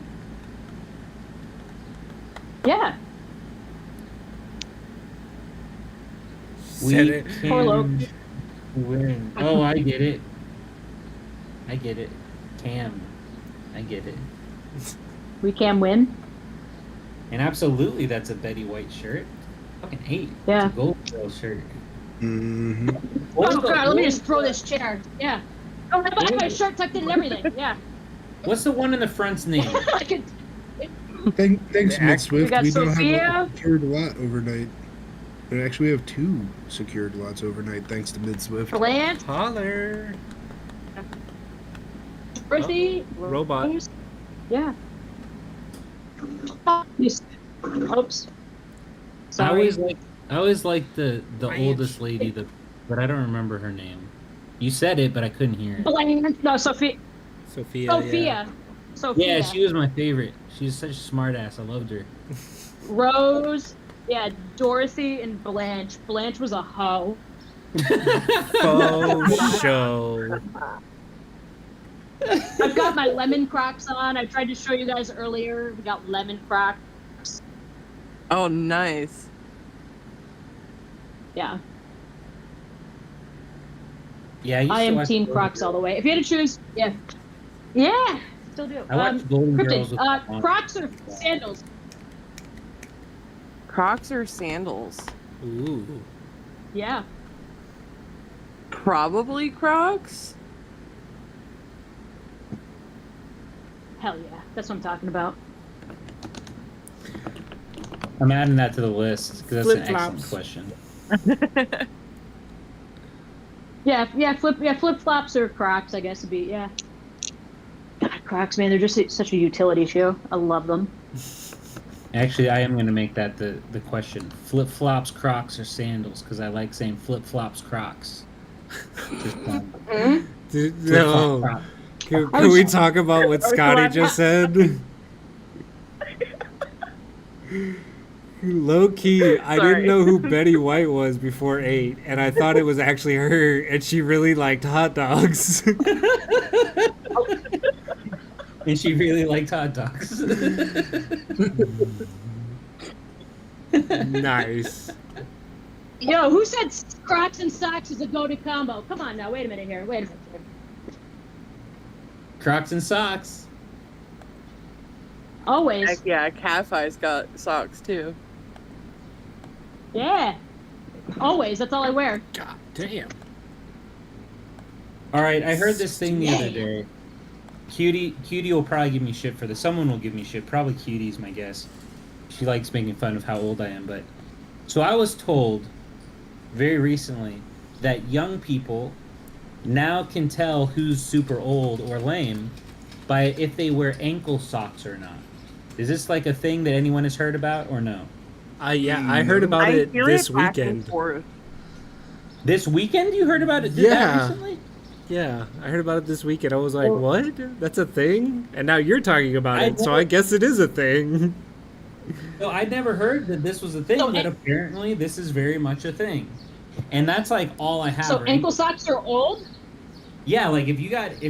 Yeah. We Said it. Poor Loke. can win. Oh, I get it. I get it. Cam. I get it. We can win. And absolutely, that's a Betty White shirt. Fucking hate. Yeah. It's a Gold Girl shirt. Mm-hmm. Oh, God. Let me just throw this chair. Yeah. Oh, I have my shirt tucked in and everything. Yeah. What's the one in the front's name? I could. Thanks, Mid Swift. We got We don't Sophia. have a secured lot overnight. And actually, we have 2 secured lots overnight, thanks to Mid Swift. Bland. Holler. Dorothy. Robot. Rose. Yeah. Oops. I Sorry. always like the Ranch. oldest lady, but I don't remember her name. You said it, but I couldn't hear it. Bland. No, Sophia. Sophia. Sophia. Sophia. Yeah, she was my favorite. She's such a smart ass. I loved her. Rose. Yeah, Dorothy and Blanche. Blanche was a hoe. Faux show. I've got my lemon Crocs on. I tried to show you guys earlier. We got lemon Crocs. Oh, nice. Yeah. Yeah, used I to am watch Team Golden Crocs all Girls. the way. If you had to choose, yeah. Yeah, still do. I watched Golden Girls with my Cryptid, mom. Crocs or sandals? Crocs or sandals? Ooh. Yeah. Probably Crocs. Hell yeah. That's what I'm talking about. I'm adding that to the list because that's an excellent Flip-flops. question. Flip flops or Crocs, I guess would be, yeah. God, Crocs, man, they're just such a utility shoe. I love them. Actually, I am going to make that the question. Flip flops, Crocs, or sandals? Because I like saying flip flops, Crocs. Just one. Dude, Flip-flop, no. Crocs. Can we talk about what Scotty just said? Low key, I didn't Sorry. know who Betty White was before 8, and I thought it was actually her, and she really liked hot dogs. And she really liked hot dogs. Nice. Yo, who said Crocs and socks is a go-to combo? Come on now, wait a minute here. Wait a minute. Crocs and socks. Always. Heck yeah, Calf Eye's got socks too. Yeah. Always. That's all I wear. God damn. All right, I heard this thing the other day. Cutie will probably give me shit for this. Someone will give me shit. Probably Cutie's my guess. She likes making fun of how old I am, but so I was told very recently that young people now can tell who's super old or lame by if they wear ankle socks or not. Is this like a thing that anyone has heard about or no? Yeah, I heard about it feel this back and weekend. forth. This weekend you heard about it? Did Yeah. that recently? Yeah, I heard about it this weekend. I was like, Well- what? That's a thing? And now you're talking about I it, so never- I guess it is a thing. No, I'd never heard that this was a thing, So but an- apparently this is very much a thing. And that's like all I have. So are ankle socks are old? Yeah, like if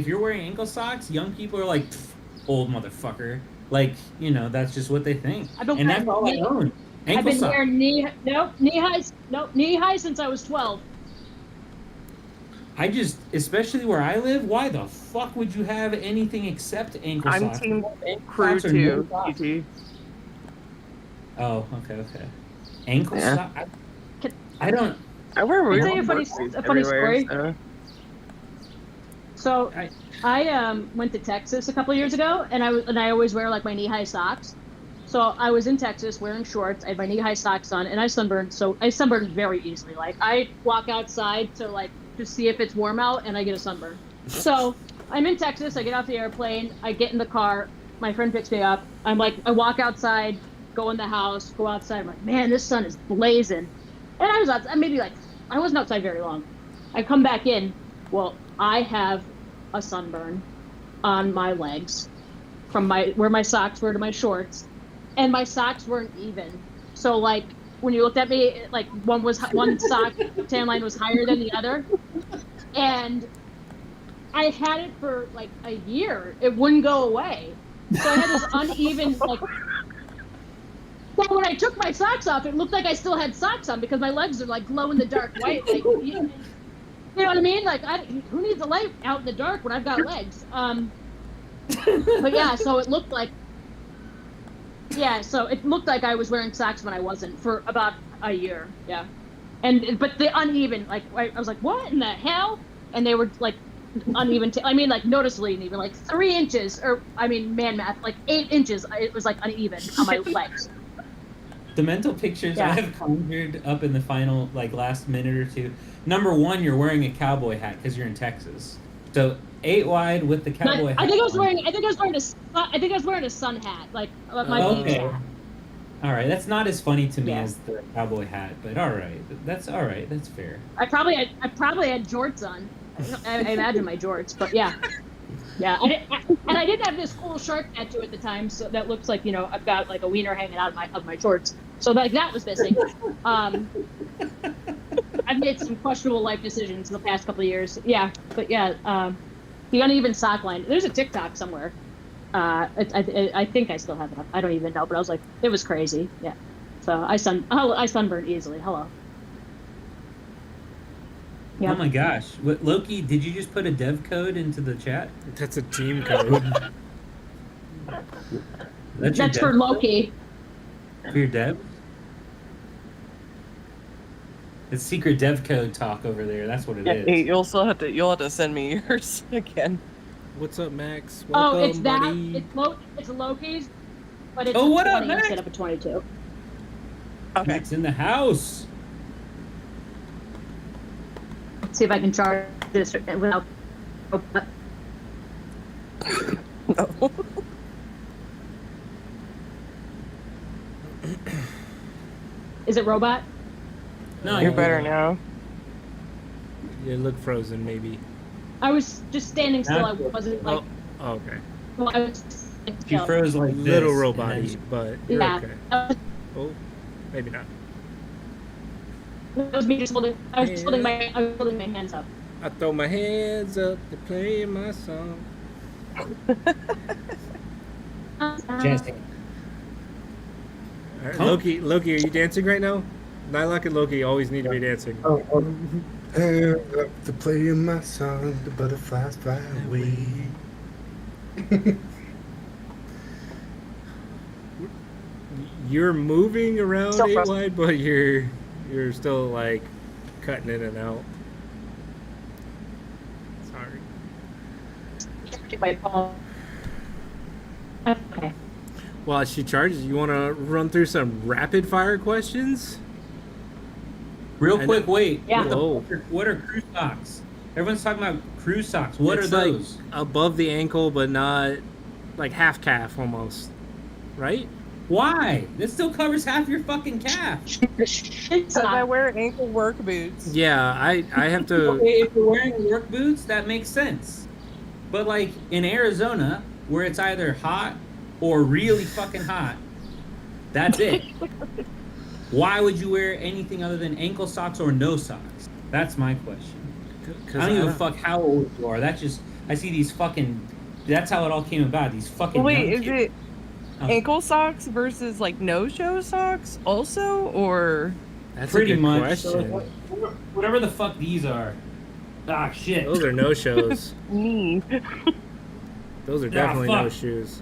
you're wearing ankle socks, young people are like, "Pff, old motherfucker. Like, you know, that's just what they think. I've been And that's all I wearing own. I've Ankle been socks. wearing knee highs since I was 12. I just, especially where I live, why the fuck would you have anything except ankle I'm socks? team Ankle crew socks are too. no socks. QT. Oh, okay. Ankle Yeah. socks? I don't. I wear I'll weird tell you a funny everywhere, story. so. So I went to Texas a couple of years ago, and I always wear like my knee-high socks. So I was in Texas wearing shorts. I had my knee-high socks on, and I sunburned. So I sunburned very easily. Like I walk outside to like just see if it's warm out, and I get a sunburn. So I'm in Texas. I get off the airplane. I get in the car. My friend picks me up. I'm like, I walk outside, go in the house, go outside. I'm like, man, this sun is blazing. And I was outside, maybe like, I wasn't outside very long. I come back in. Well, I have a sunburn on my legs from where my socks were to my shorts, and my socks weren't even. So like when you looked at me, like one sock tan line was higher than the other, and I had it for like a year. It wouldn't go away. So I had this uneven like. Well, when I took my socks off, it looked like I still had socks on because my legs are like glow in the dark white. Like, you know what I mean? Like, who needs a light out in the dark when I've got legs? But yeah, so it looked like. Yeah, so it looked like I was wearing socks when I wasn't for about a year. Yeah, but the uneven, like I was like, what in the hell? And they were like uneven. I mean, like noticeably uneven, like 3 inches, or I mean, man math, like 8 inches. It was like uneven on my legs. The mental pictures I have conjured up in the final, like last minute or two. Number one, you're wearing a cowboy hat because you're in Texas. So 8 wide with the cowboy hat. I think I was wearing a sun hat, like my beach hat. All right, that's not as funny to me as the cowboy hat, but all right, that's all right. That's fair. I probably had jorts on. I imagine my jorts, but yeah. Yeah, I didn't have this cool shark tattoo at the time, so that looks like, you know, I've got like a wiener hanging out of my shorts. So like that was missing. I've made some questionable life decisions in the past couple of years. Yeah, but yeah, the uneven sock line. There's a TikTok somewhere. I think I still have it up. I don't even know, but I was like, it was crazy. Yeah. So I sunburned easily. Hello. Yep. Oh my gosh. What, Loki, did you just put a dev code into the chat? That's a team code. That's for Loki. For your dev? It's secret dev code talk over there. That's what it is. You'll have to send me yours again. What's up, Max? Welcome, it's that. buddy. It's Loki's, but it's a 20 up, instead of a 22. Okay. Max in the house. Let's see if I can charge this without. No. Is it robot? No, You're better now. You look frozen, maybe. I was just standing still. I wasn't like. Oh, okay. Well, I was just standing You still. froze like this. Little robot-y, but you're Yeah. okay. Oh, maybe not. That was me just holding. I was holding my hands up. I throw my hands up to play my song. Jesse. All right, Loki, are you dancing right now? Nylock and Loki always need to be dancing. Hands up to play my song, the butterflies fly away. You're moving around Still 8 frozen. wide, but you're still like cutting in and out. Sorry. My phone. Okay. While she charges, you want to run through some rapid fire questions? Real quick, wait. Yeah. What are crew socks? Everyone's talking about crew socks. What It's are like those? above the ankle, but not like half calf almost, right? Why? This still covers half your fucking calf. Because I wear ankle work boots. Yeah, I have to. Okay, if you're wearing work boots, that makes sense. But like in Arizona, where it's either hot or really fucking hot, that's it. Why would you wear anything other than ankle socks or no socks? That's my question. I don't give a fuck how old you are. That's just, I see these fucking, that's how it all came about. These fucking Wait, young is kids. it ankle socks versus like no-show socks also, or? That's Pretty a good much. question. So, whatever the fuck these are. Ah, shit. Those are no shows. Me. Those are definitely no fuck. shoes.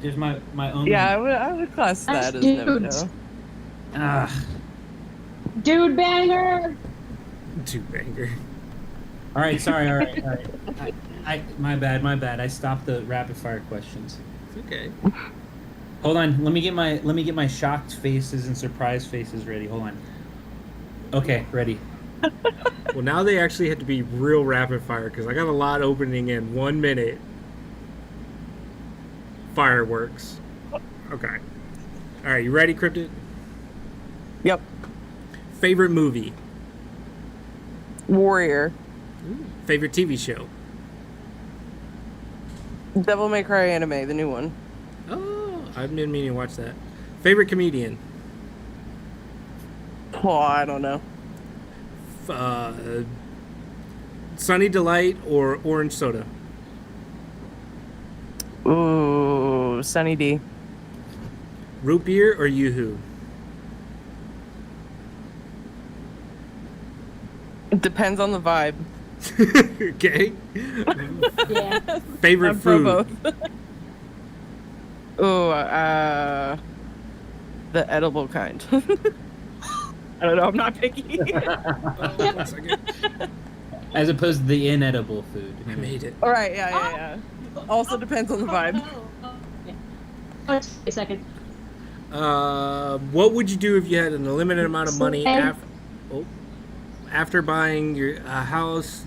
There's my own. Yeah, I would class that as Dudes. no-show. Ah. Dude banger. Two banger. All right, sorry. All right. My bad. I stopped the rapid fire questions. It's okay. Hold on. Let me get my shocked faces and surprised faces ready. Hold on. Okay, ready. Well, now they actually have to be real rapid fire because I got a lot opening in 1 minute. fireworks. Okay. All right, you ready, Cryptid? Yep. Favorite movie? Warrior. Favorite TV show? Devil May Cry anime, the new one. Oh, I've been meaning to watch that. Favorite comedian? Oh, I don't know. Sunny Delight or Orange Soda? Ooh, Sunny D. Root beer or Yoo-hoo? It depends on the vibe. Okay. Yeah. Favorite I'm pro food? both. Ooh, the edible kind. I don't know. I'm not picky. One second. As opposed to the inedible food. I made it. All right. Yeah. Also depends on the vibe. Wait a second. What would you do if you had an unlimited amount of money after buying your house,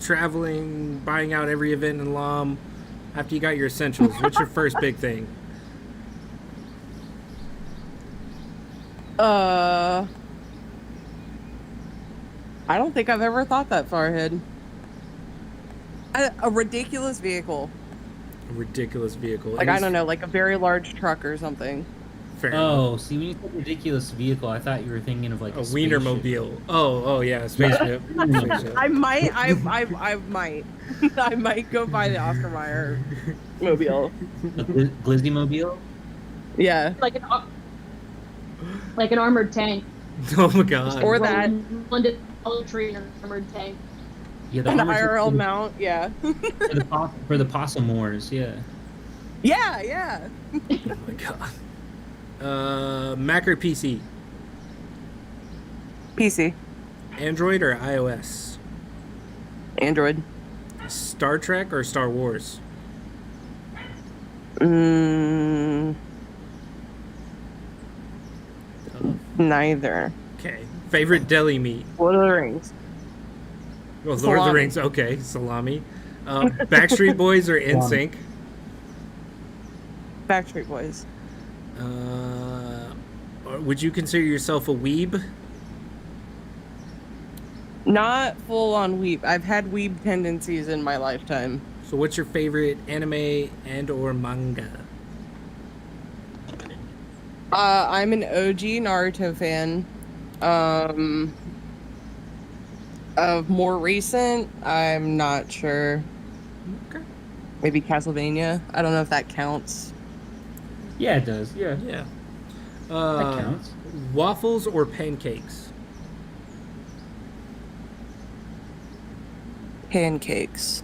traveling, buying out every event in LOM, after you got your essentials? What's your first big thing? I don't think I've ever thought that far ahead. A ridiculous vehicle. A ridiculous vehicle. Like, I don't know, like a very large truck or something. Fair enough. Oh, see, when you said ridiculous vehicle, I thought you were thinking of like A a spaceship. Wienermobile. Oh yeah, a spaceship. Spaceship. I might. I might. I might go buy the Oscar Mayer mobile. A Glizzy mobile? Yeah. Like an armored tank. Oh my god. Or that. London tree in an armored tank. Yeah, the An armors are IRL mount. Yeah. for the possum wars, yeah. Yeah. Oh my god. Mac or PC? PC. Android or iOS? Android. Star Trek or Star Wars? Neither. Okay. Favorite deli meat? Lord of the Rings. Oh, Lord of the Salami. Rings. Okay, salami. Backstreet Boys or NSYNC? Backstreet Boys. Or would you consider yourself a weeb? Not full on weeb. I've had weeb tendencies in my lifetime. So what's your favorite anime and or manga? I'm an OG Naruto fan. Of more recent, I'm not sure. Okay. Maybe Castlevania. I don't know if that counts. Yeah, it does, yeah. Yeah. That counts. Waffles or pancakes? Pancakes.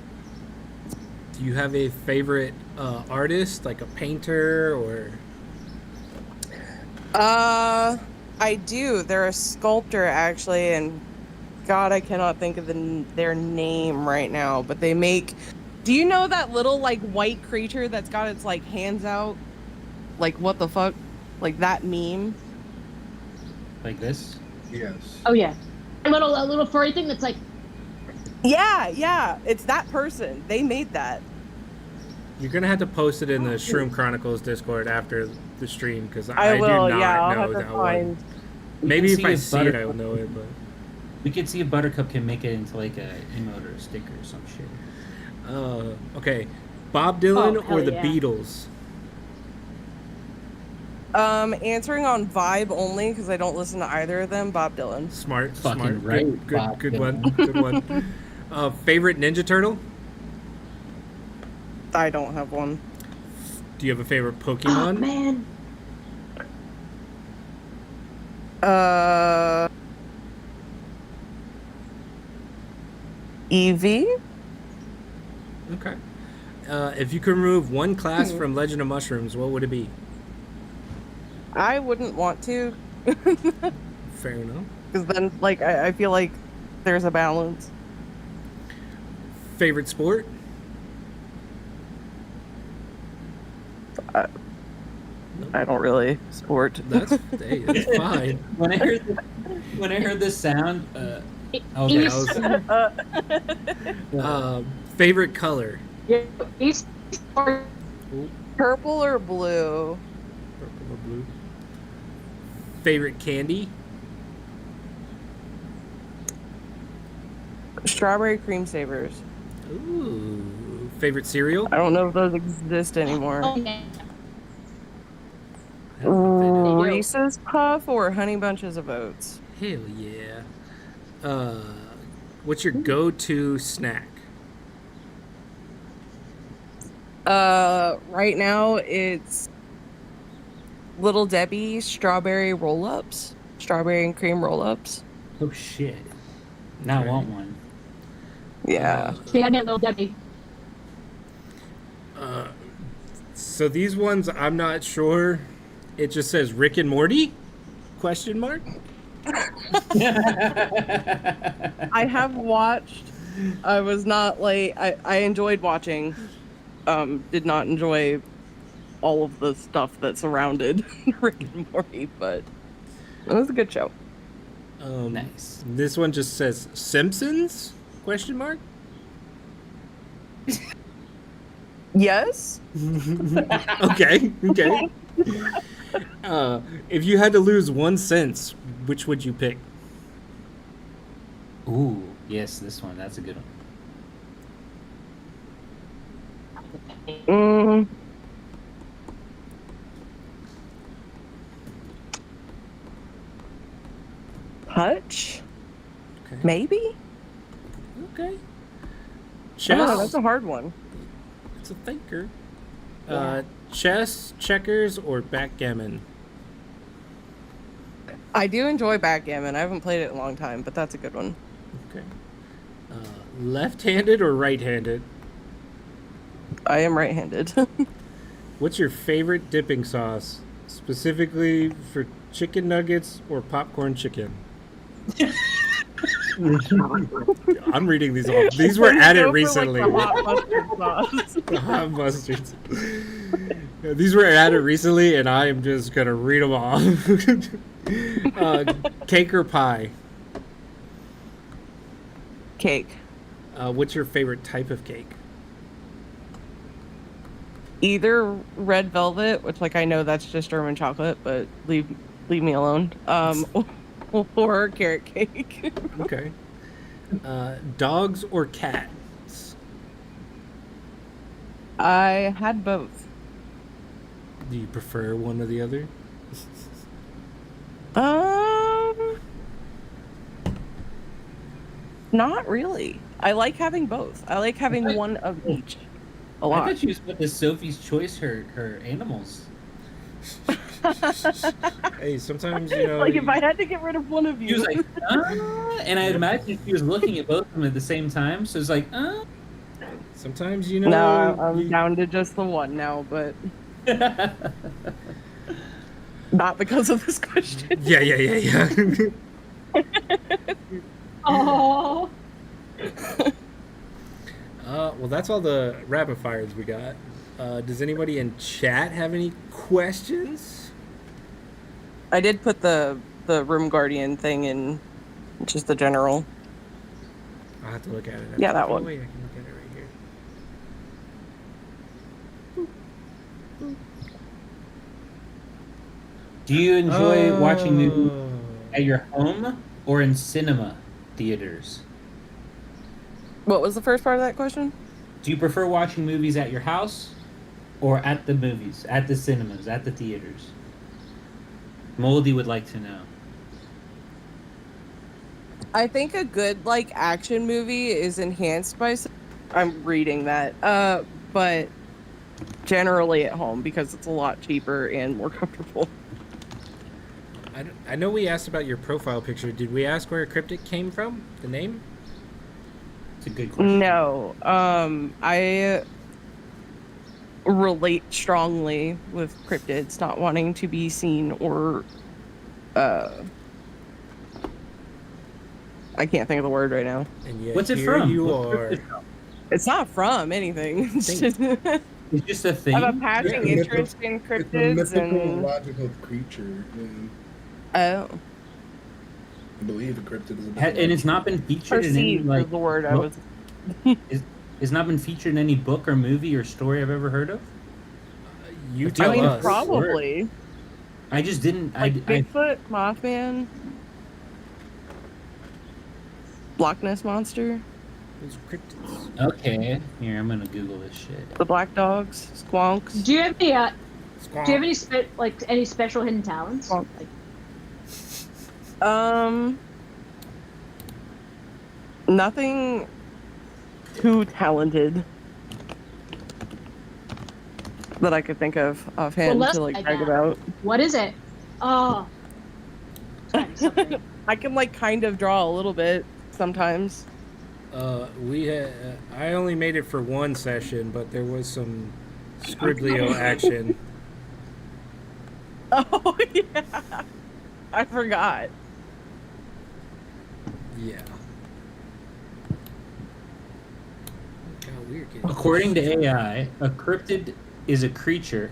Do you have a favorite artist, like a painter or? I do. They're a sculptor actually, and God, I cannot think of their name right now. But they make. Do you know that little like white creature that's got its like hands out? Like what the fuck? Like that meme? Like this? Yes. Oh yeah. A little furry thing that's like. Yeah. It's that person. They made that. You're gonna have to post it in the Shroom Chronicles Discord after the stream because I do will. not Yeah, I'll know have to that find. one. We Maybe can if I see see it, Buttercup- I'll know it. But We could see if Buttercup can make it into like a emote or a sticker or some shit. okay, Bob Dylan Oh, hell or the yeah. Beatles? Answering on vibe only because I don't listen to either of them. Bob Dylan. Smart, Fucking smart. right, Good, Bob good Dylan. one. Good one. Favorite Ninja Turtle? I don't have one. Do you have a favorite Oh Pokemon? man. Eevee? Okay. If you could remove one class from Legend of Mushrooms, what would it be? I wouldn't want to, Fair enough. because then, like, I feel like there's a balance. Favorite sport? I don't really sport. That's fine. When I heard this sound, East, Favorite color? East, What Ooh, Purple or blue? purple or blue. Favorite candy? Strawberry cream savers. Ooh. Favorite cereal? I don't know if those exist anymore. Oh, yeah. I don't know if they do. do. Reese's Puff or Honey Bunches of Oats? Hell yeah. What's your go-to snack? Right now it's Little Debbie strawberry roll-ups. Strawberry and cream roll-ups. Oh shit! Now I want one. Yeah. She had me at Little Debbie. So these ones, I'm not sure. It just says Rick and Morty? Question mark? I have watched. I was not like I enjoyed watching. Did not enjoy all of the stuff that surrounded Rick and Morty, but it was a good show. Nice. This one just says Simpsons? Question mark? Yes. Okay. If you had to lose 1 sense, which would you pick? Ooh, yes, this one. That's a good one. Touch? Okay. Maybe? Okay. Oh, that's a hard one. It's a thinker. Chess, checkers, or backgammon? I do enjoy backgammon. I haven't played it in a long time, but that's a good one. Okay. Left-handed or right-handed? I am right-handed. What's your favorite dipping sauce, specifically for chicken nuggets or popcorn chicken? I'm reading these off. These were added recently. The hot mustard sauce. The hot mustards. These were added recently, and I am just gonna read them off. Cake or pie? Cake. What's your favorite type of cake? Either red velvet, which like I know that's just German chocolate, but leave me alone. Or carrot cake. Okay. Dogs or cats? I had both. Do you prefer one or the other? Not really. I like having both. I like having one of each. A I lot. thought she was put to Sophie's Choice her animals. Hey, sometimes, you know... Like if I had to get rid of one of She you. was like, and I imagine she was looking at both of them at the same time. So it's like, Sometimes, you know... No, I'm down to just the one now, but not because of this question. Yeah. Oh. Well, that's all the rapid fires we got. Does anybody in chat have any questions? I did put the Room Guardian thing in just the general. I'll have to look at it. Yeah, that one. Wait, I can look at it right here. do you enjoy watching movies Oh. at your home or in cinema theaters? What was the first part of that question? Do you prefer watching movies at your house or at the movies, at the cinemas, at the theaters? Moldy would like to know. I think a good like action movie is enhanced by. I'm reading that, but generally at home because it's a lot cheaper and more comfortable. I know we asked about your profile picture. Did we ask where Cryptid came from? The name? It's a good question. No, I relate strongly with cryptids not wanting to be seen or I can't think of the word right now. And yet What's it here from? you What's are. Cryptid from? It's not from anything. It's just, I It's just a thing. have a passing Yeah, interest in It's a cryptids mythical, and logical creature. And oh, I believe a cryptid is a And it's not been featured in any perceived like is the word I book? was. It's not been featured in any book or movie or story I've ever heard of. You I tell mean, us. probably. I just didn't. Like I Bigfoot, Mothman, Loch Ness Monster, Those are cryptids. okay. Here, I'm gonna Google this shit. the Black Dogs, Squonks. Do you have any? Do Squawk. you have any any special hidden talents? Well, Like, Nothing too talented that I could think of offhand Well, to let's like try brag that. about. what is it? Oh, tell me something. I can like kind of draw a little bit sometimes. I only made it for one session, but there was some scribblio action. Oh yeah, I forgot. Yeah. God, we're getting According to AI, a cryptid is a creature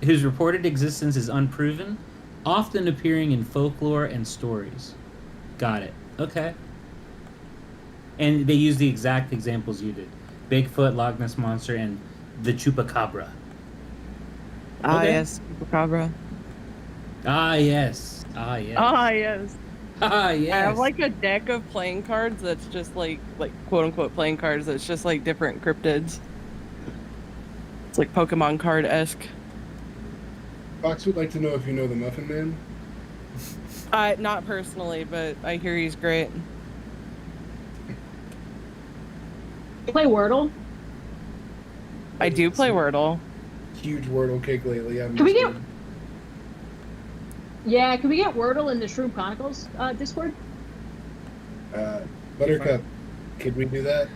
whose reported existence is unproven, often appearing in folklore and stories. Got it. Okay. And they use the exact examples you did: Bigfoot, Loch Ness Monster, and the Chupacabra. Ah Okay. yes, Chupacabra. Ah yes. Ah yes. Ah yes. Ah yes. I have like a deck of playing cards that's just like quote unquote playing cards that's just like different cryptids. It's like Pokemon card-esque. Fox would like to know if you know the Muffin Man. Not personally, but I hear he's great. You play Wordle? I do play Wordle. Huge Wordle kick lately. Can we get? Yeah, can we get Wordle in the Shroom Chronicles Discord? Buttercup? Could we do that?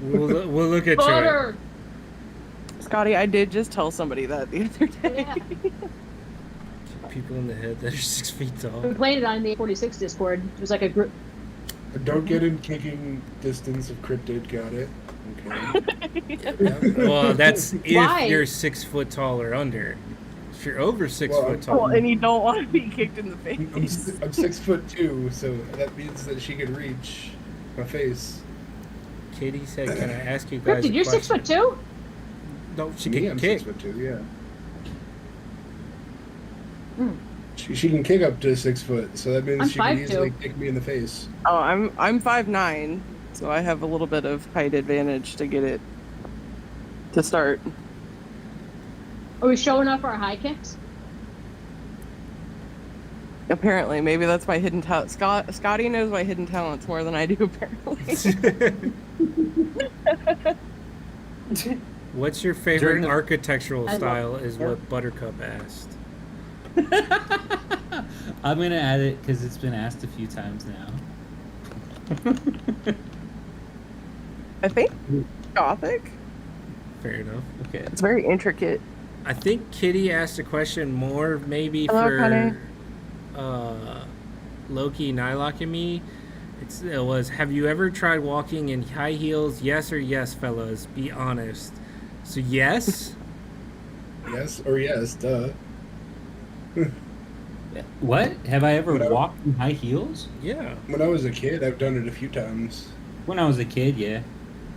We'll look at you. Butter. Scotty, I did just tell somebody that the other day. Yeah. People in the head that are 6 feet We tall. played it on the 46 Discord. It was like a group. Don't get in kicking distance of Cryptid. Got it. Okay. Well, that's if Why? you're 6 foot tall or under. If you're over 6 Well, foot tall, Well, and you don't want to be kicked in the face. I'm 6'2", so that means that she could reach my face. Katie said, "Can I ask you guys?" Cryptid, a you're question?" 6'2"? No, she Me, can I'm kick. 6'2", yeah. Hmm. She can kick up to 6 foot, so that means I'm she can 5'2". easily kick me in the face. Oh, I'm 5'9", so I have a little bit of height advantage to get it to start. Are we showing off our high kicks? Apparently, maybe that's my hidden talent. Scotty knows my hidden talents more than I do. Apparently. What's your favorite During the- architectural I love- style? Is yeah. what Buttercup asked. I'm gonna add it because it's been asked a few times now. I think Gothic. Fair enough. Okay. It's very intricate. I think Kitty asked a question more maybe Hello, for honey. Loki, Nylock, and me. It was, have you ever tried walking in high heels? Yes or yes, fellas? Be honest. So yes. Yes or yes, duh. What? Have I ever Whatever. walked in high heels? Yeah. When I was a kid, I've done it a few times. When I was a kid, yeah.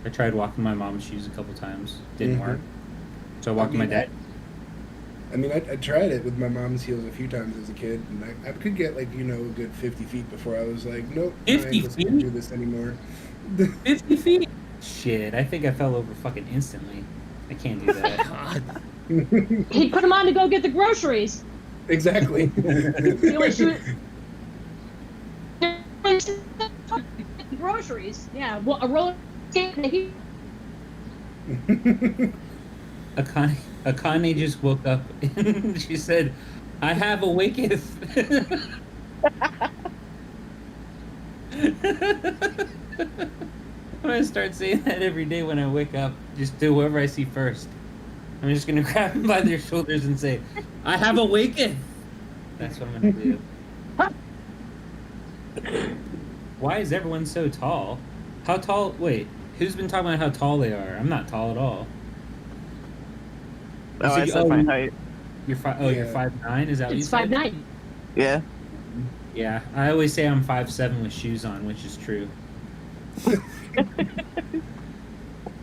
I tried walking my mom's shoes a couple times. Didn't Mhm. work. So I walked my dad. I mean, I tried it with my mom's heels a few times as a kid, and I could get like a good 50 feet before I was like, nope, 50 I can't feet? do this anymore. 50 feet? Shit, I think I fell over fucking instantly. I can't do that. God. He put him on to go get the groceries. Exactly. He only shoot groceries. Yeah, well, a roller skate and a heel. Akane just woke up and she said, I have awaketh. I'm gonna start saying that every day when I wake up, just to whoever I see first. I'm just gonna grab them by their shoulders and say, I have awakened. That's what I'm gonna do. Why is everyone so tall? How tall? Wait, who's been talking about how tall they are? I'm not tall at all. Oh, I said my height. You're you're Yeah. 5'9"? Is that what you It's said? 5'9". Yeah. Yeah, I always say I'm 5'7" with shoes on, which is true.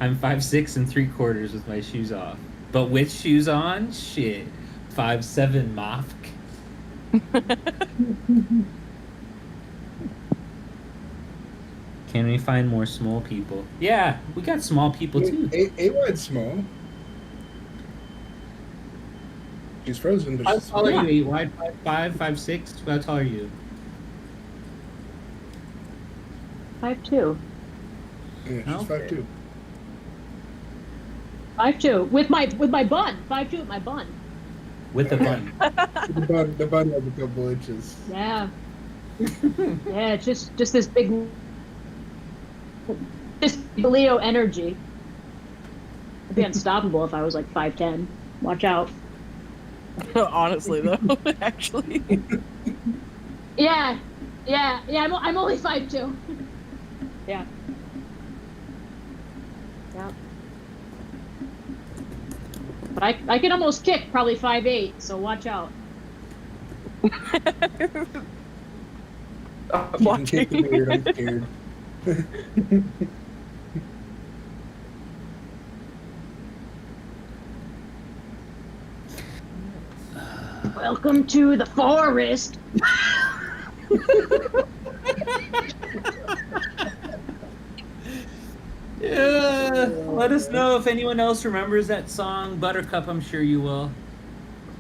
I'm 5'6" and 3/4 with my shoes off. But with shoes on, shit. 5'7" Mofk. Can we find more small people? Yeah, we got small people too. A-Wide's small. She's frozen, but How she's tall are small. you? 8 wide, 5'5", 5'6"? How tall are you? 5'2". Yeah, she's Okay. 5'2". 5'2". With my bun. 5'2" with my bun. With a bun. The bun has a couple inches. Yeah. Yeah, it's just this big Leo energy. I'd be unstoppable if I was like 5'10". Watch out. Honestly, though, actually. Yeah. I'm only 5'2". Yeah. Yeah. But I can almost kick probably 5'8", so watch out. You can kick the beard, I'm scared. Welcome to the forest. Yeah. Let us know if anyone else remembers that song, Buttercup. I'm sure you will.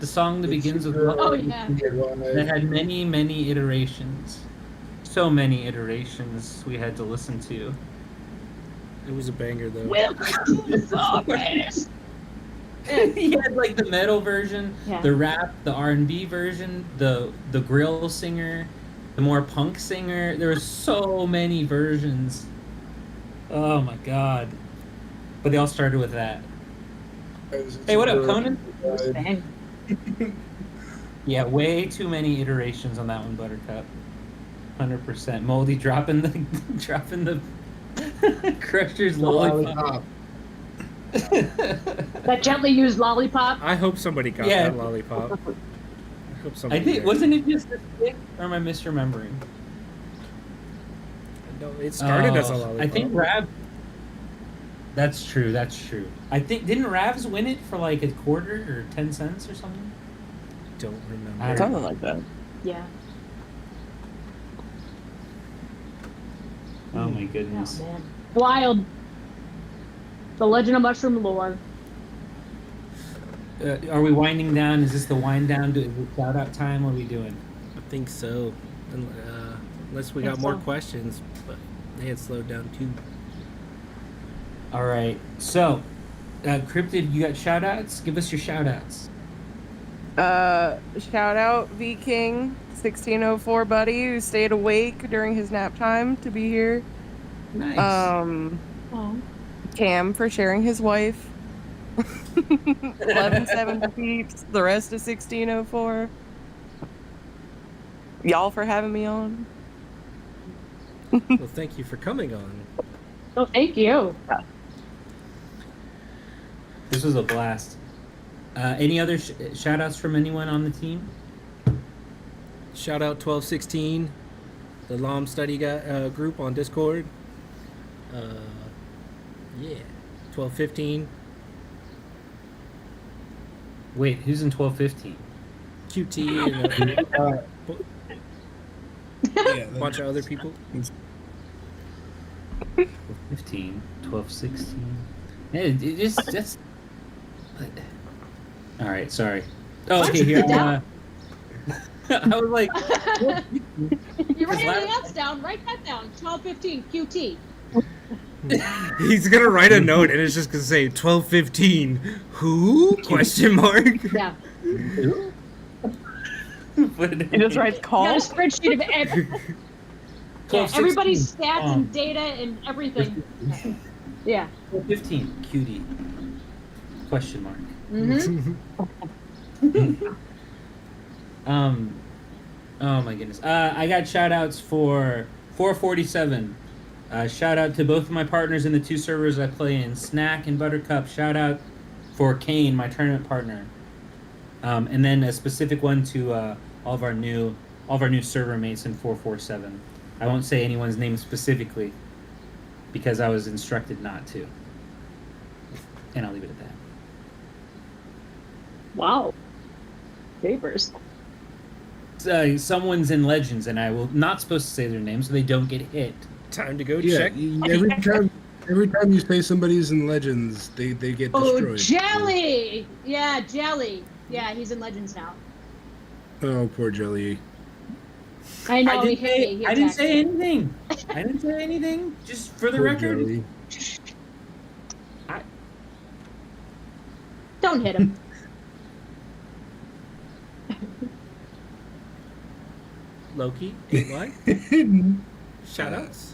The song that begins with Oh, yeah. that had many, many iterations. So many iterations we had to listen to. It was a banger though. Welcome to the forest. He had like the metal version, Yeah. the rap, the R&B version, the grill singer, the more punk singer. There were so many versions. Oh my god! But they all started with that. Hey, what up, Conan? Bang. Yeah, way too many iterations on that one, Buttercup. 100%. Moldy dropping the Crusher's lollipop. That gently used lollipop. I hope somebody got Yeah. that lollipop. I hope I somebody think did. wasn't it just a stick, or am I misremembering? No, it started as a Oh, lollipop. I think Rav. That's true. I think didn't Ravs win it for like a quarter or 10 cents or something? Don't remember. I don't Something like that. Yeah. Oh my Oh, goodness. man. Wild. The Legend of Mushroom lore. Are we winding down? Is this the wind down? Is it shout out time? What are we doing? I think so. Unless we Think got more so. questions, but they had slowed down too. All right. So, Cryptid, you got shout outs? Give us your shout outs. Shout out V King 1604 buddy who stayed awake during his nap time to be here. Nice. Oh. Cam for sharing his wife. 1170 peeps. The rest of 1604. Y'all for having me on. Well, thank you for coming on. Oh, thank you. This was a blast. Any other shout outs from anyone on the team? Shout out 1216, the LOM study group on Discord. Yeah, 1215, Wait, who's in 1215? QT, and Yeah, a bunch of other people. 15, 12, 16. Yeah, it just. All right, sorry. Oh, okay, here. I was like, You write anything else down? Write that down. 1215 QT. He's gonna write a note and it's just gonna say 1215. Who? Question mark. Yeah. you He just writes You call. got a spreadsheet of everybody's stats and data and everything. Yeah. 15, cutie. Question mark. Mm-hmm. Oh my goodness. I got shout outs for 447. Shout out to both of my partners in the two servers I play in, Snack and Buttercup. Shout out for Kane, my tournament partner. And then a specific one to all of our new server mates in 447. I won't say anyone's name specifically because I was instructed not to. And I'll leave it at that. Wow. Papers. Someone's in Legends, and I will not supposed to say their name so they don't get hit. Time to go Yeah, check. every time you say somebody's in Legends, they get Oh, destroyed. Jelly! Yeah, Jelly. Yeah, he's in Legends now. Oh, poor Jelly. I know. I he didn't, hit say, me. He I didn't attacked say me. anything. I didn't say anything. Just for the Poor record. Jelly. Don't hit him. Loki, 8 live. Shoutouts.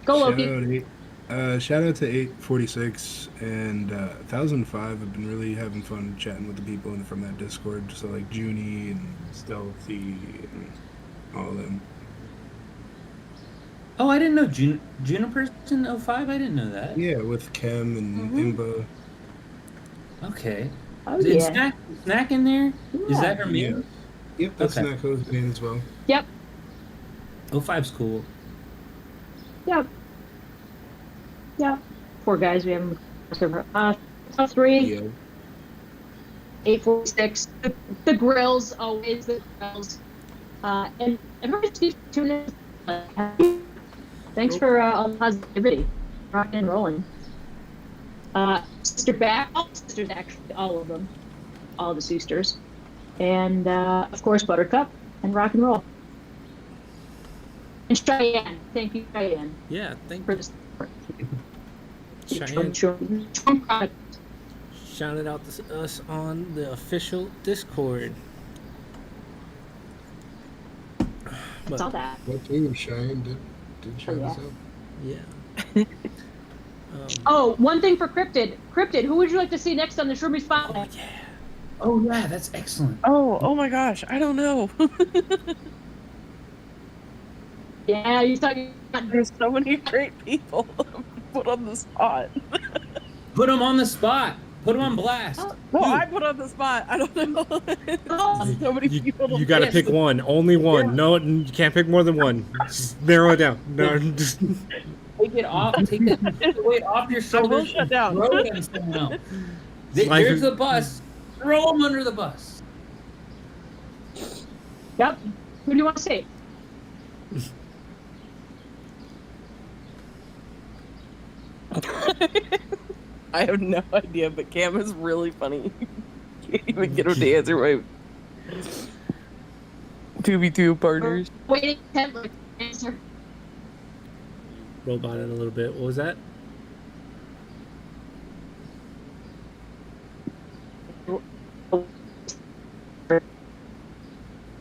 Go, Loki. Shout out to 846 and 1005. I've been really having fun chatting with the people from that Discord. So like Junie and Stealthy and all of them. Oh, I didn't know Juniper's in 05? I didn't know that. Yeah, with Kem and Imba. Okay. Oh, Is yeah. Snack in there? Is Yeah. that her Yeah. main? Yep, that's Okay. Nako's name as well. Yep. 05's cool. Yep. Yep. Four guys we haven't. Top three. Yeah. 846. The grills, always the grills. And everybody's keeps tuning in. Thanks for all the positivity. Rocking and rolling. Sister Back, all the sisters actually, all of them. All the sisters. And of course Buttercup and Rock and Roll. And Cheyenne. Thank you, Cheyenne, Yeah, thank for you. this. Cheyenne. Shroom Chronicles. Shouted out to us on the official Discord. But, Saw that. What team Cheyenne did shout yeah. us out? yeah. Oh, one thing for Cryptid. Cryptid, who would you like to see next on the Shroomy Spotlight? Yeah. Oh, yeah, that's excellent. Oh my gosh, I don't know. Yeah, you thought you There's so many great people put on the spot. Put him on the spot. Put him on blast. Well, You. I put on the spot. I don't know. Oh, So many people. You got to Yes. pick one, only one. No, you can't pick more than one. Just narrow it down. No, just Take it off. Take the weight off your I shoulders. will shut down. Throw it on someone else. Life There's is- the bus. Throw him under the bus. yep. Who do you want to see? I have no idea, but Cam is really funny. Can't even get him to answer right. 2v2 partners. Waiting template answer. robot in a little bit. What was that?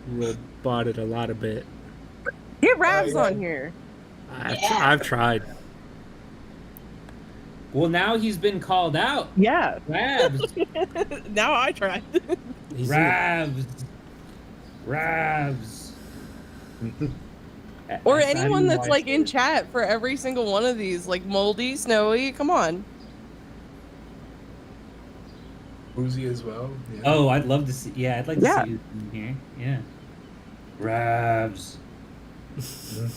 Roboted a lot of bit. Get Ravs yeah. on here. I've tried. Well, now he's been called out. Yeah. Rabs. Now I try. He's Rabs. Rabs. Or That's not anyone even that's why like I in said chat for every single one of these, like Moldy, Snowy, come on. Uzi as well. it. Yeah. Oh, I'd love to see. Yeah, I'd like to Yeah. see you in here. Yeah. Rabs.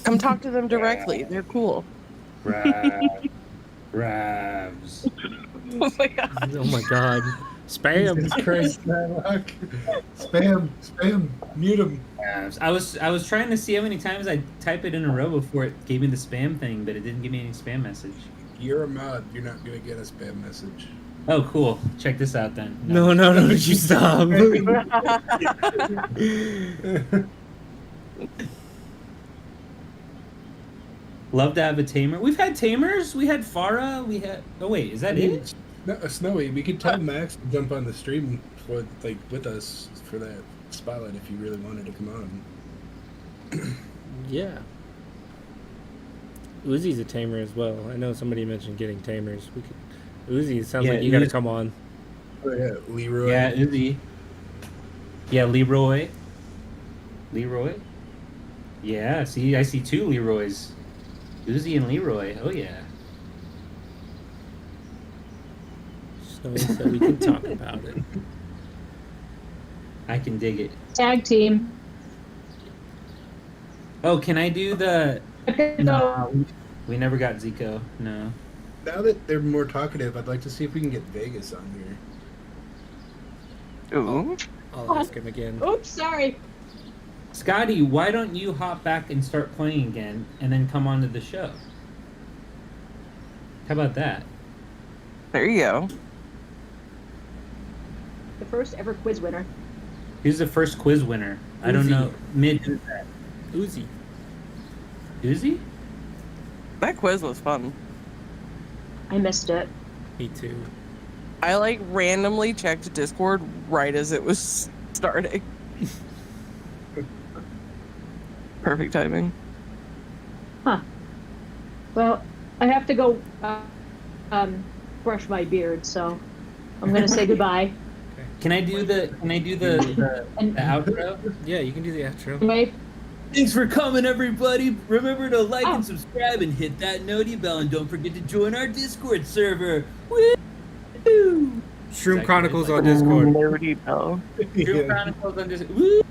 Come talk to them directly. They're cool. Rabs. Rabs. Oh my god. Oh my god. Spam. Jesus Christ, Matlock. Spam, mute him. Rabs. I was trying to see how many times I type it in a row before it gave me the spam thing, but it didn't give me any spam message. You're a mod. You're not gonna get a spam message. Oh, cool. Check this out then. No, you stop. Love to have a tamer. We've had tamers. We had Farah. We had. Oh wait, is that it? No, Snowy, we could tell Max to jump on the stream for with us for that spotlight if you really wanted to come on. Yeah. Uzi's a tamer as well. I know somebody mentioned getting tamers. We could. Uzi, it sounds Yeah, like you got to Uzi- come on. Oh yeah, Leroy. Yeah, Uzi. Yeah, Leroy. Leroy. Yeah, see, I see two Leroys. Uzi and Leroy. Oh yeah. So we can talk about it. I can dig it. Tag team. Oh, can I do the? Okay, so No, we never got Zico. No. Now that they're more talkative, I'd like to see if we can get Vegas on here. Ooh. I'll ask him again. Oops, sorry. Scotty, why don't you hop back and start playing again, and then come onto the show? How about that? There you go. The first ever quiz winner. Who's the first quiz winner? I don't Uzi. know. Mid, who's that? Uzi. Uzi? That quiz was fun. I missed it. Me too. I like randomly checked Discord right as it was starting. Perfect timing. Huh. Well, I have to go brush my beard, so I'm gonna say goodbye. Can I do the And outro? Yeah, you can do the outro. my Thanks for coming, everybody. Remember to like Oh. and subscribe and hit that noti bell, and don't forget to join our Discord server. Woo! Shroom Chronicles on Discord. Nerdy bell. Shroom Chronicles on Discord. Woo!